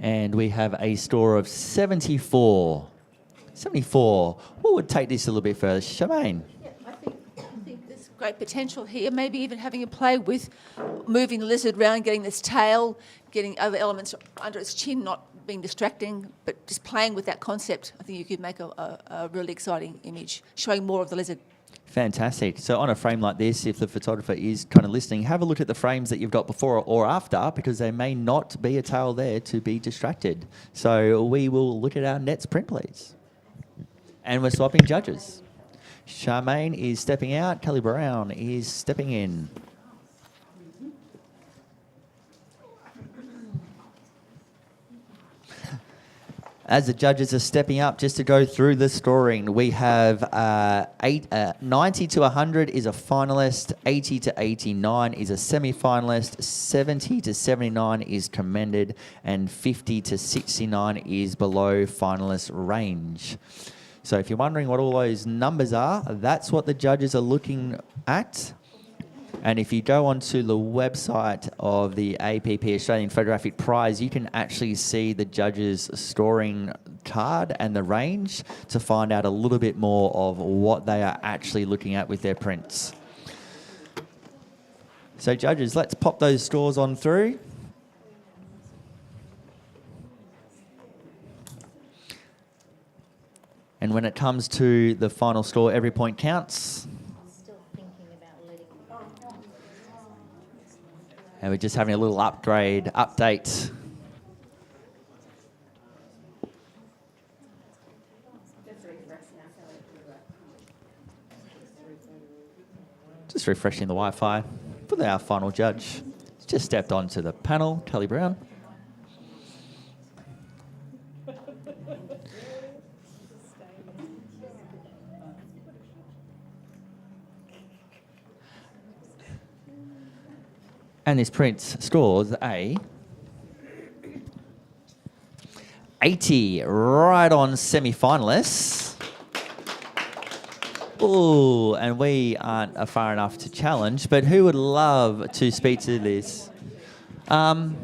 And we have a score of 74. 74. What would take this a little bit further? Charmaine? Yeah, I think there's great potential here. Maybe even having a play with moving the lizard around, getting this tail, getting other elements under its chin, not being distracting, but just playing with that concept. I think you could make a really exciting image, showing more of the lizard. Fantastic. So on a frame like this, if the photographer is kind of listening, have a look at the frames that you've got before or after, because there may not be a tail there to be distracted. So we will look at our Nets print, please. And we're swapping judges. Charmaine is stepping out. Kelly Brown is stepping in. As the judges are stepping up, just to go through the scoring, we have 90 to 100 is a finalist, 80 to 89 is a semi-finalist, 70 to 79 is commended, and 50 to 69 is below finalist range. So if you're wondering what all those numbers are, that's what the judges are looking at. And if you go onto the website of the APP Australian Photographic Prize, you can actually see the judges' scoring card and the range to find out a little bit more of what they are actually looking at with their prints. So judges, let's pop those scores on through. And when it comes to the final score, every point counts. And we're just having a little update. Just refreshing the Wi-Fi for our final judge. He's just stepped onto the panel, Kelly Brown. And this print scores a 80, right on semi-finalists. Ooh, and we aren't far enough to challenge, but who would love to speak to this? No,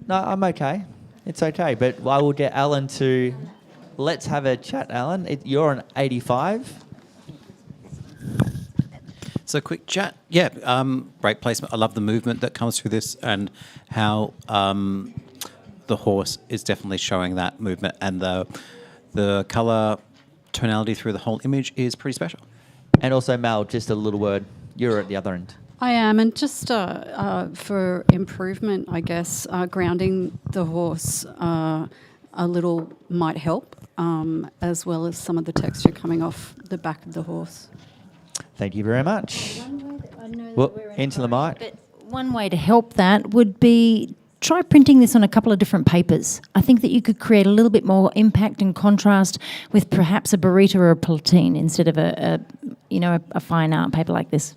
I'm okay. It's okay, but I will get Alan to... Let's have a chat, Alan. You're an 85. So quick chat. Yeah, great placement. I love the movement that comes through this and how the horse is definitely showing that movement, and the colour tonality through the whole image is pretty special. And also, Mel, just a little word. You're at the other end. I am, and just for improvement, I guess, grounding the horse a little might help, as well as some of the texture coming off the back of the horse. Thank you very much. Well, into the mic. But one way to help that would be try printing this on a couple of different papers. I think that you could create a little bit more impact and contrast with perhaps a burrito or a platine instead of a fine art paper like this.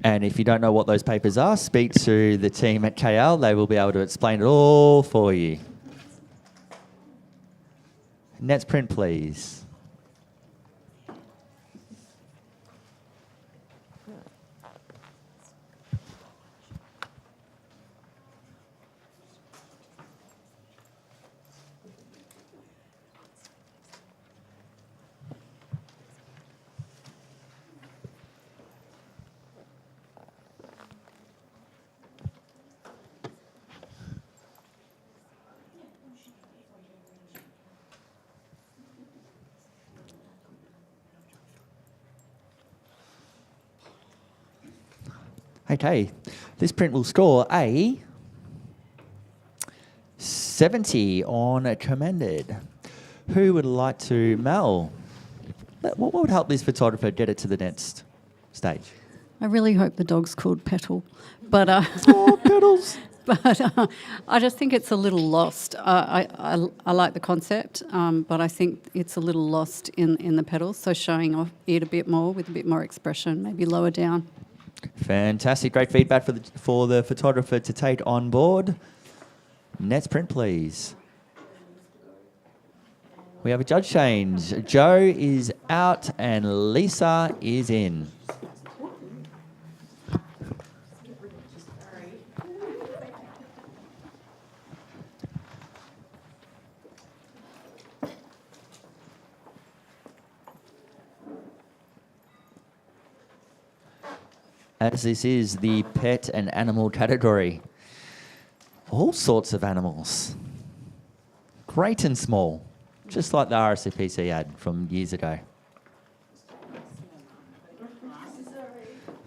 And if you don't know what those papers are, speak to the team at KL. They will be able to explain it all for you. Nets print, please. Okay, this print will score a 70 on commended. Who would like to, Mel? What would help this photographer get it to the next stage? I really hope the dog's called Petal, but oh, Petals! But I just think it's a little lost. I like the concept, but I think it's a little lost in the petals. So showing off it a bit more with a bit more expression, maybe lower down. Fantastic, great feedback for the photographer to take on board. Nets print, please. We have a judge change. Joe is out and Lisa is in. as this is the pet and animal category. All sorts of animals. Great and small, just like the RSPC ad from years ago.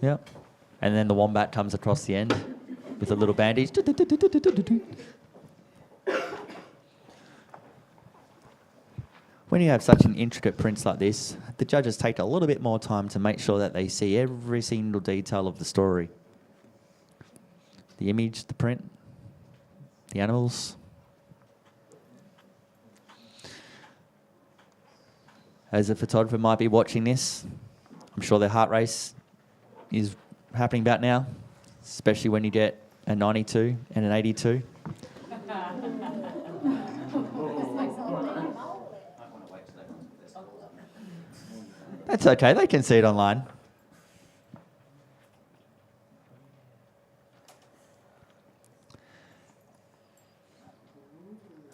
Yep. And then the wombat comes across the end with a little bandage. When you have such an intricate prints like this, the judges take a little bit more time to make sure that they see every single detail of the story. The image, the print, the animals. As a photographer might be watching this, I'm sure their heart race is happening about now, especially when you get a 92 and an 82. That's okay, they can see it online.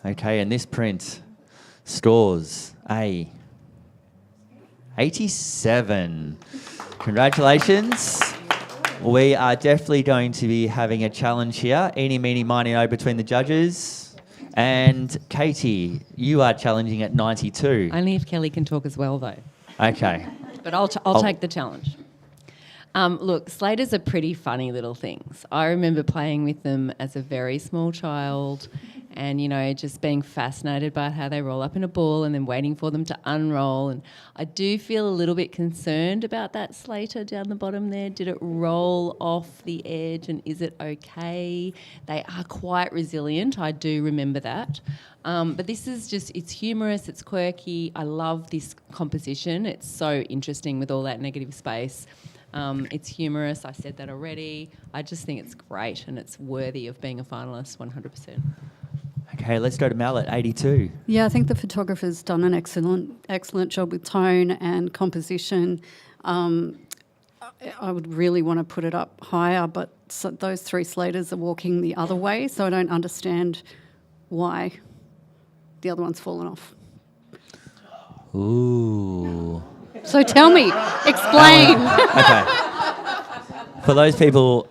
Okay, and this print scores a 87. Congratulations. We are definitely going to be having a challenge here. Eeny, meeny, miny, mo between the judges. And Katie, you are challenging at 92. Only if Kelly can talk as well, though. Okay. But I'll take the challenge. Look, Slaters are pretty funny little things. I remember playing with them as a very small child and, you know, just being fascinated by how they roll up in a ball and then waiting for them to unroll. And I do feel a little bit concerned about that Slater down the bottom there. Did it roll off the edge and is it okay? They are quite resilient. I do remember that. But this is just, it's humorous, it's quirky. I love this composition. It's so interesting with all that negative space. It's humorous, I said that already. I just think it's great and it's worthy of being a finalist 100%. Okay, let's go to Mel at 82. Yeah, I think the photographer's done an excellent job with tone and composition. I would really want to put it up higher, but those three Slaters are walking the other way, so I don't understand why the other one's fallen off. Ooh. So tell me, explain. Okay. For those people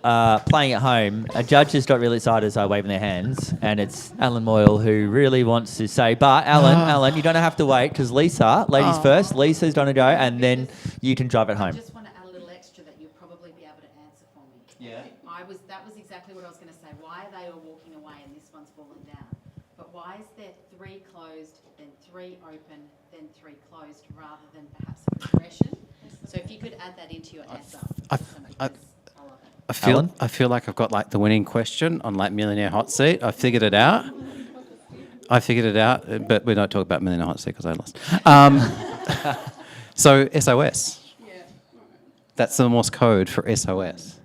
playing at home, a judge just got really excited as I waving their hands, and it's Alan Moyle who really wants to say, but Alan, you don't have to wait because Lisa, ladies first, Lisa's going to go, and then you can drive it home. I just want to add a little extra that you'll probably be able to answer for me. Yeah. That was exactly what I was going to say. Why are they all walking away and this one's fallen down? But why is there 3 closed, then 3 open, then 3 closed, rather than perhaps a progression? So if you could add that into your answer. I feel like I've got like the winning question on like Millionaire Hot Seat. I figured it out, but we're not talking about Millionaire Hot Seat because I lost. So SOS. Yeah. That's the Morse code for SOS.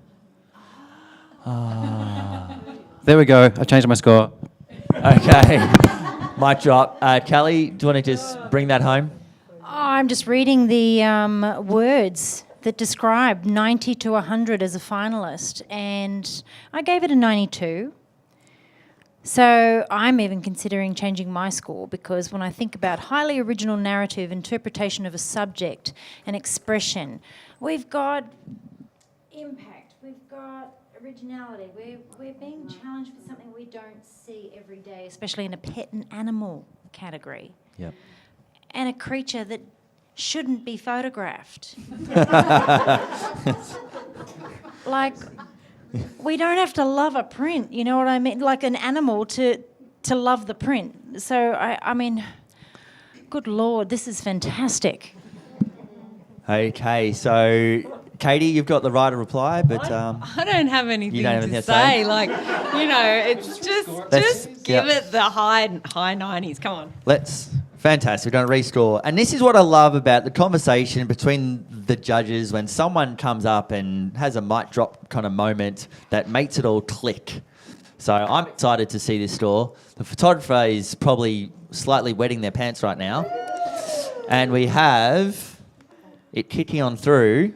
There we go. I changed my score. Okay. Mic drop. Kelly, do you want to just bring that home? I'm just reading the words that describe 90 to 100 as a finalist, and I gave it a 92. So I'm even considering changing my score because when I think about highly original narrative, interpretation of a subject, and expression, we've got impact, we've got originality, we're being challenged for something we don't see every day, especially in a pet and animal category. Yep. And a creature that shouldn't be photographed. Like, we don't have to love a print, you know what I mean? Like an animal to love the print. So, I mean, good Lord, this is fantastic. Okay, so Katie, you've got the right to reply, but I don't have anything don't have to anything to say. say? Like, you know, it's just give it the high 90s. Come on. Fantastic, we're going to rescore. And this is what I love about the conversation between the judges when someone comes up and has a mic drop kind of moment that makes it all click. So I'm excited to see this score. The photographer is probably slightly wetting their pants right now. And we have it kicking on through.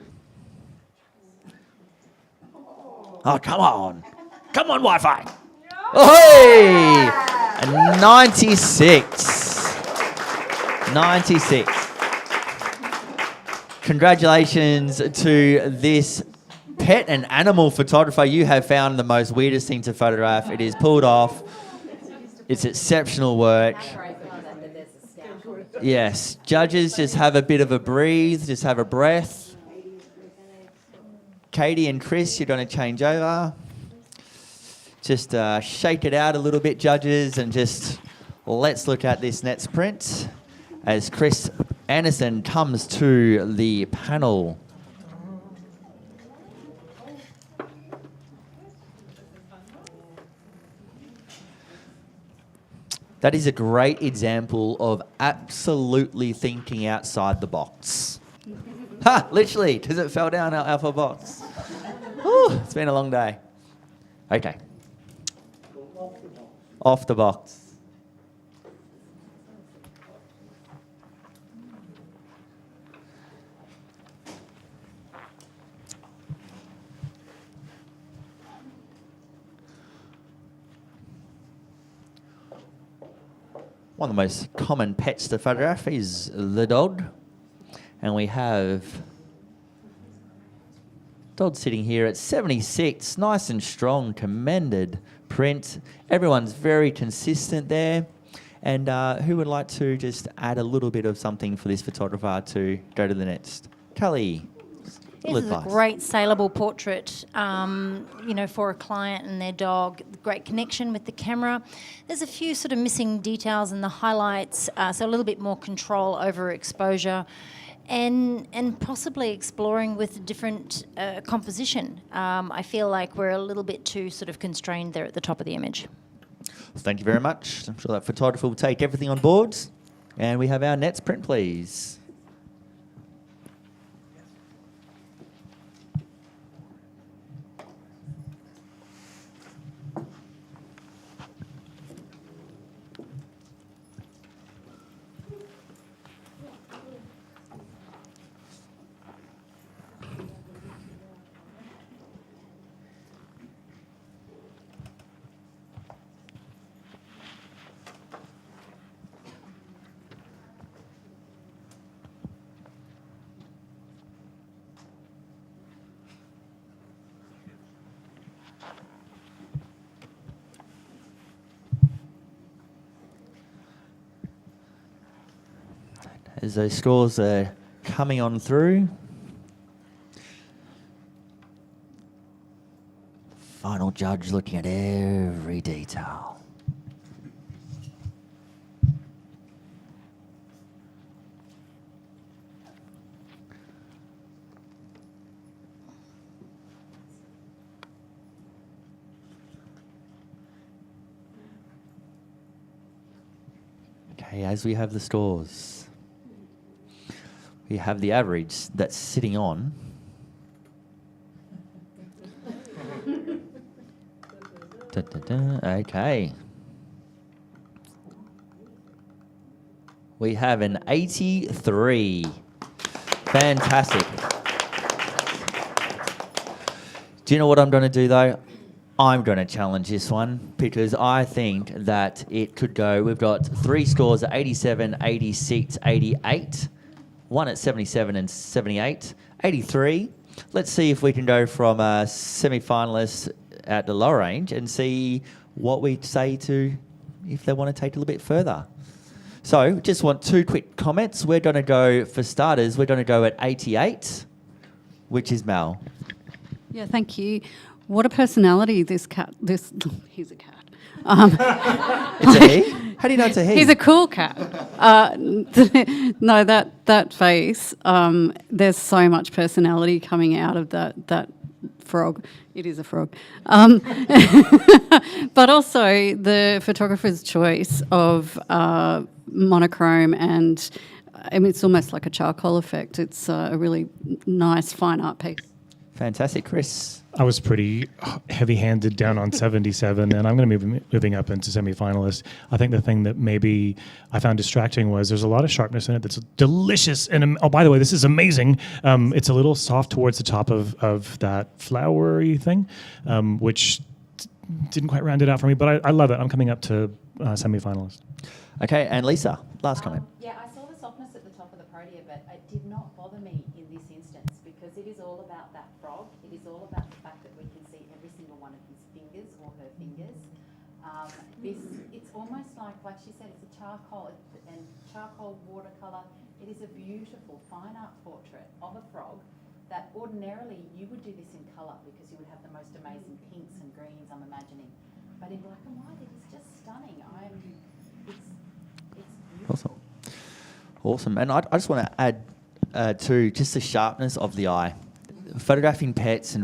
Oh, come on. Come on, Wi-Fi. Oh, hey! 96. 96. Congratulations to this pet and animal photographer, you have found the most weirdest thing to photograph. It is pulled off. It's exceptional work. Yes, judges, just have a bit of a breathe, just have a breath. Katie and Chris, you're going to change over. Just shake it out a little bit, judges, and just let's look at this next print as Chris Anderson comes to the panel. That is a great example of absolutely thinking outside the box. Ha! Literally, because it fell down our alpha box. Whew, it's been a long day. Okay. Off the box. One of the most common pets to photograph is the dog. And we have dog sitting here at 76, nice and strong, commended print. Everyone's very consistent there. And who would like to just add a little bit of something for this photographer to go to the next? Kelly. This is a great saleable portrait, for a client and their dog. Great connection with the camera. There's a few sort of missing details in the highlights, so a little bit more control over exposure, and possibly exploring with different composition. I feel like we're a little bit too sort of constrained there at the top of the image. Thank you very much. I'm sure that photographer will take everything on board. And we have our next print, please. As those scores are coming on through. Final judge looking at every detail. Okay, as we have the scores. We have the average that's sitting on. Okay. We have an 83. Fantastic. Do you know what I'm going to do, though? I'm going to challenge this one because I think that it could go. We've got 3 scores at 87, 86, 88. 1 at 77 and 78, 83. Let's see if we can go from a semi-finalist at the lower range and see what we say to if they want to take it a little bit further. So just want 2 quick comments. We're going to go, for starters, we're going to go at 88, which is Mel. Yeah, thank you. What a personality he's a cat. It's a he? How do you know it's a he? He's a cool cat. No, that face, there's so much personality coming out of that frog. It is a frog. But also the photographer's choice of monochrome and, I mean, it's almost like a charcoal effect. It's a really nice, fine art piece. Fantastic. Chris? I was pretty heavy-handed down on 77, and I'm going to be moving up into semi-finalist. I think the thing that maybe I found distracting was there's a lot of sharpness in it that's delicious. And oh, by the way, this is amazing. It's a little soft towards the top of that flowery thing, which didn't quite round it out for me, but I love it. I'm coming up to semi-finalist. Okay, and Lisa, last comment. Yeah, I saw the softness at the top of the podium, but it did not bother me in this instance because it is all about that frog. It is all about the fact that we can see every single one of his fingers or her fingers. It's almost like she said, it's a charcoal and charcoal watercolour. It is a beautiful fine art portrait of a frog that ordinarily you would do this in colour because you would have the most amazing pinks and greens, I'm imagining. But in black and white, it is just stunning. It's beautiful. Awesome. And I just want to add to just the sharpness of the eye. Photographing pets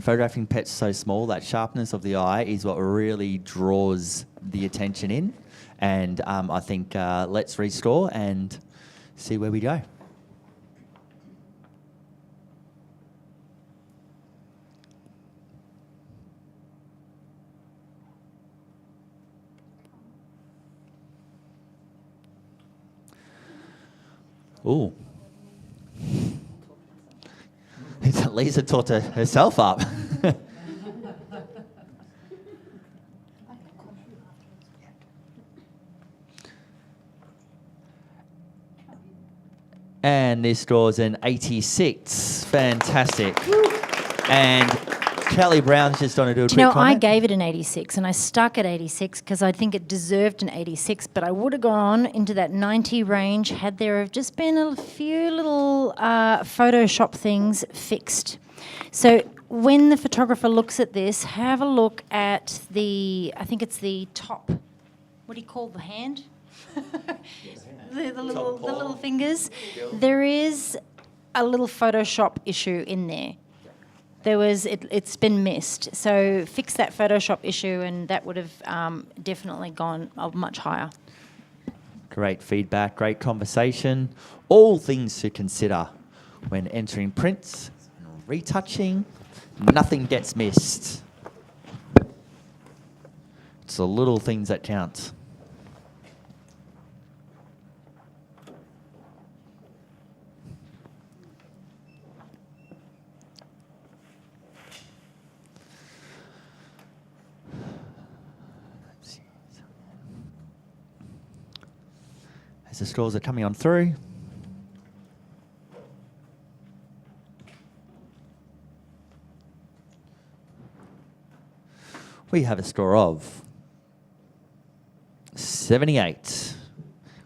so small, that sharpness of the eye is what really draws the attention in. And I think let's restore and see where we go. Ooh. Lisa talked herself up. And this draws an 86. Fantastic. And Kelly Brown's just going to do a quick comment. I gave it an 86 and I stuck at 86 because I think it deserved an 86, but I would have gone into that 90 range had there have just been a few little Photoshop things fixed. So when the photographer looks at this, have a look at I think it's the top, what do you call the hand? the little fingers. There is a little Photoshop issue in there. It's been missed. So fix that Photoshop issue and that would have definitely gone much higher. Great feedback, great conversation. All things to consider when entering prints and retouching. Nothing gets missed. It's the little things that count. As the straws are coming on through. We have a score of 78,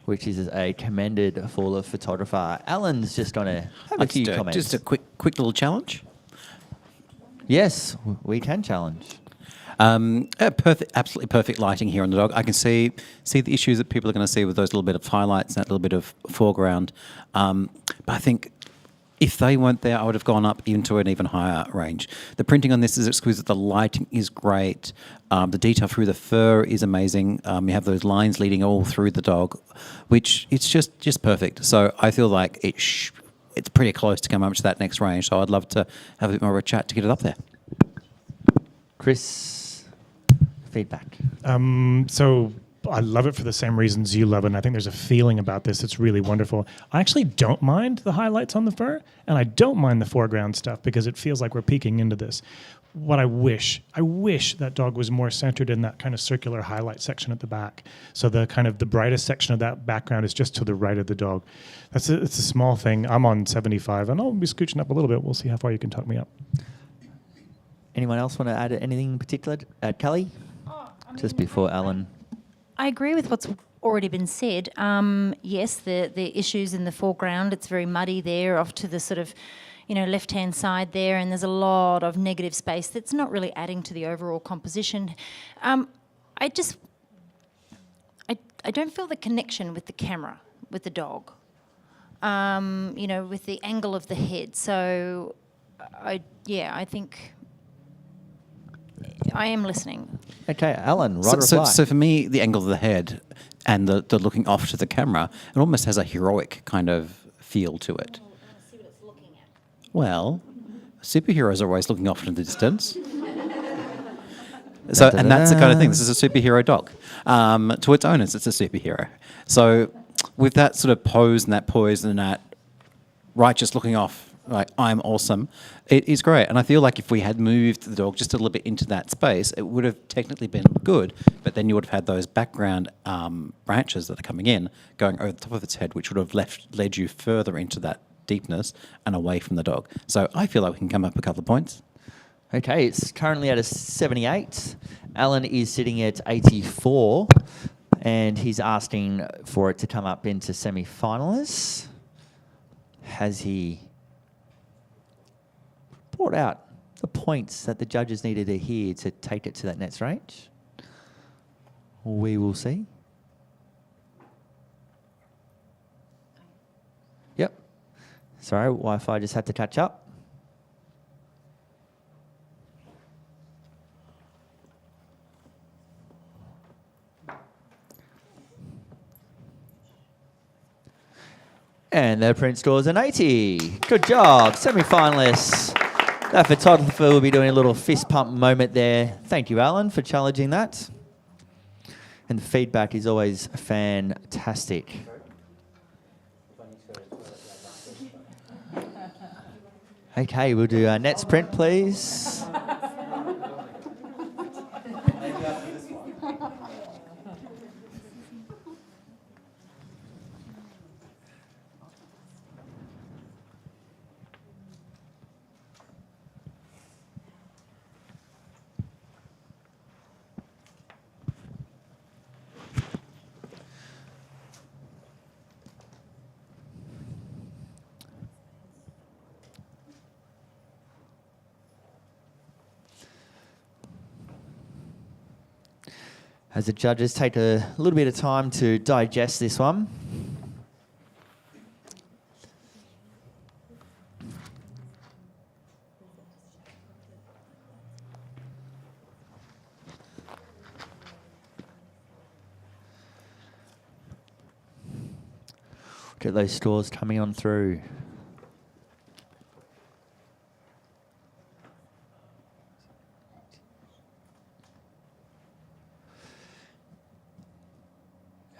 which is a commended for the photographer. Alan's just going to have a few comments. Just a quick little challenge. Yes, we can challenge. Absolutely perfect lighting here on the dog. I can see the issues that people are going to see with those little bit of highlights and that little bit of foreground. But I think if they weren't there, I would have gone up into an even higher range. The printing on this is exquisite. The lighting is great. The detail through the fur is amazing. You have those lines leading all through the dog, which it's just perfect. So I feel like it's pretty close to come up to that next range. So I'd love to have a bit more of a chat to get it up there. Chris, feedback. So I love it for the same reasons you love it, and I think there's a feeling about this that's really wonderful. I actually don't mind the highlights on the fur, and I don't mind the foreground stuff because it feels like we're peeking into this. What I wish that dog was more centered in that kind of circular highlight section at the back. So the kind of the brightest section of that background is just to the right of the dog. It's a small thing. I'm on 75, and I'll be scooching up a little bit. We'll see how far you can talk me up. Anyone else want to add anything in particular? Kelly? Just before Alan. I agree with what's already been said. Yes, the issues in the foreground, it's very muddy there off to the sort of, left-hand side there, and there's a lot of negative space that's not really adding to the overall composition. I don't feel the connection with the camera, with the dog, with the angle of the head. So, I think I am listening. Okay, Alan, right So for me, the angle of the head and the looking off to the camera, it almost has a heroic kind of feel to it. See what it's looking at. Well, superheroes are always looking off into the distance. So, and that's the kind of thing. This is a superhero dog. To its owners, it's a superhero. So with that sort of pose and that poise and that righteous looking off, like, I'm awesome, it is great. And I feel like if we had moved the dog just a little bit into that space, it would have technically been good, but then you would have had those background branches that are coming in, going over the top of its head, which would have led you further into that deepness and away from the dog. So I feel like we can come up a couple of points. Okay, it's currently at a 78. Alan is sitting at 84, and he's asking for it to come up into semi-finalists. Has he brought out the points that the judges needed to hear to take it to that next range? We will see. Yep. Sorry, Wi-Fi just had to catch up. And their print scores an 80. Good job, semi-finalists. That photographer will be doing a little fist pump moment there. Thank you, Alan, for challenging that. And the feedback is always fantastic. Okay, we'll do our next print, please. As the judges take a little bit of time to digest this one. Get those scores coming on through.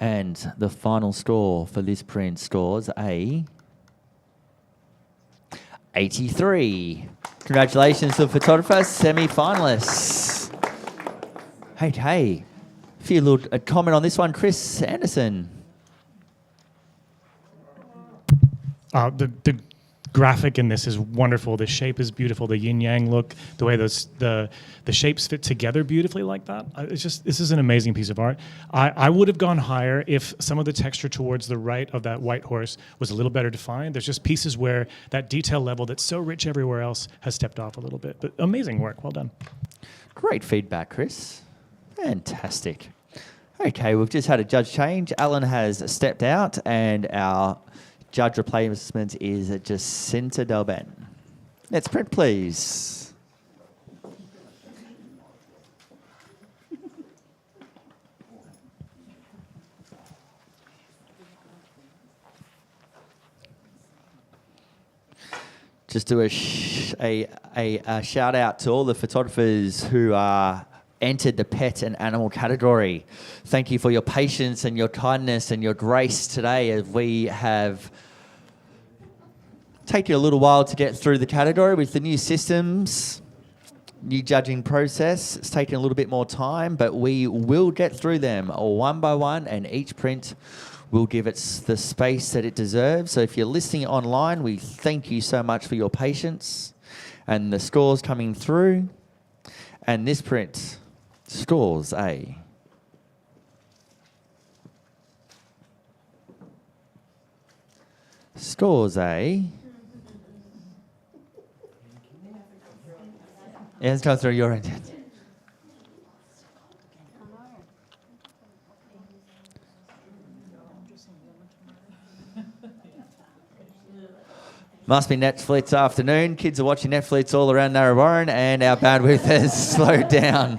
And the final score for this print scores a 83. Congratulations to the photographer, semi-finalists. Hey, a few little comment on this one, Chris Anderson. The graphic in this is wonderful. The shape is beautiful. The yin yang look, the way the shapes fit together beautifully like that. This is an amazing piece of art. I would have gone higher if some of the texture towards the right of that white horse was a little better defined. There's just pieces where that detail level that's so rich everywhere else has stepped off a little bit. But amazing work. Well done. Great feedback, Chris. Fantastic. Okay, we've just had a judge change. Alan has stepped out, and our judge replacement is Jacinta Delben. Next print, please. Just do a shout out to all the photographers who are entered the pet and animal category. Thank you for your patience and your kindness and your grace today, as we have taken a little while to get through the category with the new systems, new judging process. It's taken a little bit more time, but we will get through them one by one, and each print will give it the space that it deserves. So if you're listening online, we thank you so much for your patience and the scores coming through. And this print scores a 'It has come through your end. Must be Netflix afternoon. Kids are watching Netflix all around Narrabeen, and our bandwidth has slowed down.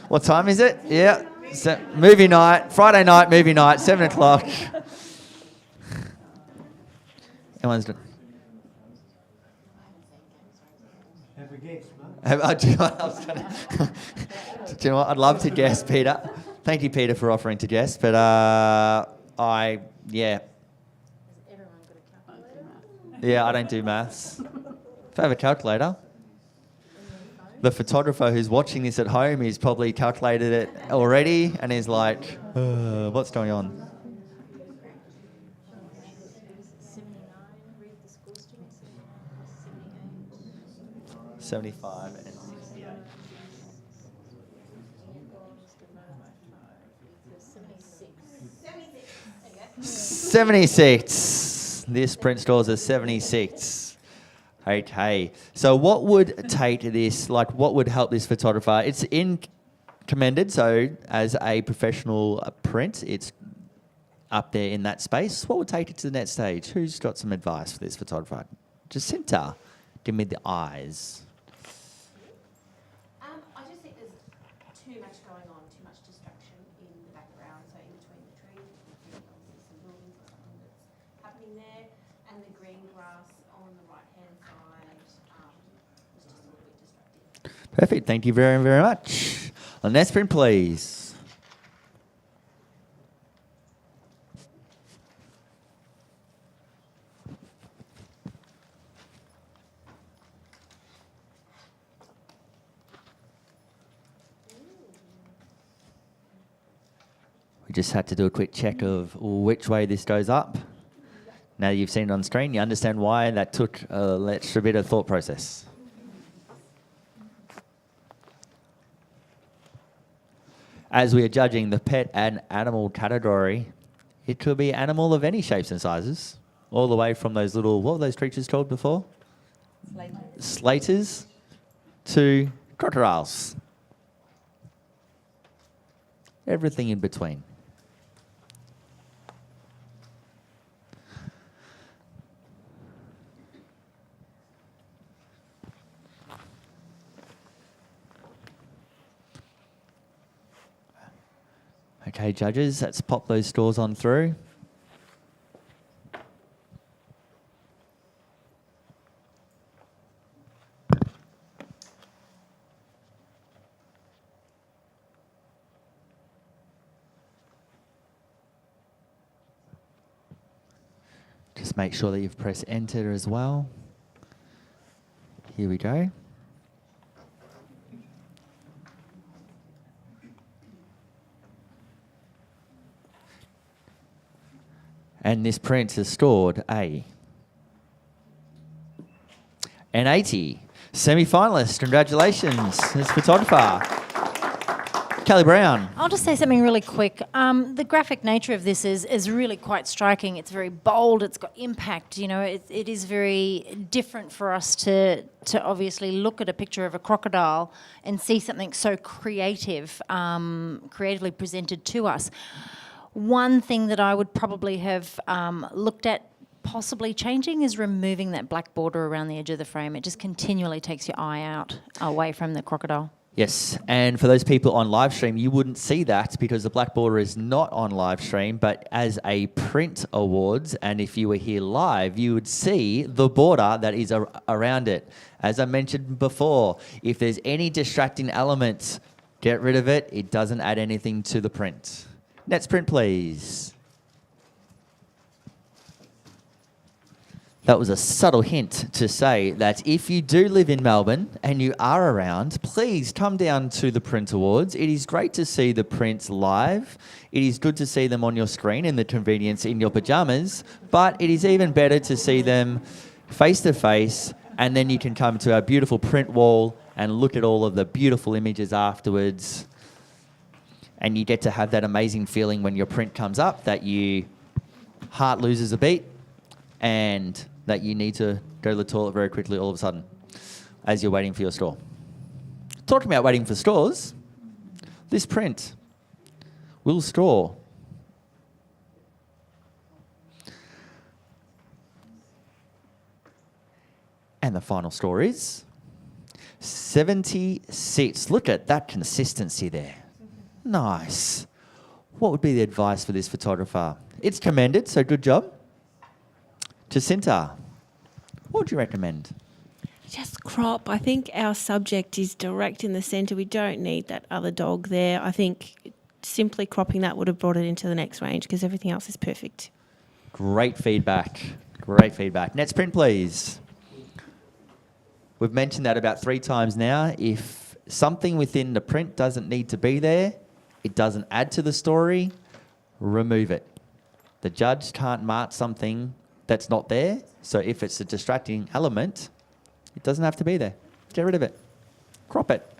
What time is it? Yeah. So, movie night, Friday night, movie night, 7 o'clock. Everyone's done. Have a guess, Do you know what? I'd love to guess, Peter. Thank you, Peter, for offering to guess. But Yeah, I don't do maths. If I have a calculator, the photographer who's watching this at home, he's probably calculated it already and is like, what's going on? 75 and 68. 76. This print stores a 76. Okay. So what would take this, like what would help this photographer? It's in commended, so as a professional print, it's up there in that space. What would take it to the next stage? Who's got some advice for this photographer? Jacinta, give me the eyes. I just think there's too much going on, too much distraction in the background. So in between the trees, you can see some buildings or something that's happening there, and the green grass on the right-hand side was just a little bit distracting. Perfect. Thank you very, very much. On next print, please. We just had to do a quick check of which way this goes up. Now you've seen it on screen, you understand why that took an extra bit of thought process. As we are judging the pet and animal category, it could be animal of any shapes and sizes, all the way from those little, what were those creatures called before? Slaters to crocodiles. Everything in between. Okay, judges, let's pop those scores on through. Just make sure that you've pressed enter as well. Here we go. And this print has scored an 80. Semi-finalist, congratulations, this photographer. Kelly Brown. I'll just say something really quick. The graphic nature of this is really quite striking. It's very bold. It's got impact. You know, it is very different for us to obviously look at a picture of a crocodile and see something so creative, creatively presented to us. One thing that I would probably have looked at possibly changing is removing that black border around the edge of the frame. It just continually takes your eye out away from the crocodile. Yes, and for those people on live stream, you wouldn't see that because the black border is not on live stream, but as a print awards, and if you were here live, you would see the border that is around it. As I mentioned before, if there's any distracting elements, get rid of it. It doesn't add anything to the print. Next print, please. That was a subtle hint to say that if you do live in Melbourne and you are around, please come down to the Print Awards. It is great to see the prints live. It is good to see them on your screen in the convenience in your pajamas, but it is even better to see them face to face, and then you can come to our beautiful print wall and look at all of the beautiful images afterwards. And you get to have that amazing feeling when your print comes up that your heart loses a beat and that you need to go to the toilet very quickly all of a sudden as you're waiting for your store. Talking about waiting for stores, this print will store and the final score is 76. Look at that consistency there. Nice. What would be the advice for this photographer? It's commended, so good job. Jacinta, what would you recommend? Just crop. I think our subject is direct in the centre. We don't need that other dog there. I think simply cropping that would have brought it into the next range because everything else is perfect. Great feedback. Great feedback. Next print, please. We've mentioned that about 3 times now. If something within the print doesn't need to be there, it doesn't add to the story, remove it. The judge can't mark something that's not there. So if it's a distracting element, it doesn't have to be there. Get rid of it. Crop it.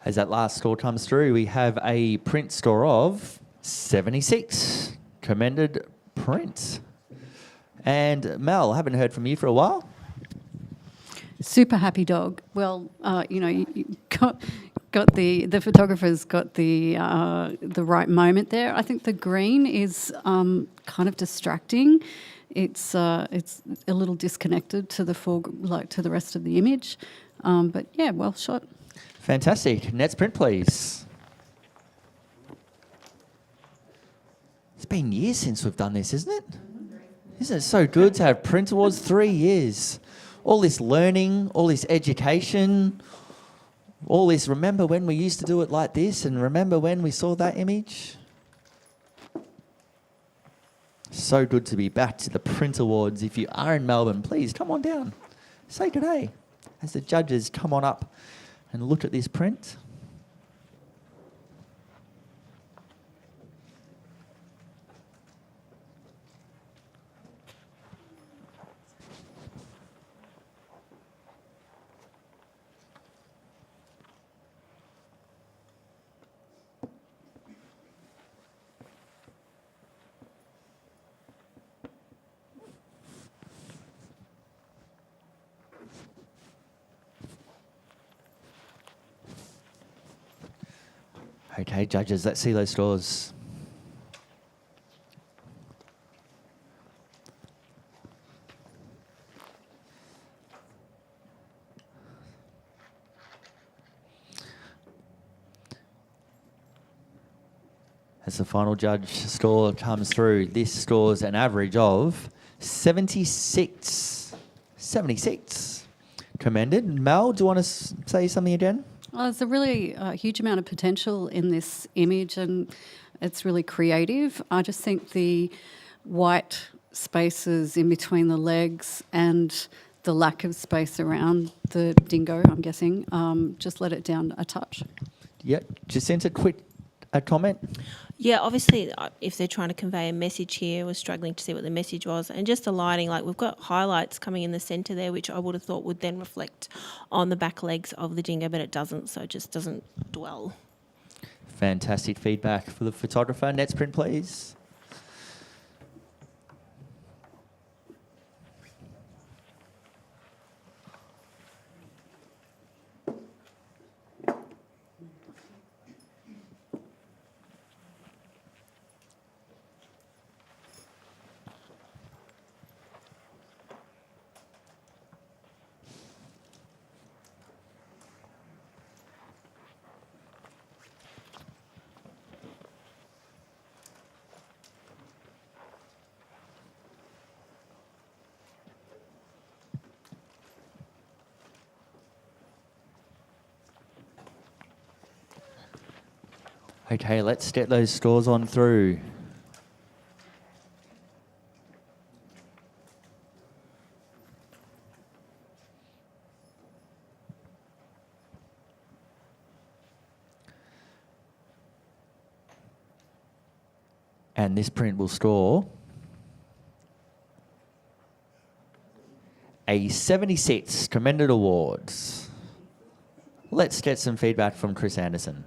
As that last score comes through, we have a print score of 76. Commended print. And Mel, haven't heard from you for a while. Super happy dog. Well, you got the photographer's got the right moment there. I think the green is kind of distracting. It's a little disconnected to to the rest of the image, but yeah, well shot. Fantastic. Next print, please. It's been years since we've done this, isn't it? Isn't it so good to have print awards? 3 years. All this learning, all this education, all this, remember when we used to do it like this, and remember when we saw that image? So good to be back to the print awards. If you are in Melbourne, please come on down. Say good day as the judges come on up and look at this print. Okay, judges, let's see those scores. As the final judge score comes through, this scores an average of 76. 76. Commended. Mel, do you want to say something again? Well, there's a really huge amount of potential in this image, and it's really creative. I just think the white spaces in between the legs and the lack of space around the dingo, I'm guessing, just let it down a touch. Yep. Jacinta, a comment? Yeah, obviously, if they're trying to convey a message here, we're struggling to see what the message was. And just the lighting, like we've got highlights coming in the centre there, which I would have thought would then reflect on the back legs of the dingo, but it doesn't, so it just doesn't dwell. Fantastic feedback for the photographer. Next print, please. Okay, let's get those scores on through. And this print will score a 76. Commended awards. Let's get some feedback from Chris Anderson.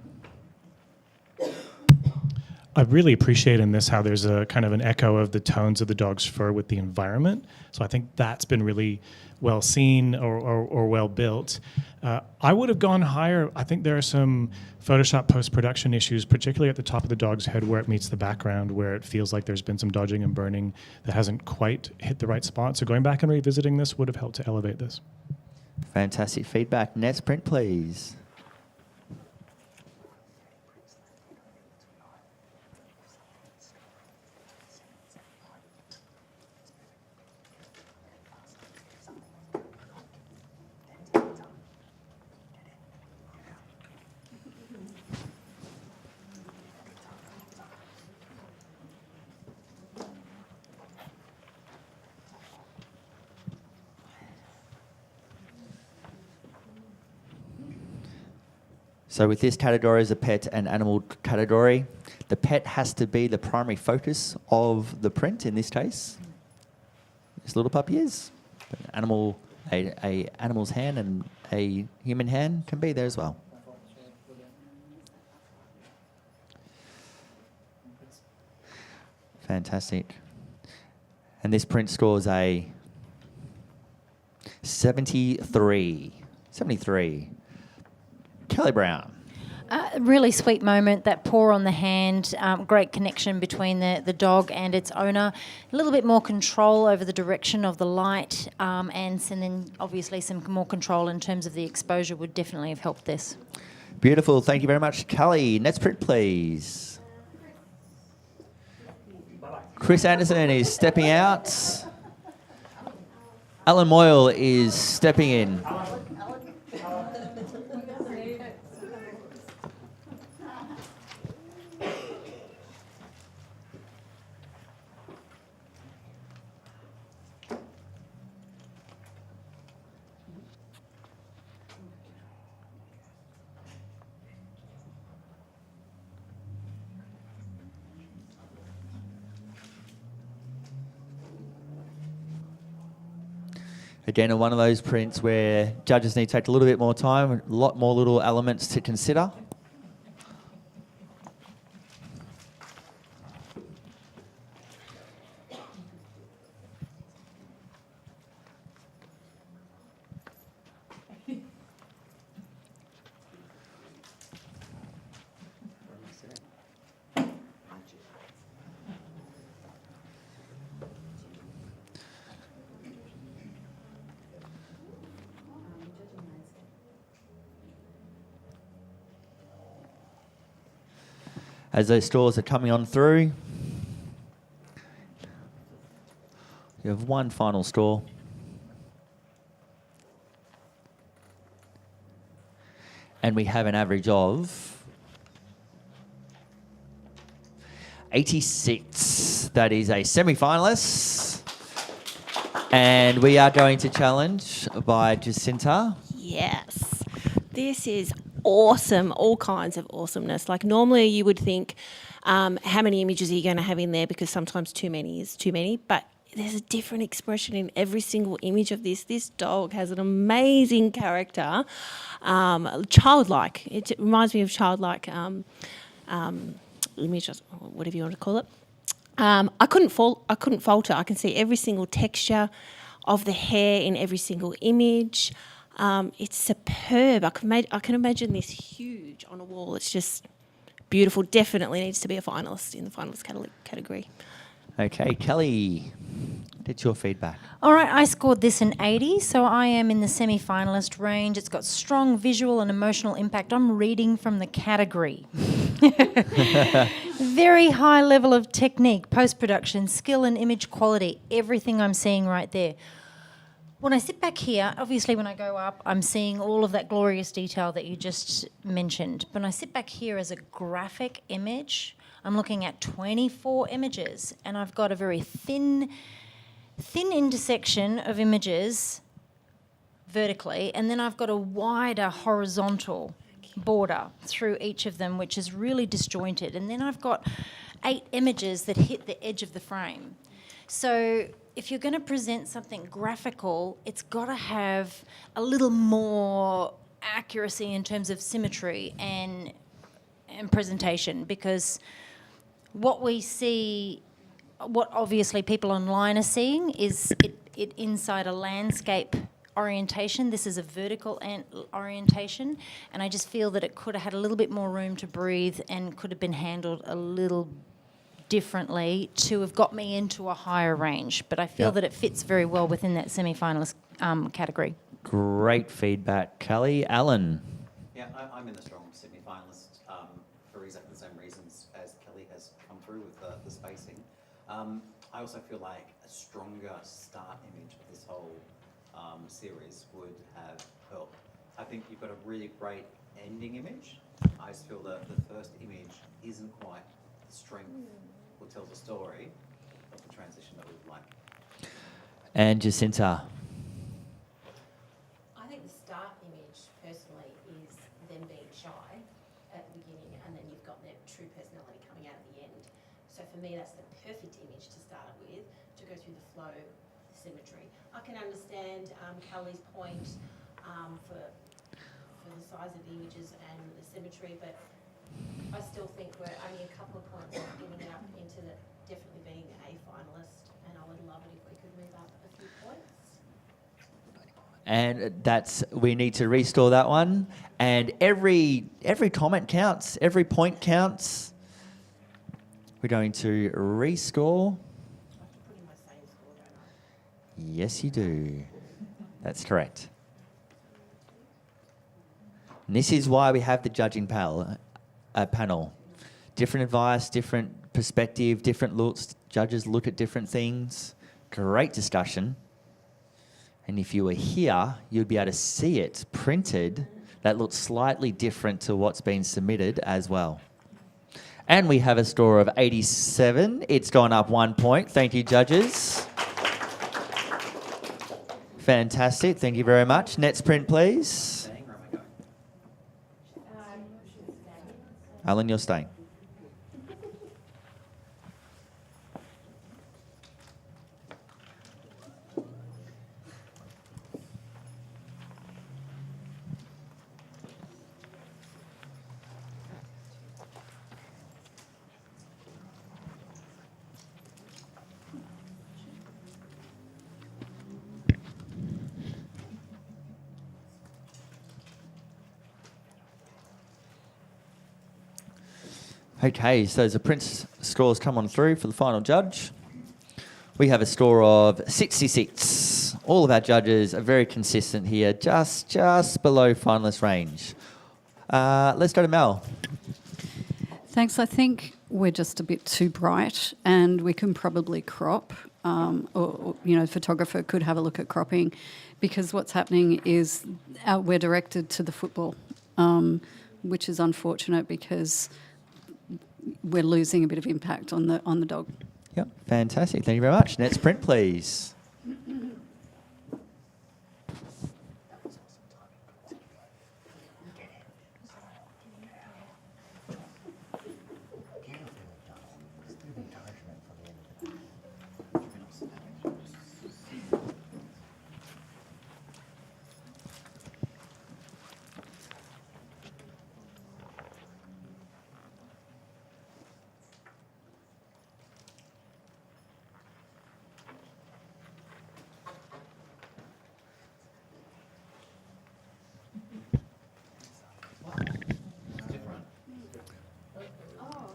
I really appreciate in this how there's a kind of an echo of the tones of the dog's fur with the environment. So I think that's been really well seen or well built. I would have gone higher. I think there are some Photoshop post-production issues, particularly at the top of the dog's head where it meets the background, where it feels like there's been some dodging and burning that hasn't quite hit the right spot. So going back and revisiting this would have helped to elevate this. Fantastic feedback. Next print, please. So with this category as a pet and animal category, the pet has to be the primary focus of the print in this case. This little puppy is. But a animal's hand and a human hand can be there as well. Fantastic. And this print scores a 73. 73. Kelly Brown. Really sweet moment, that paw on the hand, great connection between the dog and its owner, a little bit more control over the direction of the light, and then obviously some more control in terms of the exposure would definitely have helped this. Beautiful. Thank you very much, Kelly. Next print, please. Chris Anderson is stepping out. Alan Moyle is stepping in. Again, one of those prints where judges need to take a little bit more time, a lot more little elements to consider. As those straws are coming on through, you have one final straw. And we have an average of 86. That is a semi-finalist. And we are going to challenge by Jacinta. Yes. This is awesome, all kinds of awesomeness. Like normally you would think, how many images are you going to have in there, because sometimes too many is too many, but there's a different expression in every single image of this. This dog has an amazing character, childlike. It reminds me of childlike image, whatever you want to call it. I couldn't falter. I can see every single texture of the hair in every single image. It's superb. I can imagine this huge on a wall. It's just beautiful. Definitely needs to be a finalist in the finalist category. Okay, Kelly, what's your feedback? All right, I scored this an 80, so I am in the semi-finalist range. It's got strong visual and emotional impact. I'm reading from the category. Very high level of technique, post-production, skill and image quality, everything I'm seeing right there. When I sit back here, obviously when I go up, I'm seeing all of that glorious detail that you just mentioned. But when I sit back here as a graphic image, I'm looking at 24 images, and I've got a very thin intersection of images vertically, and then I've got a wider horizontal border through each of them, which is really disjointed. And then I've got 8 images that hit the edge of the frame. So if you're going to present something graphical, it's got to have a little more accuracy in terms of symmetry and presentation, because what we see, what obviously people online are seeing, is it inside a landscape orientation. This is a vertical orientation, and I just feel that it could have had a little bit more room to breathe and could have been handled a little differently to have got me into a higher range. But I feel that it fits very well within that semi-finalist category. Great feedback, Kelly. Alan? Yeah, I'm in the strong semi-finalist for exactly the same reasons as Kelly has come through with the spacing. I also feel like a stronger start image for this whole series would have helped. I think you've got a really great ending image. I just feel that the first image isn't quite the strength or tells the story of the transition that we would like. And Jacinta? I think the start image, personally, is them being shy. So for me, that's the perfect image to start with, to go through the flow, the symmetry. I can understand Kelly's point for the size of the images and the symmetry, but I still think we're only a couple of points off getting up into definitely being a finalist, and I would love it if we could move up a few points. And we need to restore that one. And every comment counts, every point counts. We're going to rescore. Putting my same score, don't I? Yes, you do. That's correct. And this is why we have the judging panel. Different advice, different perspective, different looks. Judges look at different things. Great discussion. And if you were here, you'd be able to see it printed. That looks slightly different to what's been submitted as well. And we have a score of 87. It's gone up 1 point. Thank you, judges. Fantastic. Thank you very much. Next print, please. Alan, you're staying. Okay, so as the print scores come on through for the final judge, we have a score of 66. All of our judges are very consistent here, just below finalist range. Let's go to Mel. Thanks. I think we're just a bit too bright, and we can probably crop, or the photographer could have a look at cropping, because what's happening is we're directed to the football, which is unfortunate because we're losing a bit of impact on the dog. Yep, fantastic. Thank you very much. Next print, please.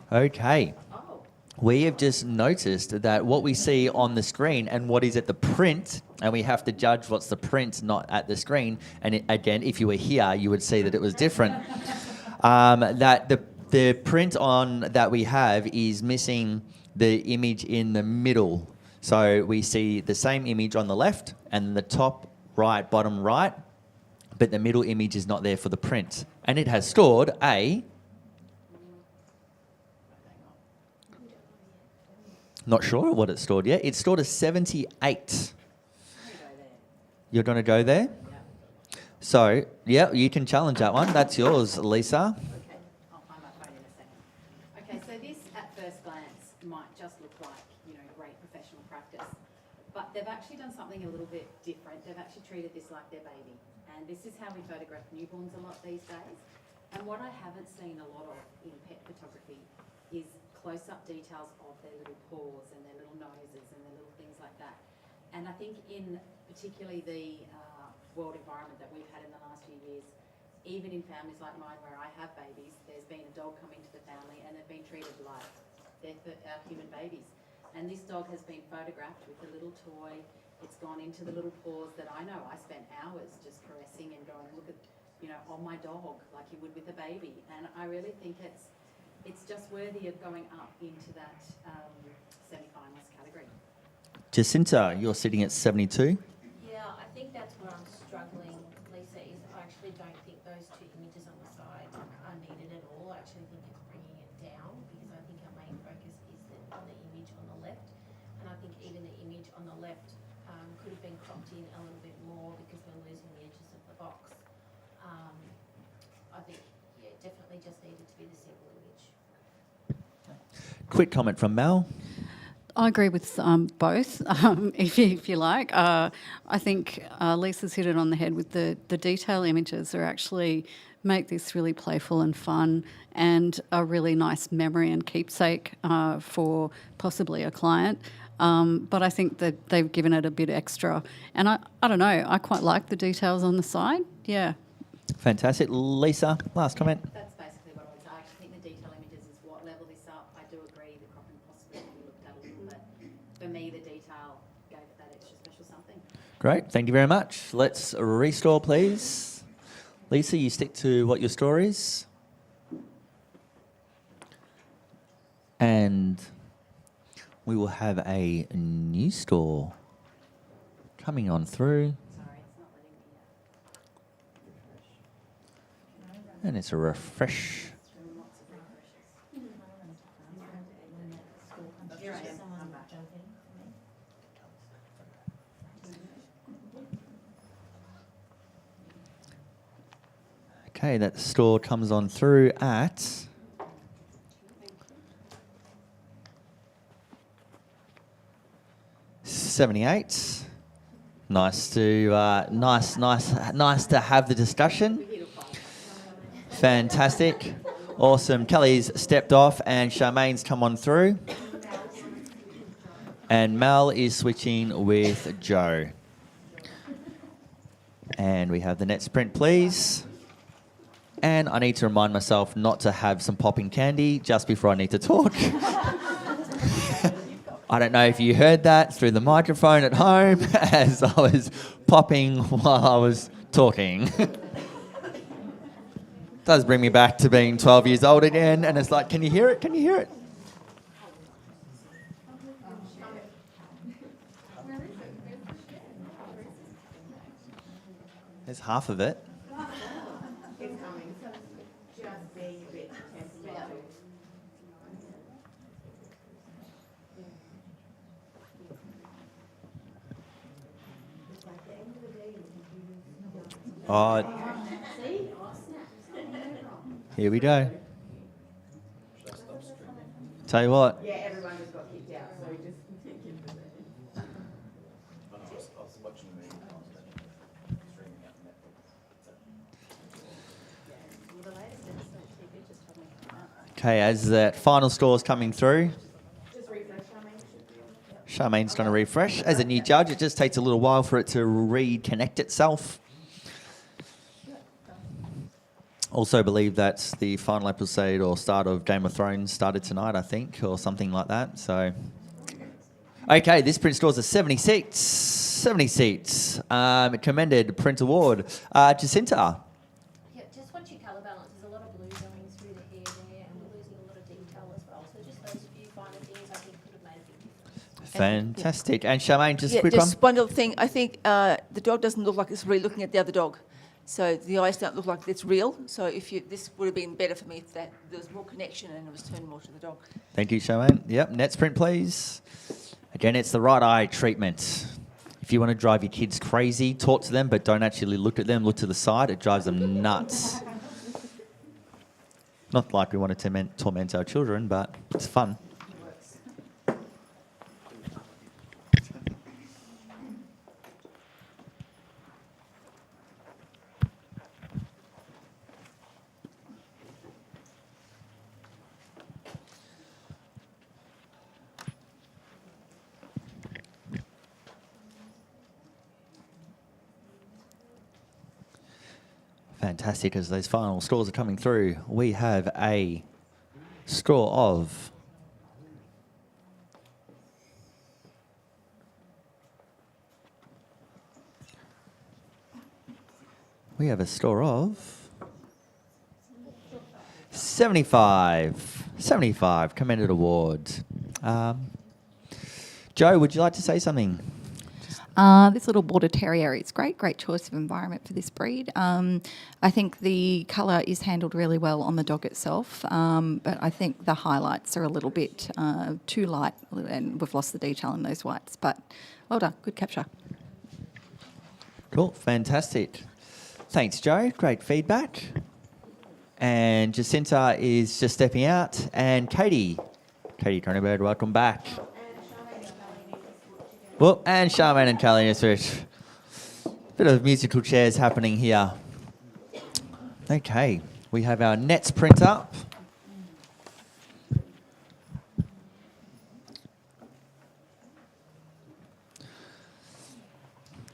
Okay. We have just noticed that what we see on the screen and what is at the print, and we have to judge what's the print, not at the screen. And again, if you were here, you would see that it was different. That the print on that we have is missing the image in the middle. So we see the same image on the left and the top right, bottom right, but the middle image is not there for the print. And it has scored a... Not sure what it scored yet. It scored a 78. You're going to go there? Yeah. So, yeah, you can challenge that one. That's yours, Lisa. Okay, I'll find my phone in a second. Okay, so this at first glance might just look like, great professional practice, but they've actually done something a little bit different. They've actually treated this like their baby, and this is how we photograph newborns a lot these days. And what I haven't seen a lot of in pet photography is close-up details of their little paws and their little noses and their little things like that. And I think in particularly the world environment that we've had in the last few years, even in families like mine where I have babies, there's been a dog come into the family and they've been treated like they're our human babies. And this dog has been photographed with a little toy. It's gone into the little paws that I know I spent hours just caressing and going, look at, on my dog like you would with a baby. And I really think it's just worthy of going up into that semi-finalist category. Jacinta, you're sitting at 72. Yeah, I think that's where I'm struggling, Lisa, is I actually don't think those two images on the side are needed at all. I actually think it's bringing it down because I think our main focus is on the image on the left. And I think even the image on the left could have been cropped in a little bit more because we're losing the edges of the box. I think, yeah, definitely just needed to be the single image. Quick comment from Mel. I agree with both, if you like. I think Lisa's hit it on the head with the detail images are actually make this really playful and fun and a really nice memory and keepsake for possibly a client. But I think that they've given it a bit extra. And I don't know, I quite like the details on the side. Yeah. Fantastic. Lisa, last comment. That's basically what I would say. I actually think the detail images is what level this up. I do agree the cropping possibly could be looked at a little bit. For me, the detail gave it that extra special something. Great. Thank you very much. Let's restore, please. Lisa, you stick to what your store is. And we will have a new store coming on through. And it's a refresh. Okay, that store comes on through at 78. Nice to nice to have the discussion. Fantastic. Awesome. Kelly's stepped off and Charmaine's come on through. And Mel is switching with Joe. And we have the net sprint, please. And I need to remind myself not to have some popping candy just before I need to talk. I don't know if you heard that through the microphone at home as I was popping while I was talking. Does bring me back to being 12 years old again, and it's like, can you hear it? Can you hear it? There's half of it. Oh, here we go. Tell you what. Yeah, everyone just got kicked out, so we just continued with it. Okay, as that final score is coming through, Charmaine's going to refresh. As a new judge, it just takes a little while for it to reconnect itself. Also believe that the final episode or start of Game of Thrones started tonight, I think, or something like that. So, okay, this print store's a 70 seats. 70 seats. Commended print award. Jacinta. Yeah, just watch your colour balance. There's a lot of blue going through the hair there, and we're losing a lot of detail as well. So just those few finer things I think could have made a big difference. Fantastic. And Charmaine, just Yeah, a quick just one. one little thing. I think the dog doesn't look like it's really looking at the other dog. So the eyes don't look like it's real. So if you, this would have been better for me if that there was more connection and it was turned more to the dog. Thank you, Charmaine. Yep, net sprint, please. Again, it's the right eye treatment. If you want to drive your kids crazy, talk to them, but don't actually look at them. Look to the side. It drives them nuts. Not like we want to torment our children, but it's fun. Fantastic, as those final scores are coming through. We have a score of we have a score of 75. 75 commended award. Joe, would you like to say something? This little border terrier, it's great choice of environment for this breed. I think the colour is handled really well on the dog itself, but I think the highlights are a little bit too light and we've lost the detail in those whites, but well done, good capture. Cool, fantastic. Thanks, Joe, great feedback. And Jacinta is just stepping out, and Katie, Katie Cronenberg, welcome back. Well, and Charmaine and Kelly, yes, bit of musical chairs happening here. Okay, we have our nets print up.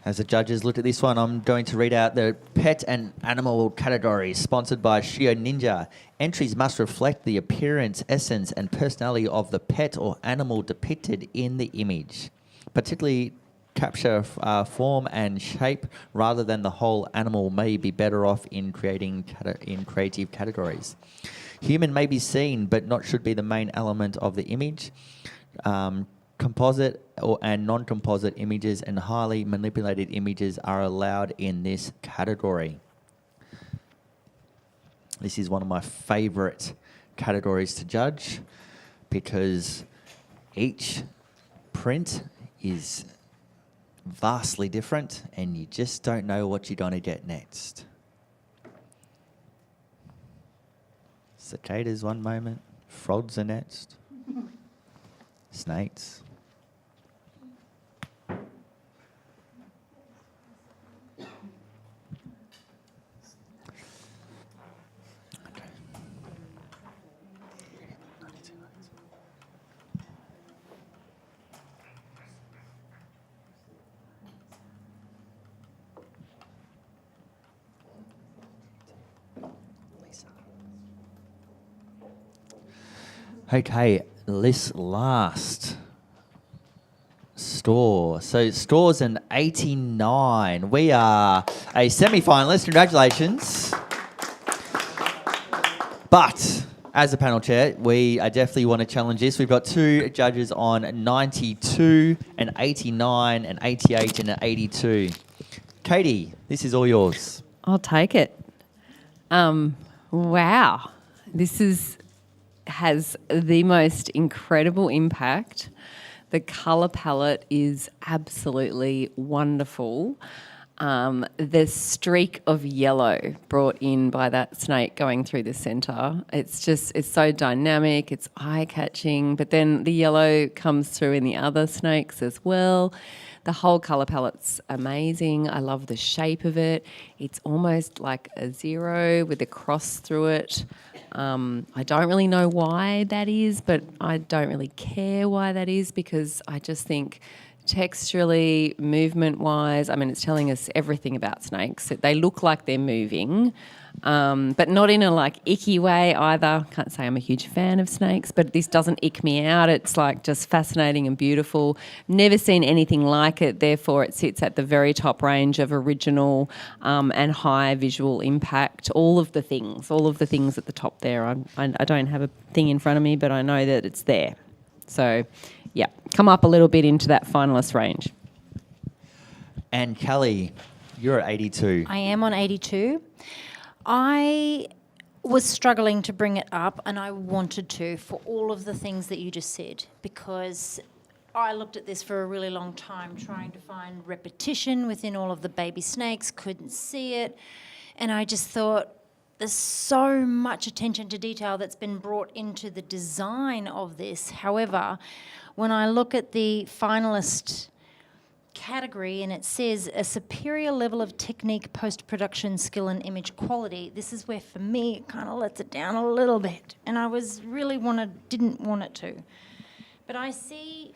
As the judges look at this one, I'm going to read out the pet and animal categories sponsored by Shio Ninja. Entries must reflect the appearance, essence, and personality of the pet or animal depicted in the image, particularly capture form and shape rather than the whole animal may be better off in creating in creative categories. Human may be seen, but not should be the main element of the image. Composite and non-composite images and highly manipulated images are allowed in this category. This is one of my favourite categories to judge because each print is vastly different and you just don't know what you're going to get next. Cicadas one moment, frogs are next, snakes. Okay, this last store. So scores an 89. We are a semi-finalist. Congratulations. But as a panel chair, we definitely want to challenge this. We've got two judges on 92, an 89, an 88, and an 82. Katie, this is all yours. I'll take it. Wow. This has the most incredible impact. The colour palette is absolutely wonderful. The streak of yellow brought in by that snake going through the centre, it's so dynamic, it's eye-catching, but then the yellow comes through in the other snakes as well. The whole colour palette's amazing. I love the shape of it. It's almost like a zero with a cross through it. I don't really know why that is, but I don't really care why that is because I just think texturally, movement-wise, I mean, it's telling us everything about snakes. They look like they're moving, but not in a like icky way either. Can't say I'm a huge fan of snakes, but this doesn't ick me out. It's like just fascinating and beautiful. Never seen anything like it. Therefore, it sits at the very top range of original and high visual impact. All of the things at the top there. I don't have a thing in front of me, but I know that it's there. So, yeah, come up a little bit into that finalist range. And Kelly, you're at 82. I am on 82. I was struggling to bring it up, and I wanted to for all of the things that you just said, because I looked at this for a really long time trying to find repetition within all of the baby snakes, couldn't see it, and I just thought there's so much attention to detail that's been brought into the design of this. However, when I look at the finalist category and it says a superior level of technique, post-production skill and image quality, this is where for me it kind of lets it down a little bit, and I didn't want it to. But I see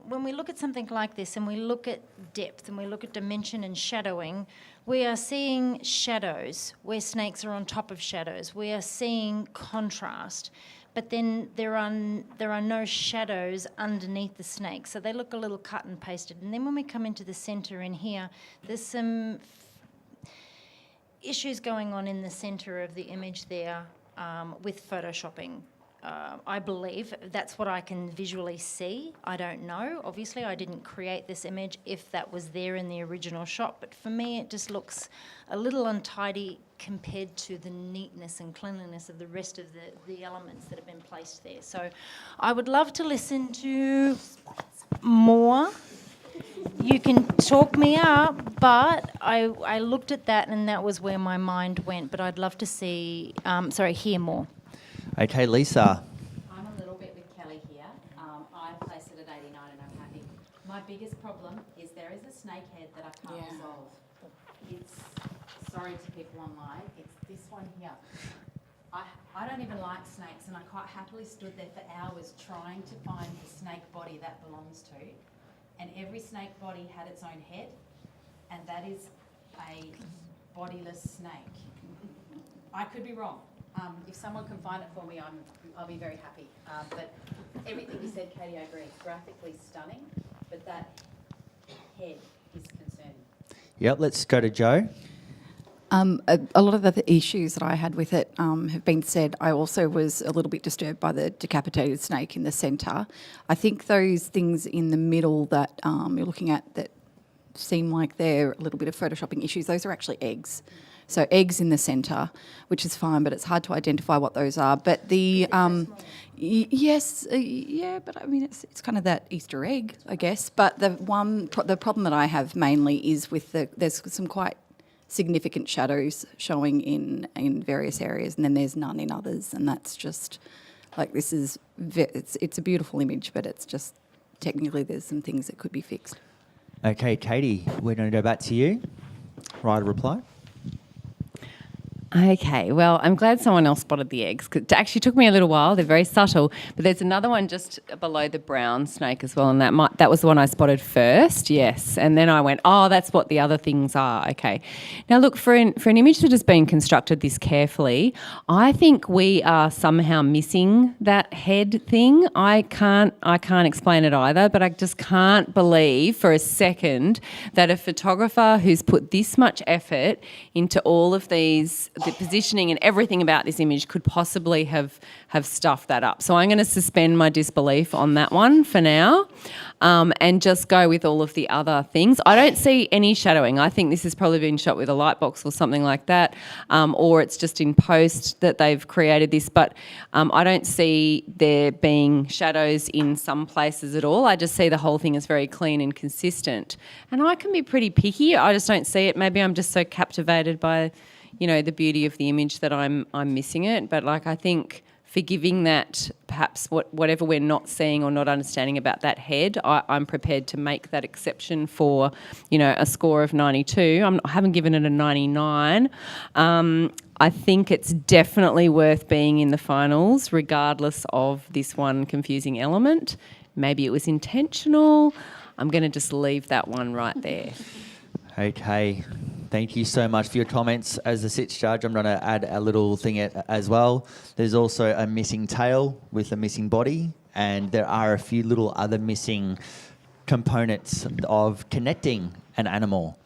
when we look at something like this and we look at depth and we look at dimension and shadowing, we are seeing shadows where snakes are on top of shadows. We are seeing contrast. But then there are no shadows underneath the snake, so they look a little cut and pasted. And then when we come into the centre in here, there's some issues going on in the centre of the image there with photoshopping. I believe that's what I can visually see. I don't know. Obviously, I didn't create this image if that was there in the original shot, but for me it just looks a little untidy compared to the neatness and cleanliness of the rest of the elements that have been placed there. So I would love to listen to more. You can talk me up, but I looked at that and that was where my mind went, but I'd love to hear more. Okay, Lisa. I'm a little bit with Kelly here. I place it at 89 and I'm happy. My biggest problem is there is a snake head that I can't resolve. It's, sorry to pick one line, it's this one here. I don't even like snakes, and I quite happily stood there for hours trying to find the snake body that belongs to. And every snake body had its own head, and that is a bodiless snake. I could be wrong. If someone can find it for me, I'll be very happy. But everything you said, Katie, I agree. It's graphically stunning, but that head is concerning. Yep, let's go to Joe. A lot of the issues that I had with it have been said. I also was a little bit disturbed by the decapitated snake in the centre. I think those things in the middle that you're looking at that seem like they're a little bit of photoshopping issues, those are actually eggs. So eggs in the centre, which is fine, but it's hard to identify what those are. But the yeah, but I mean it's kind of that Easter egg, I guess. But the problem that I have mainly is with there's some quite significant shadows showing in various areas, and then there's none in others, and that's just like it's a beautiful image, but it's just technically there's some things that could be fixed. Okay, Katie, we're going to go back to you. Write a reply. Okay, well, I'm glad someone else spotted the eggs. 'Cause it actually took me a little while. They're very subtle, but there's another one just below the brown snake as well, and that was the one I spotted first, yes. And then I went, oh, that's what the other things are. Okay. Now, look, for an image that has been constructed this carefully, I think we are somehow missing that head thing. I can't explain it either, but I just can't believe for a second that a photographer who's put this much effort into all of these, the positioning and everything about this image could possibly have stuffed that up. So I'm going to suspend my disbelief on that one for now, and just go with all of the other things. I don't see any shadowing. I think this has probably been shot with a light box or something like that, or it's just in post that they've created this, but I don't see there being shadows in some places at all. I just see the whole thing as very clean and consistent. And I can be pretty picky. I just don't see it. Maybe I'm just so captivated by, the beauty of the image that I'm missing it. But I think forgiving that, perhaps whatever we're not seeing or not understanding about that head, I'm prepared to make that exception for, a score of 92. I haven't given it a 99. I think it's definitely worth being in the finals, regardless of this one confusing element. Maybe it was intentional. I'm going to just leave that one right there. Okay, thank you so much for your comments. As a sits judge, I'm going to add a little thing as well. There's also a missing tail with a missing body, and there are a few little other missing components of connecting an animal.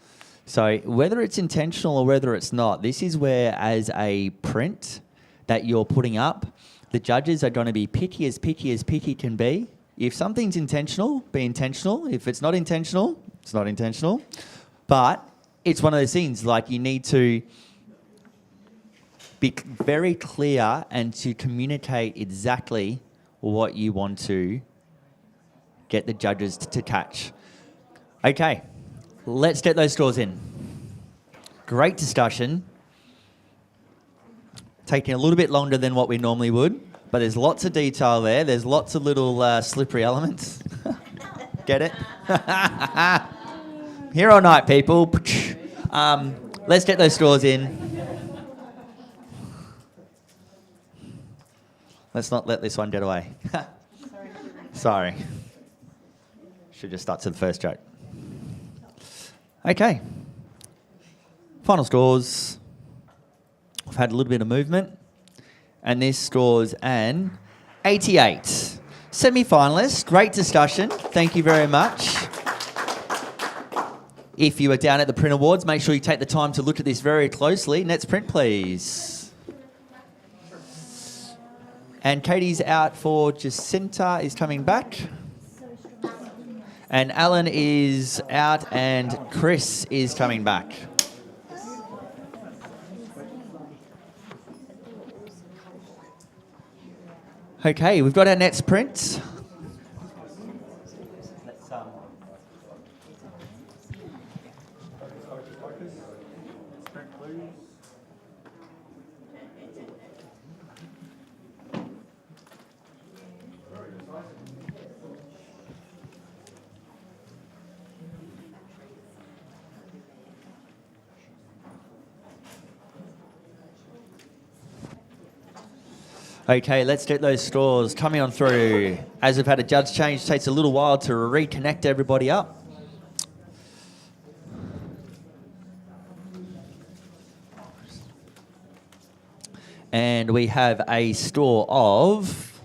So whether it's intentional or whether it's not, this is where, as a print that you're putting up, the judges are going to be picky as picky can be. If something's intentional, be intentional. If it's not intentional, it's not intentional. But it's one of those things, you need to be very clear and to communicate exactly what you want to get the judges to catch. Okay, let's get those scores in. Great discussion. Taking a little bit longer than what we normally would, but there's lots of detail there. There's lots of little slippery elements. Get it? Here all night, people. Let's get those scores in. Let's not let this one get away. Sorry. Should just start to the first joke. Okay. Final scores. I've had a little bit of movement. And this scores an 88. Semi-finalists, great discussion. Thank you very much. If you are down at the Print Awards, make sure you take the time to look at this very closely. Next print, please. And Katie's out for Jacinta is coming back. And Alan is out and Chris is coming back. Okay, we've got our next print. Okay, let's get those scores coming on through. As we've had a judge change, takes a little while to reconnect everybody up. And we have a score of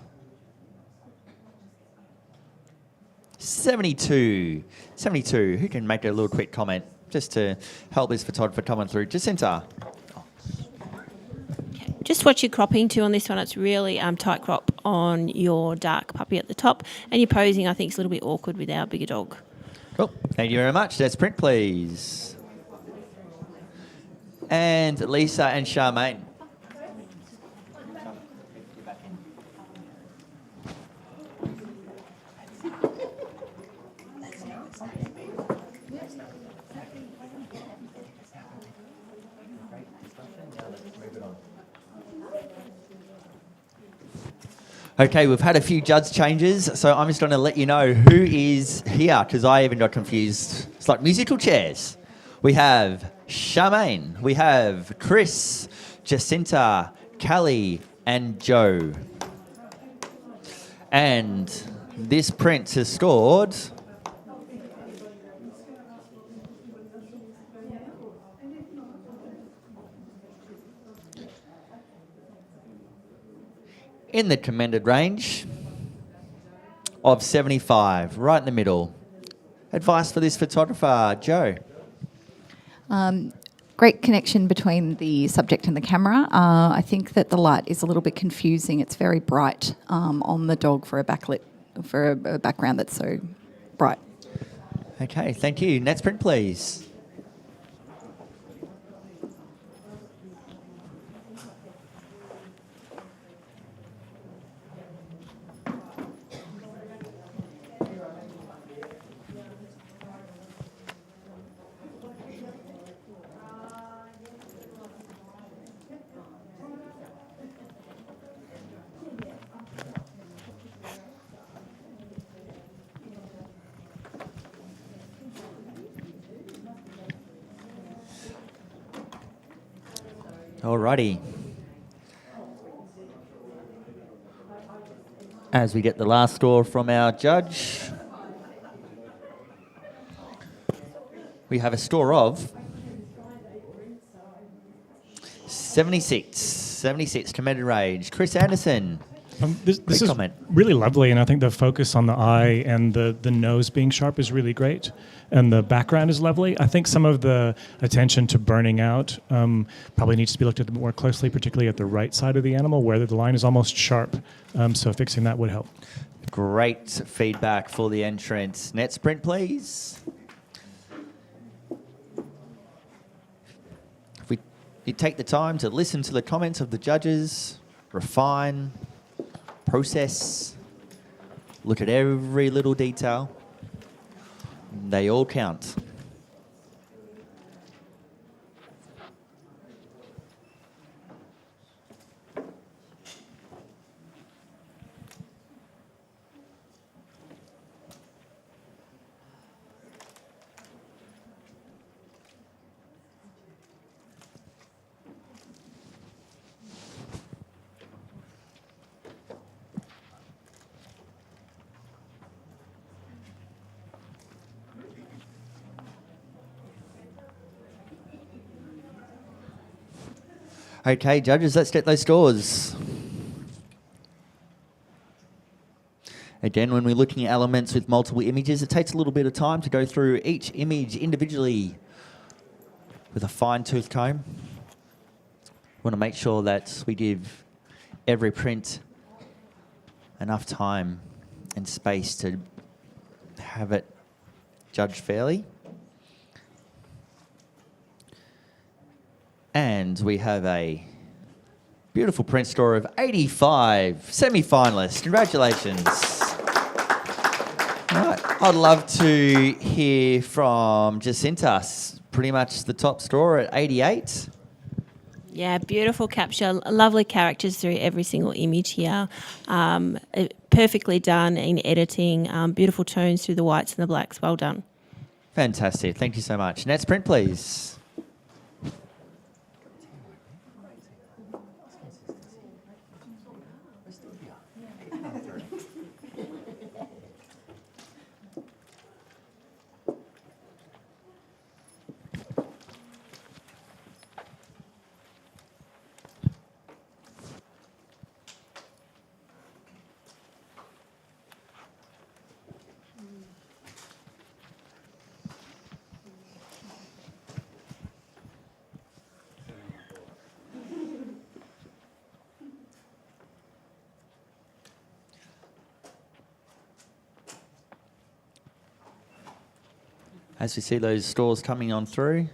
72. 72. Who can make a little quick comment just to help this photographer coming through? Jacinta. Just watch your cropping too on this one. It's really tight crop on your dark puppy at the top. And your posing, I think, is a little bit awkward with our bigger dog. Cool. Thank you very much. Let's print, please. And Lisa and Charmaine. Okay, we've had a few judge changes, so I'm just going to let you know who is here, because I even got confused. It's like musical chairs. We have Charmaine, we have Chris, Jacinta, Callie, and Joe. And this print has scored in the commended range of 75, right in the middle. Advice for this photographer, Joe? Great connection between the subject and the camera. I think that the light is a little bit confusing. It's very bright on the dog for a background that's so bright. Okay, thank you. Next print, please. Alrighty. As we get the last score from our judge, we have a score of 76. 76, commended range. Chris Anderson. This is comment. Really lovely, and I think the focus on the eye and the nose being sharp is really great, and the background is lovely. I think some of the attention to burning out probably needs to be looked at more closely, particularly at the right side of the animal where the line is almost sharp, so fixing that would help. Great feedback for the entrance. Net sprint, please. If you take the time to listen to the comments of the judges, refine, process, look at every little detail. They all count. Okay, judges, let's get those scores. Again, when we're looking at elements with multiple images, it takes a little bit of time to go through each image individually with a fine-tooth comb. We want to make sure that we give every print enough time and space to have it judged fairly. And we have a beautiful print score of 85, semi-finalists. Congratulations. All right. I'd love to hear from Jacinta, pretty much the top scorer at 88. Yeah, beautiful capture, lovely characters through every single image here. Perfectly done in editing, beautiful tones through the whites and the blacks. Well done. Fantastic. Thank you so much. Next print, please. As we see those stores coming on through.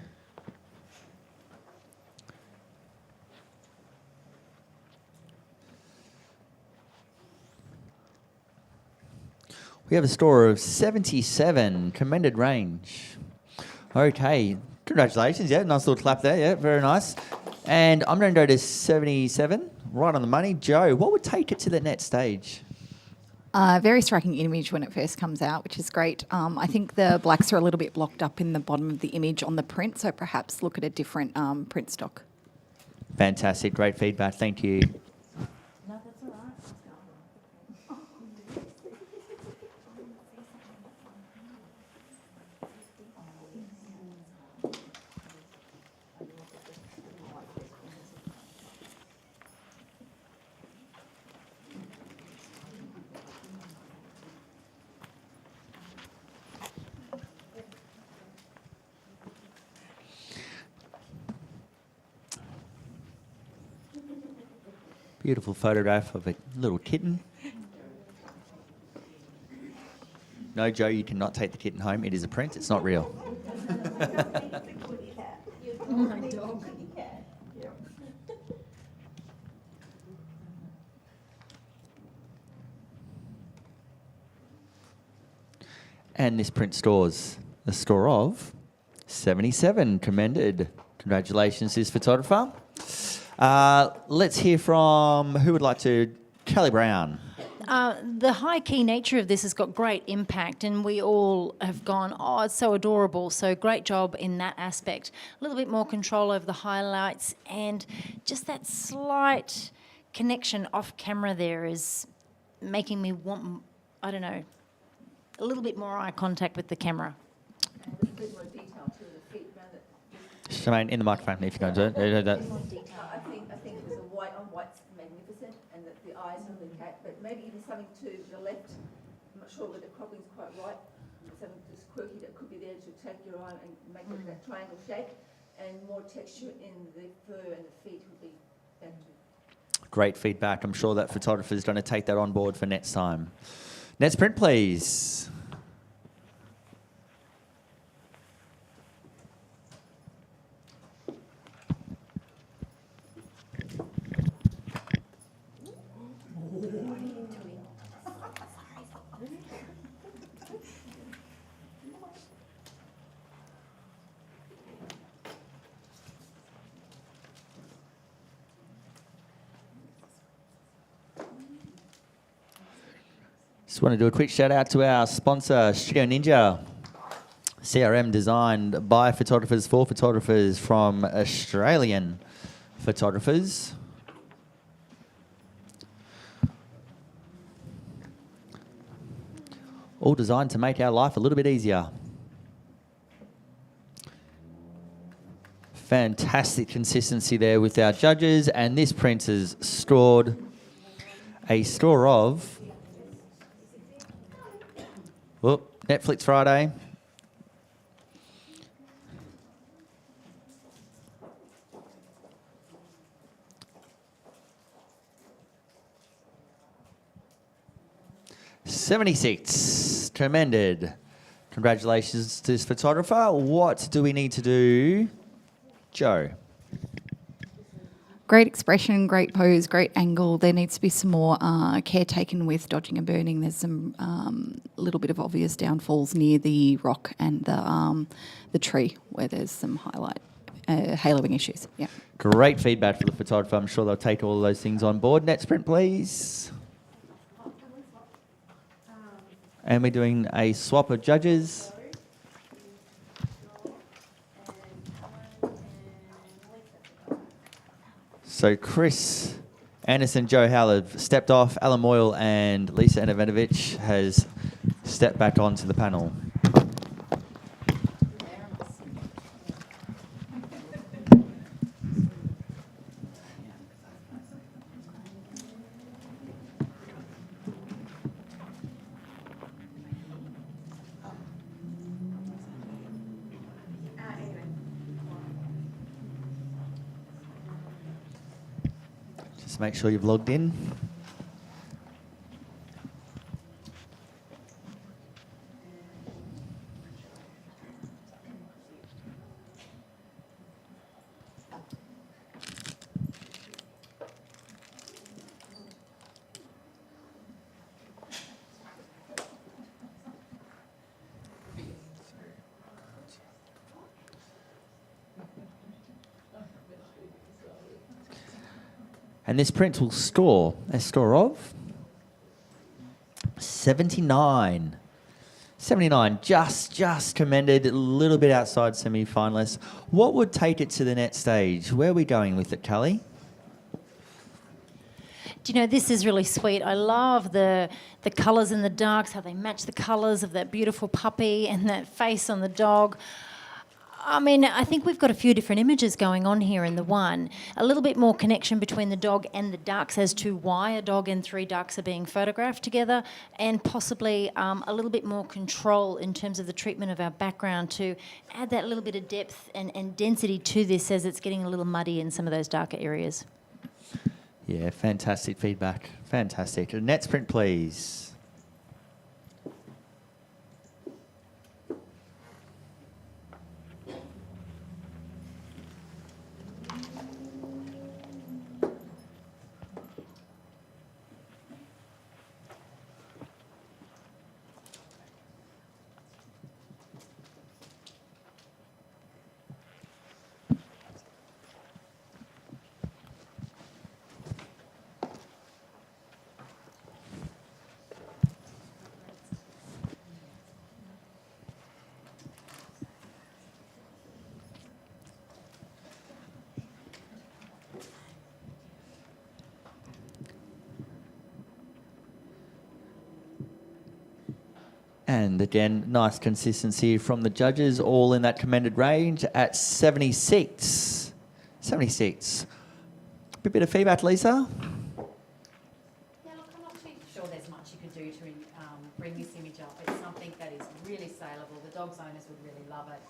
We have a score of 77, commended range. Okay, congratulations, yeah, nice little clap there, yeah, very nice. And I'm going to go to 77, right on the money. Joe, what would take it to the next stage? Very striking image when it first comes out, which is great. I think the blacks are a little bit blocked up in the bottom of the image on the print, so perhaps look at a different print stock. Fantastic, great feedback, thank you. No, that's all right. Beautiful photograph of a little kitten. No, Joe, you cannot take the kitten home. It is a print. It's not real. My dog. And this print stores a score of 77, commended. Congratulations to this photographer. Let's hear from, who would like to? Kelly Brown. The high key nature of this has got great impact, and we all have gone, oh, it's so adorable. So great job in that aspect. A little bit more control over the highlights, and just that slight connection off camera there is making me want, I don't know, a little bit more eye contact with the camera. Shemaine, in the microphone, if you're going to do it. I think it was a white on white's magnificent, and that the eyes of the cat, but maybe even something to the left. I'm not sure whether the cropping's quite right. Something just quirky that could be there to take your eye and make it that triangle shape, and more texture in the fur and the feet would be better. Great feedback. I'm sure that photographer's going to take that on board for next time. Next print, please. Just want to do a quick shout out to our sponsor, Studio Ninja. CRM designed by photographers for photographers from Australian photographers. All designed to make our life a little bit easier. Fantastic consistency there with our judges, and this print has scored a score of Netflix Friday. $76, commended. Congratulations to this photographer. What do we need to do, Joe? Great expression, great pose, great angle. There needs to be some more care taken with dodging and burning. There's some little bit of obvious downfalls near the rock and the tree where there's some highlight haloing issues. Yeah. Great feedback for the photographer. I'm sure they'll take all of those things on board. Next print, please. And we're doing a swap of judges. So Chris Anderson, Joe Howell have stepped off. Alan Moyle and Lisa Anavenovich has stepped back onto the panel. Just make sure you've logged in. And this print will score a score of 79. 79, just commended, a little bit outside semi-finalists. What would take it to the next stage? Where are we going with it, Callie? Do you know, this is really sweet. I love the colours and the darks, how they match the colours of that beautiful puppy and that face on the dog. I mean, I think we've got a few different images going on here in the one. A little bit more connection between the dog and the ducks as to why a dog and 3 ducks are being photographed together, and possibly a little bit more control in terms of the treatment of our background to add that little bit of depth and density to this as it's getting a little muddy in some of those darker areas. Yeah, fantastic feedback. Fantastic. Next print, please. And again, nice consistency from the judges, all in that commended range at 76. 76. A bit of feedback, Lisa? Yeah, look, I'm not too sure there's much you could do to bring this image up. It's something that is really saleable. The dog's owners would really love it.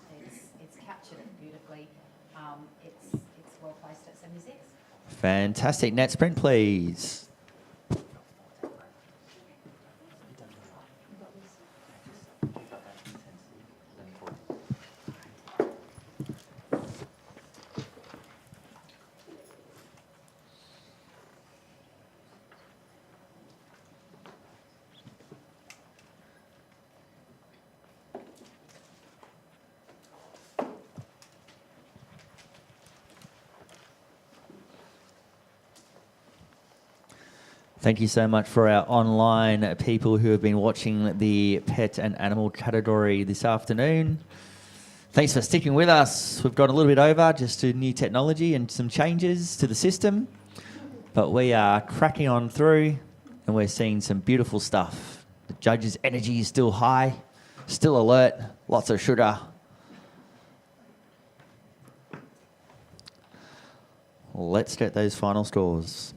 It's captured it beautifully. It's well placed at 76. Fantastic. Next print, please. Thank you so much for our online people who have been watching the pet and animal category this afternoon. Thanks for sticking with us. We've gone a little bit over just to new technology and some changes to the system, but we are cracking on through and we're seeing some beautiful stuff. The judges' energy is still high, still alert, lots of sugar. Let's get those final scores.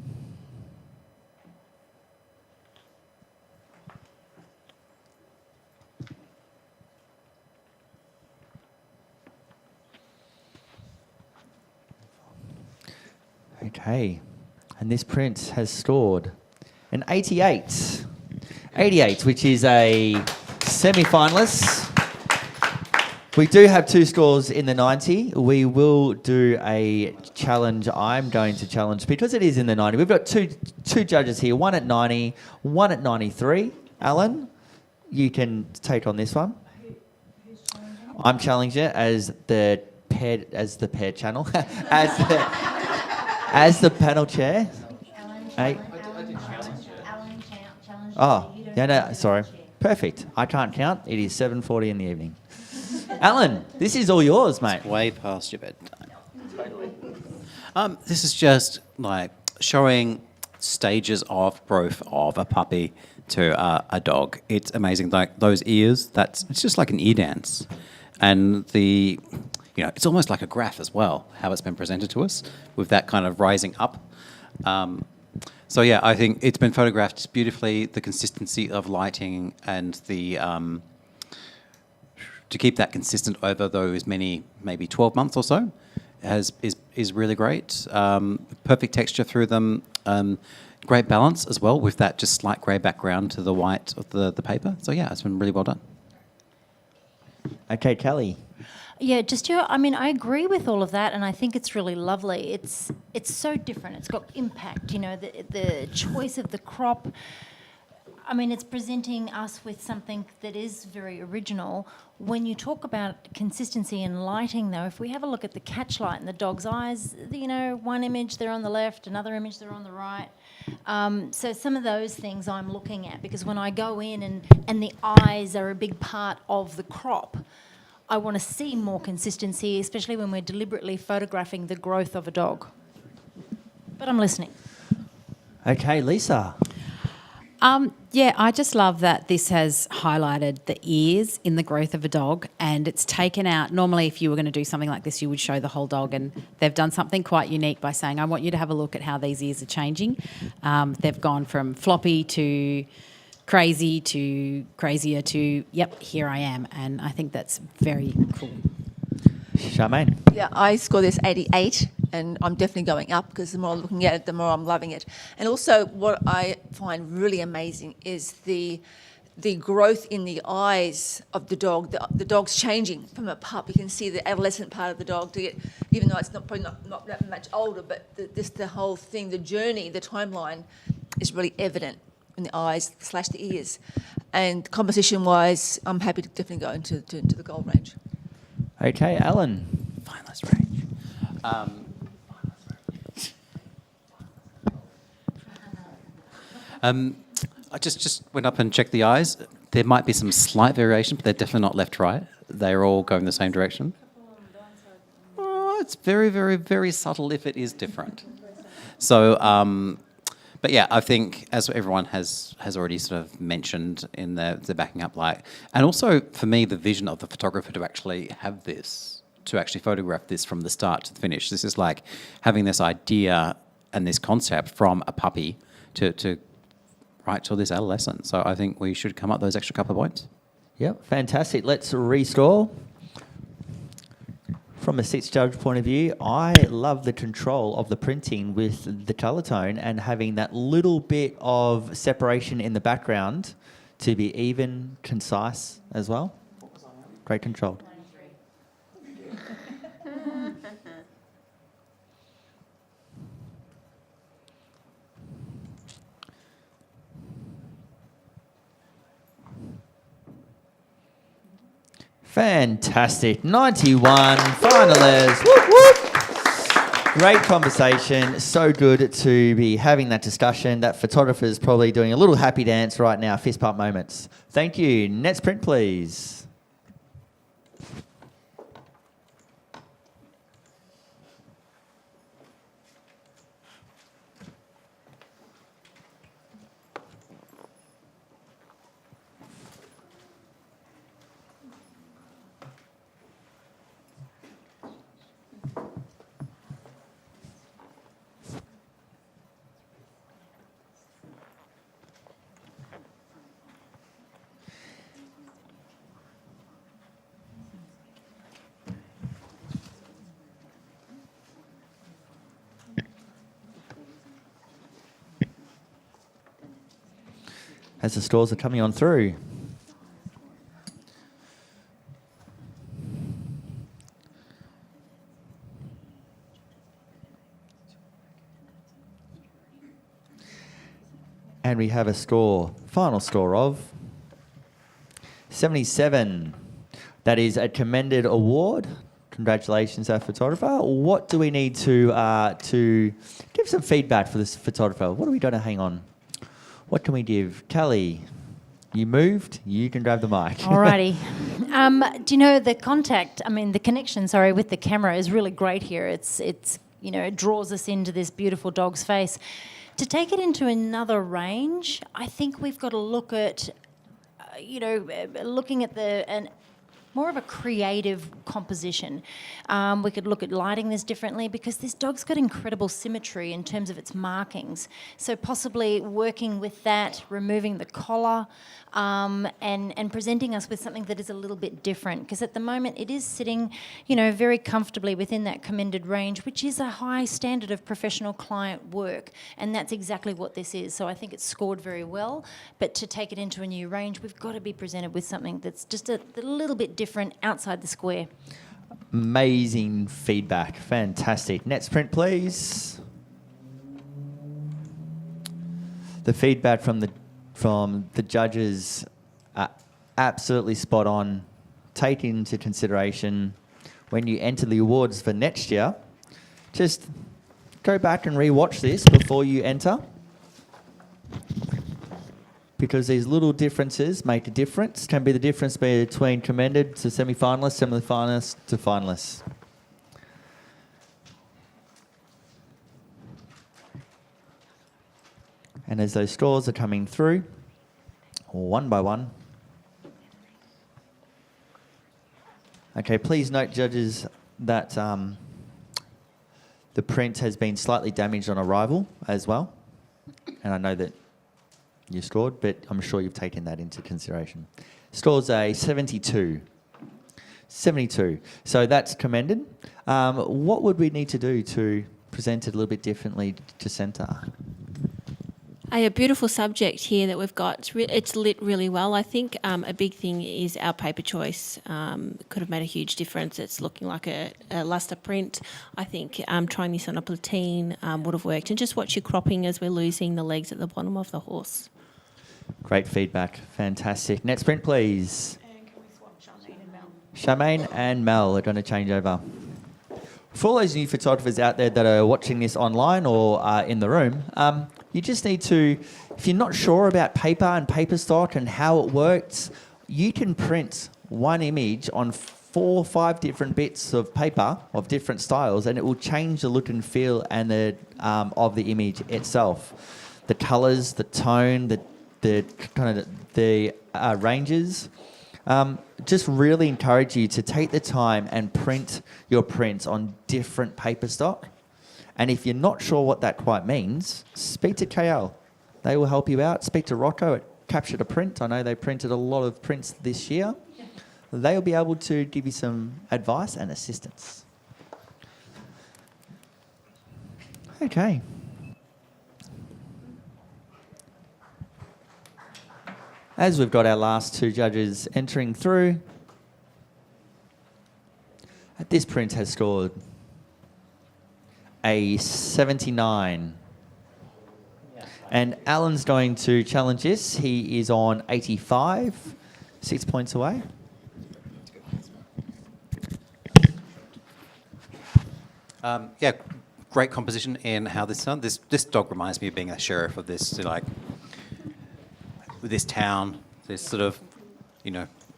Okay, and this print has scored an 88. 88, which is a semi-finalist. We do have 2 scores in the 90. We will do a challenge. I'm going to challenge, because it is in the 90. We've got two judges here, one at 90, one at 93. Alan, you can take on this one. I'm challenging it as the pair channel, as the panel chair. Oh, yeah, no, sorry. Perfect. I can't count. It is 7:40 in the evening. Alan, this is all yours, mate. Way past your bedtime. Totally. This is just like showing stages of growth of a puppy to a dog. It's amazing. Like those ears, it's just like an ear dance. And it's almost like a graph as well, how it's been presented to us with that kind of rising up. So yeah, I think it's been photographed beautifully. The consistency of lighting and to keep that consistent over those maybe 12 months or so is really great. Perfect texture through them. Great balance as well with that just slight grey background to the white of the paper. So yeah, it's been really well done. Okay, Kelly. Yeah, I agree with all of that, and I think it's really lovely. It's so different. It's got impact, the choice of the crop. I mean, it's presenting us with something that is very original. When you talk about consistency and lighting, though, if we have a look at the catch light in the dog's eyes, one image they're on the left, another image they're on the right. So some of those things I'm looking at, because when I go in and the eyes are a big part of the crop, I want to see more consistency, especially when we're deliberately photographing the growth of a dog. But I'm listening. Okay, Lisa. Yeah, I just love that this has highlighted the ears in the growth of a dog, and it's taken out. Normally, if you were going to do something like this, you would show the whole dog, and they've done something quite unique by saying, I want you to have a look at how these ears are changing. They've gone from floppy to crazy to crazier to, yep, here I am. And I think that's very cool. Charmaine. Yeah, I score this 88, and I'm definitely going up because the more I'm looking at it, the more I'm loving it. And also what I find really amazing is the growth in the eyes of the dog. The dog's changing from a pup. You can see the adolescent part of the dog to get, even though it's probably not that much older, but the whole thing, the journey, the timeline is really evident in the eyes / the ears. And composition-wise, I'm happy to definitely go into the gold range. Okay, Alan. Finalist range. I just went up and checked the eyes. There might be some slight variation, but they're definitely not left-right. They're all going the same direction. Oh, it's very, very, very subtle if it is different. So, but yeah, I think as everyone has already sort of mentioned in the backing up light, and also for me, the vision of the photographer to actually have this, to actually photograph this from the start to the finish. This is like having this idea and this concept from a puppy to right till this adolescent. So I think we should come up those extra couple of points. Yep, fantastic. Let's restore. From a sixth judge point of view, I love the control of the printing with the colour tone and having that little bit of separation in the background to be even, concise as well. Great control. Fantastic. 91 finalists. Whoop, whoop. Great conversation. So good to be having that discussion. That photographer's probably doing a little happy dance right now. Fist pump moments. Thank you. Next print, please. As the scores are coming on through. And we have a final score of 77. That is a commended award. Congratulations, our photographer. What do we need to give some feedback for this photographer? What are we going to hang on? What can we give? Callie, you moved. You can grab the mic. Alrighty. Do you know the connection, with the camera is really great here. It draws us into this beautiful dog's face. To take it into another range, I think we've got to look at, looking at more of a creative composition. We could look at lighting this differently because this dog's got incredible symmetry in terms of its markings. So possibly working with that, removing the collar, and presenting us with something that is a little bit different. Because at the moment it is sitting, very comfortably within that commended range, which is a high standard of professional client work. And that's exactly what this is. So I think it's scored very well. But to take it into a new range, we've got to be presented with something that's just a little bit different outside the square. Amazing feedback. Fantastic. Next print, please. The feedback from the from the judges are absolutely spot on. Take into consideration when you enter the awards for next year, just go back and re-watch this before you enter, because these little differences make a difference, can be the difference between commended to semi-finalists, semi-finalists to finalists. And as those scores are coming through, one by one. Okay, please note, judges, that the print has been slightly damaged on arrival as well. And I know that you scored, but I'm sure you've taken that into consideration. Scores a 72. 72. So that's commended. What would we need to do to present it a little bit differently to centre? A beautiful subject here that we've got. It's lit really well. I think a big thing is our paper choice. Could have made a huge difference. It's looking like a luster print. I think trying this on a platine would have worked. And just watch your cropping as we're losing the legs at the bottom of the horse. Great feedback. Fantastic. Next print, please. And can we swap Charmaine and Mel? Charmaine and Mel are going to change over. For all those new photographers out there that are watching this online or in the room, you just need to, if you're not sure about paper and paper stock and how it works, you can print one image on 4 or 5 different bits of paper of different styles, and it will change the look and feel and the of the image itself. The colours, the tone, the kind of the ranges. Just really encourage you to take the time and print your prints on different paper stock. And if you're not sure what that quite means, speak to KL. They will help you out. Speak to Rocco at Capture to Print. I know they printed a lot of prints this year. They'll be able to give you some advice and assistance. Okay. As we've got our last 2 judges entering through, this print has scored a 79. And Alan's going to challenge this. He is on 85, 6 points away. Yeah, great composition in how this is done. This dog reminds me of being a sheriff of this, like, with this town, this sort of,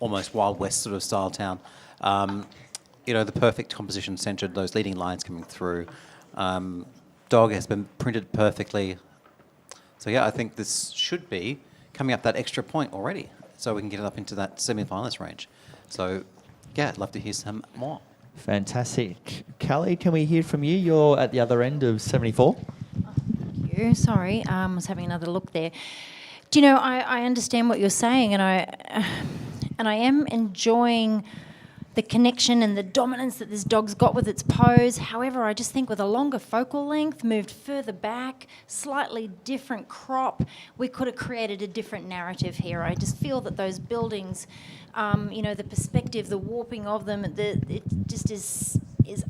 almost Wild West sort of style town. The perfect composition centered, those leading lines coming through. Dog has been printed perfectly. So yeah, I think this should be coming up that extra point already, so we can get it up into that semi-finalist range. So yeah, I'd love to hear some more. Fantastic. Callie, can we hear from you? You're at the other end of 74. Thank you. Sorry, I was having another look there. Do you know, I understand what you're saying, and I am enjoying the connection and the dominance that this dog's got with its pose. However, I just think with a longer focal length, moved further back, slightly different crop, we could have created a different narrative here. I just feel that those buildings, the perspective, the warping of them, it just is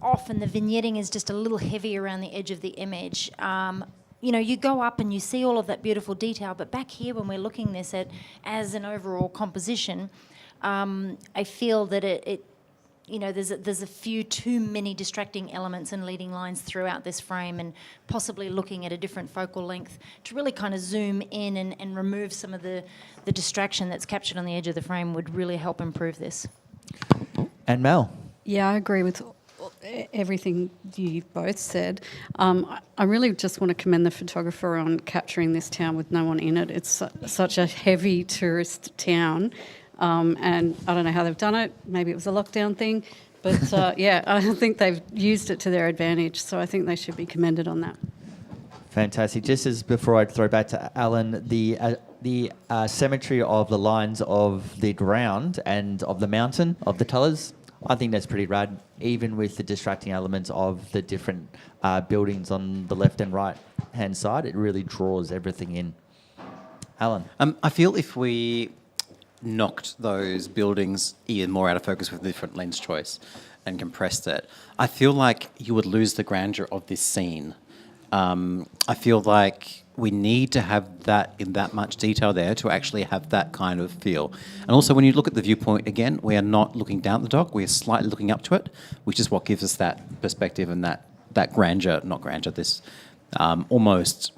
off, and the vignetting is just a little heavy around the edge of the image. You go up and you see all of that beautiful detail, but back here when we're looking this at as an overall composition, I feel that there's a few too many distracting elements and leading lines throughout this frame, and possibly looking at a different focal length to really kind of zoom in and remove some of the distraction that's captured on the edge of the frame would really help improve this. And Mel? Yeah, I agree with everything you've both said. I really just want to commend the photographer on capturing this town with no one in it. It's such a heavy tourist town. And I don't know how they've done it. Maybe it was a lockdown thing. But, yeah, I think they've used it to their advantage. So I think they should be commended on that. Fantastic. Just as before I throw back to Alan, the symmetry of the lines of the ground and of the mountain, of the colours, I think that's pretty rad, even with the distracting elements of the different buildings on the left and right hand side. It really draws everything in. Alan? I feel if we knocked those buildings even more out of focus with a different lens choice and compressed it, I feel like you would lose the grandeur of this scene. I feel like we need to have that in that much detail there to actually have that kind of feel. And also when you look at the viewpoint again, we are not looking down at the dog, we are slightly looking up to it, which is what gives us that perspective and that grandeur, not grandeur, this almost,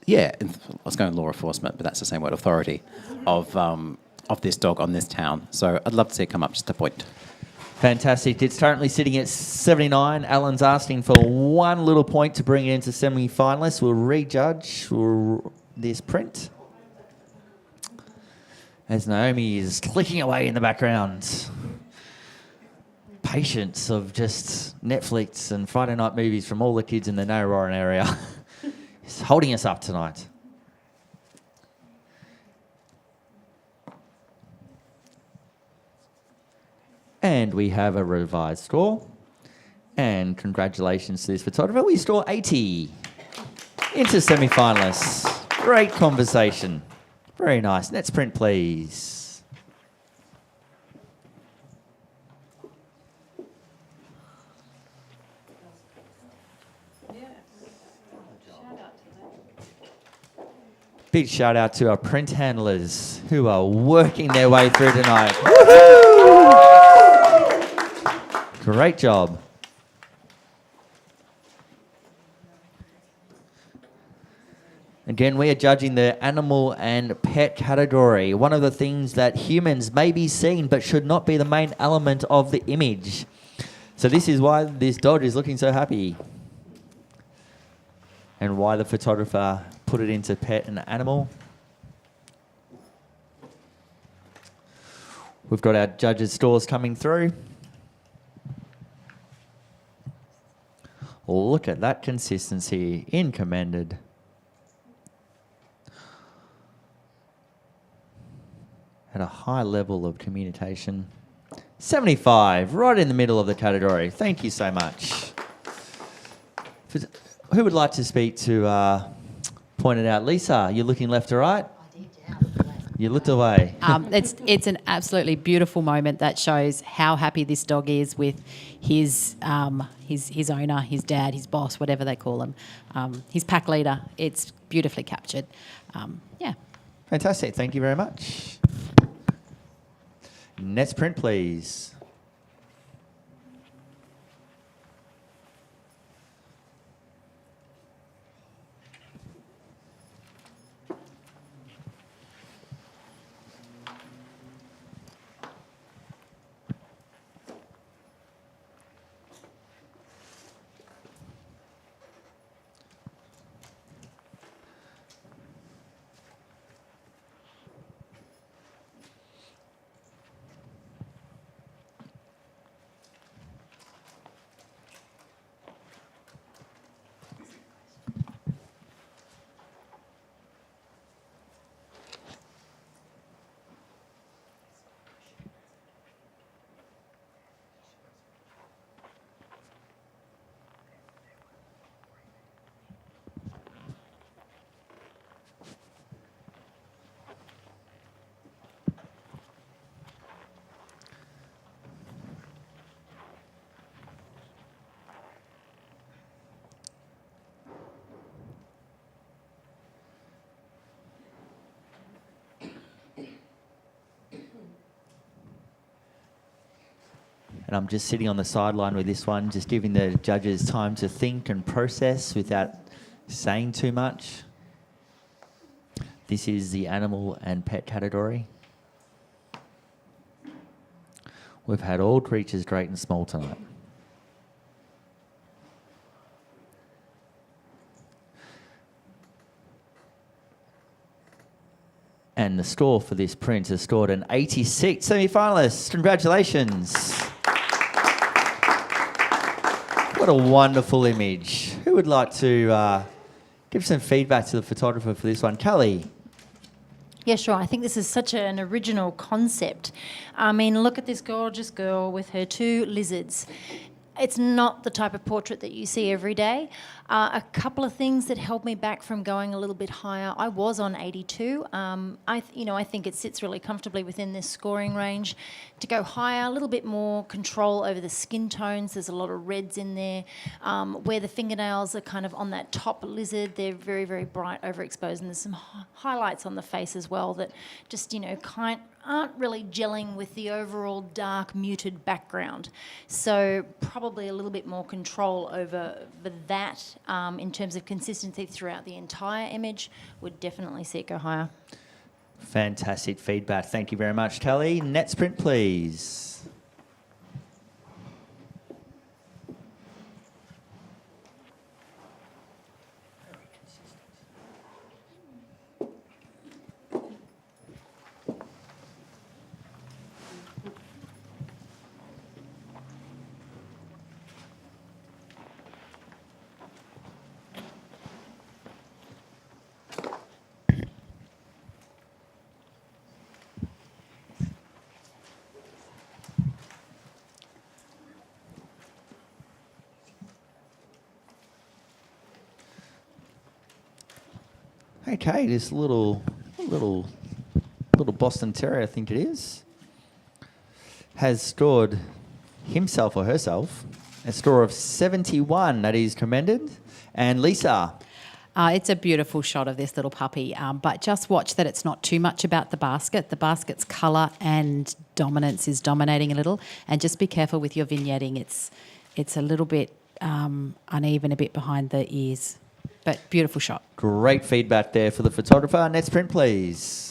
I was going law enforcement, but that's the same word, authority of this dog on this town. So I'd love to see it come up just a point. Fantastic. It's currently sitting at 79. Alan's asking for one little point to bring it into semi-finalists. We'll rejudge this print. As Naomi is clicking away in the background. Patience of just Netflix and Friday night movies from all the kids in the Narrabeen area. Is holding us up tonight. And we have a revised score. And congratulations to this photographer. We score 80 into semi-finalists. Great conversation. Very nice. Next print, please. Big shout out to our print handlers who are working their way through tonight. Woohoo! Great job. Again, we are judging the animal and pet category. One of the things that humans may be seen but should not be the main element of the image. So this is why this dog is looking so happy. And why the photographer put it into pet and animal. We've got our judges' scores coming through. Look at that consistency in commended. At a high level of communication. 75, right in the middle of the category. Thank you so much. Who would like to speak to point it out? Lisa, you're looking left to right? You looked away. It's an absolutely beautiful moment that shows how happy this dog is with his owner, his dad, his boss, whatever they call him, his pack leader. It's beautifully captured. Fantastic. Thank you very much. Next print, please. And I'm just sitting on the sideline with this one, just giving the judges time to think and process without saying too much. This is the animal and pet category. We've had all creatures great and small tonight. And the score for this print has scored an 86. Semi-finalists, congratulations. What a wonderful image. Who would like to give some feedback to the photographer for this one? Kelly. Yeah, sure. I think this is such an original concept. I mean, look at this gorgeous girl with her two lizards. It's not the type of portrait that you see every day. A couple of things that held me back from going a little bit higher. I was on 82. I think it sits really comfortably within this scoring range. To go higher, a little bit more control over the skin tones. There's a lot of reds in there. Where the fingernails are kind of on that top lizard, they're very, very bright, overexposed, and there's some highlights on the face as well that just, aren't really gelling with the overall dark, muted background. So probably a little bit more control over that in terms of consistency throughout the entire image. Would definitely see it go higher. Fantastic feedback. Thank you very much, Kelly. Next print, please. Okay, this little Boston Terrier, I think it is, has stored himself or herself a score of 71. That is commended. And Lisa. It's a beautiful shot of this little puppy, but just watch that it's not too much about the basket. The basket's colour and dominance is dominating a little, and just be careful with your vignetting. It's a little bit uneven, a bit behind the ears, but beautiful shot. Great feedback there for the photographer. Next print, please.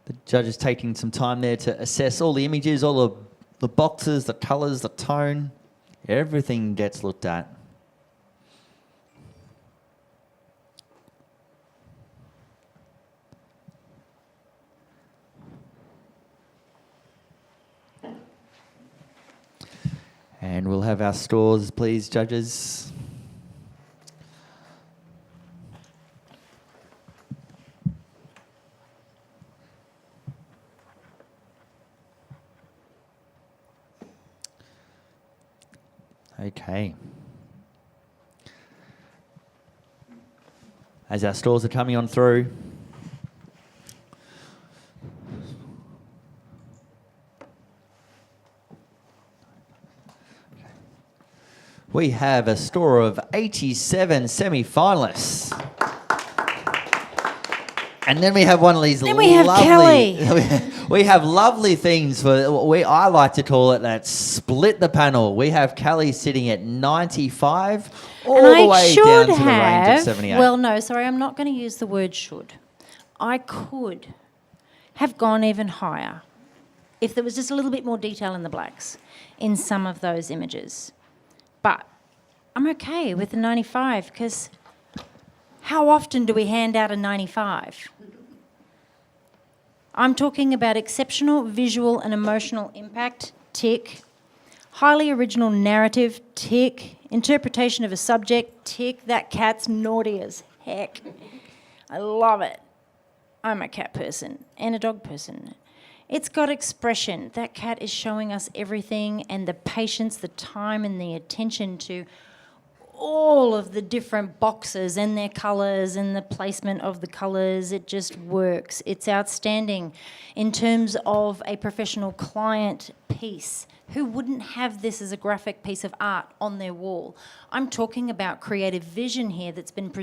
The judge is taking some time there to assess all the images, all the boxes, the colours, the tone. Everything gets looked at. And we'll have our scores, please, judges. Okay. As our scores are coming on through, we have a score of 87 semi-finalists. And then we have one of these lovely... Then we have Kelly. We have lovely things for... I like to call it that split the panel. We have Kelly sitting at 95 all the way down to the range of 78. Well, no, sorry, I'm not going to use the word should. I could have gone even higher if there was just a little bit more detail in the blacks in some of those images. But I'm okay with the 95 because how often do we hand out a 95? I'm talking about exceptional visual and emotional impact, tick. Highly original narrative, tick. Interpretation of a subject, tick. That cat's naughty as heck. I love it. I'm a cat person and a dog person. It's got expression. That cat is showing us everything, and the patience, the time and the attention to all of the different boxes and their colours and the placement of the colours. It just works. It's outstanding. In terms of a professional client piece, who wouldn't have this as a graphic piece of art on their wall? I'm talking about creative vision here that's been presented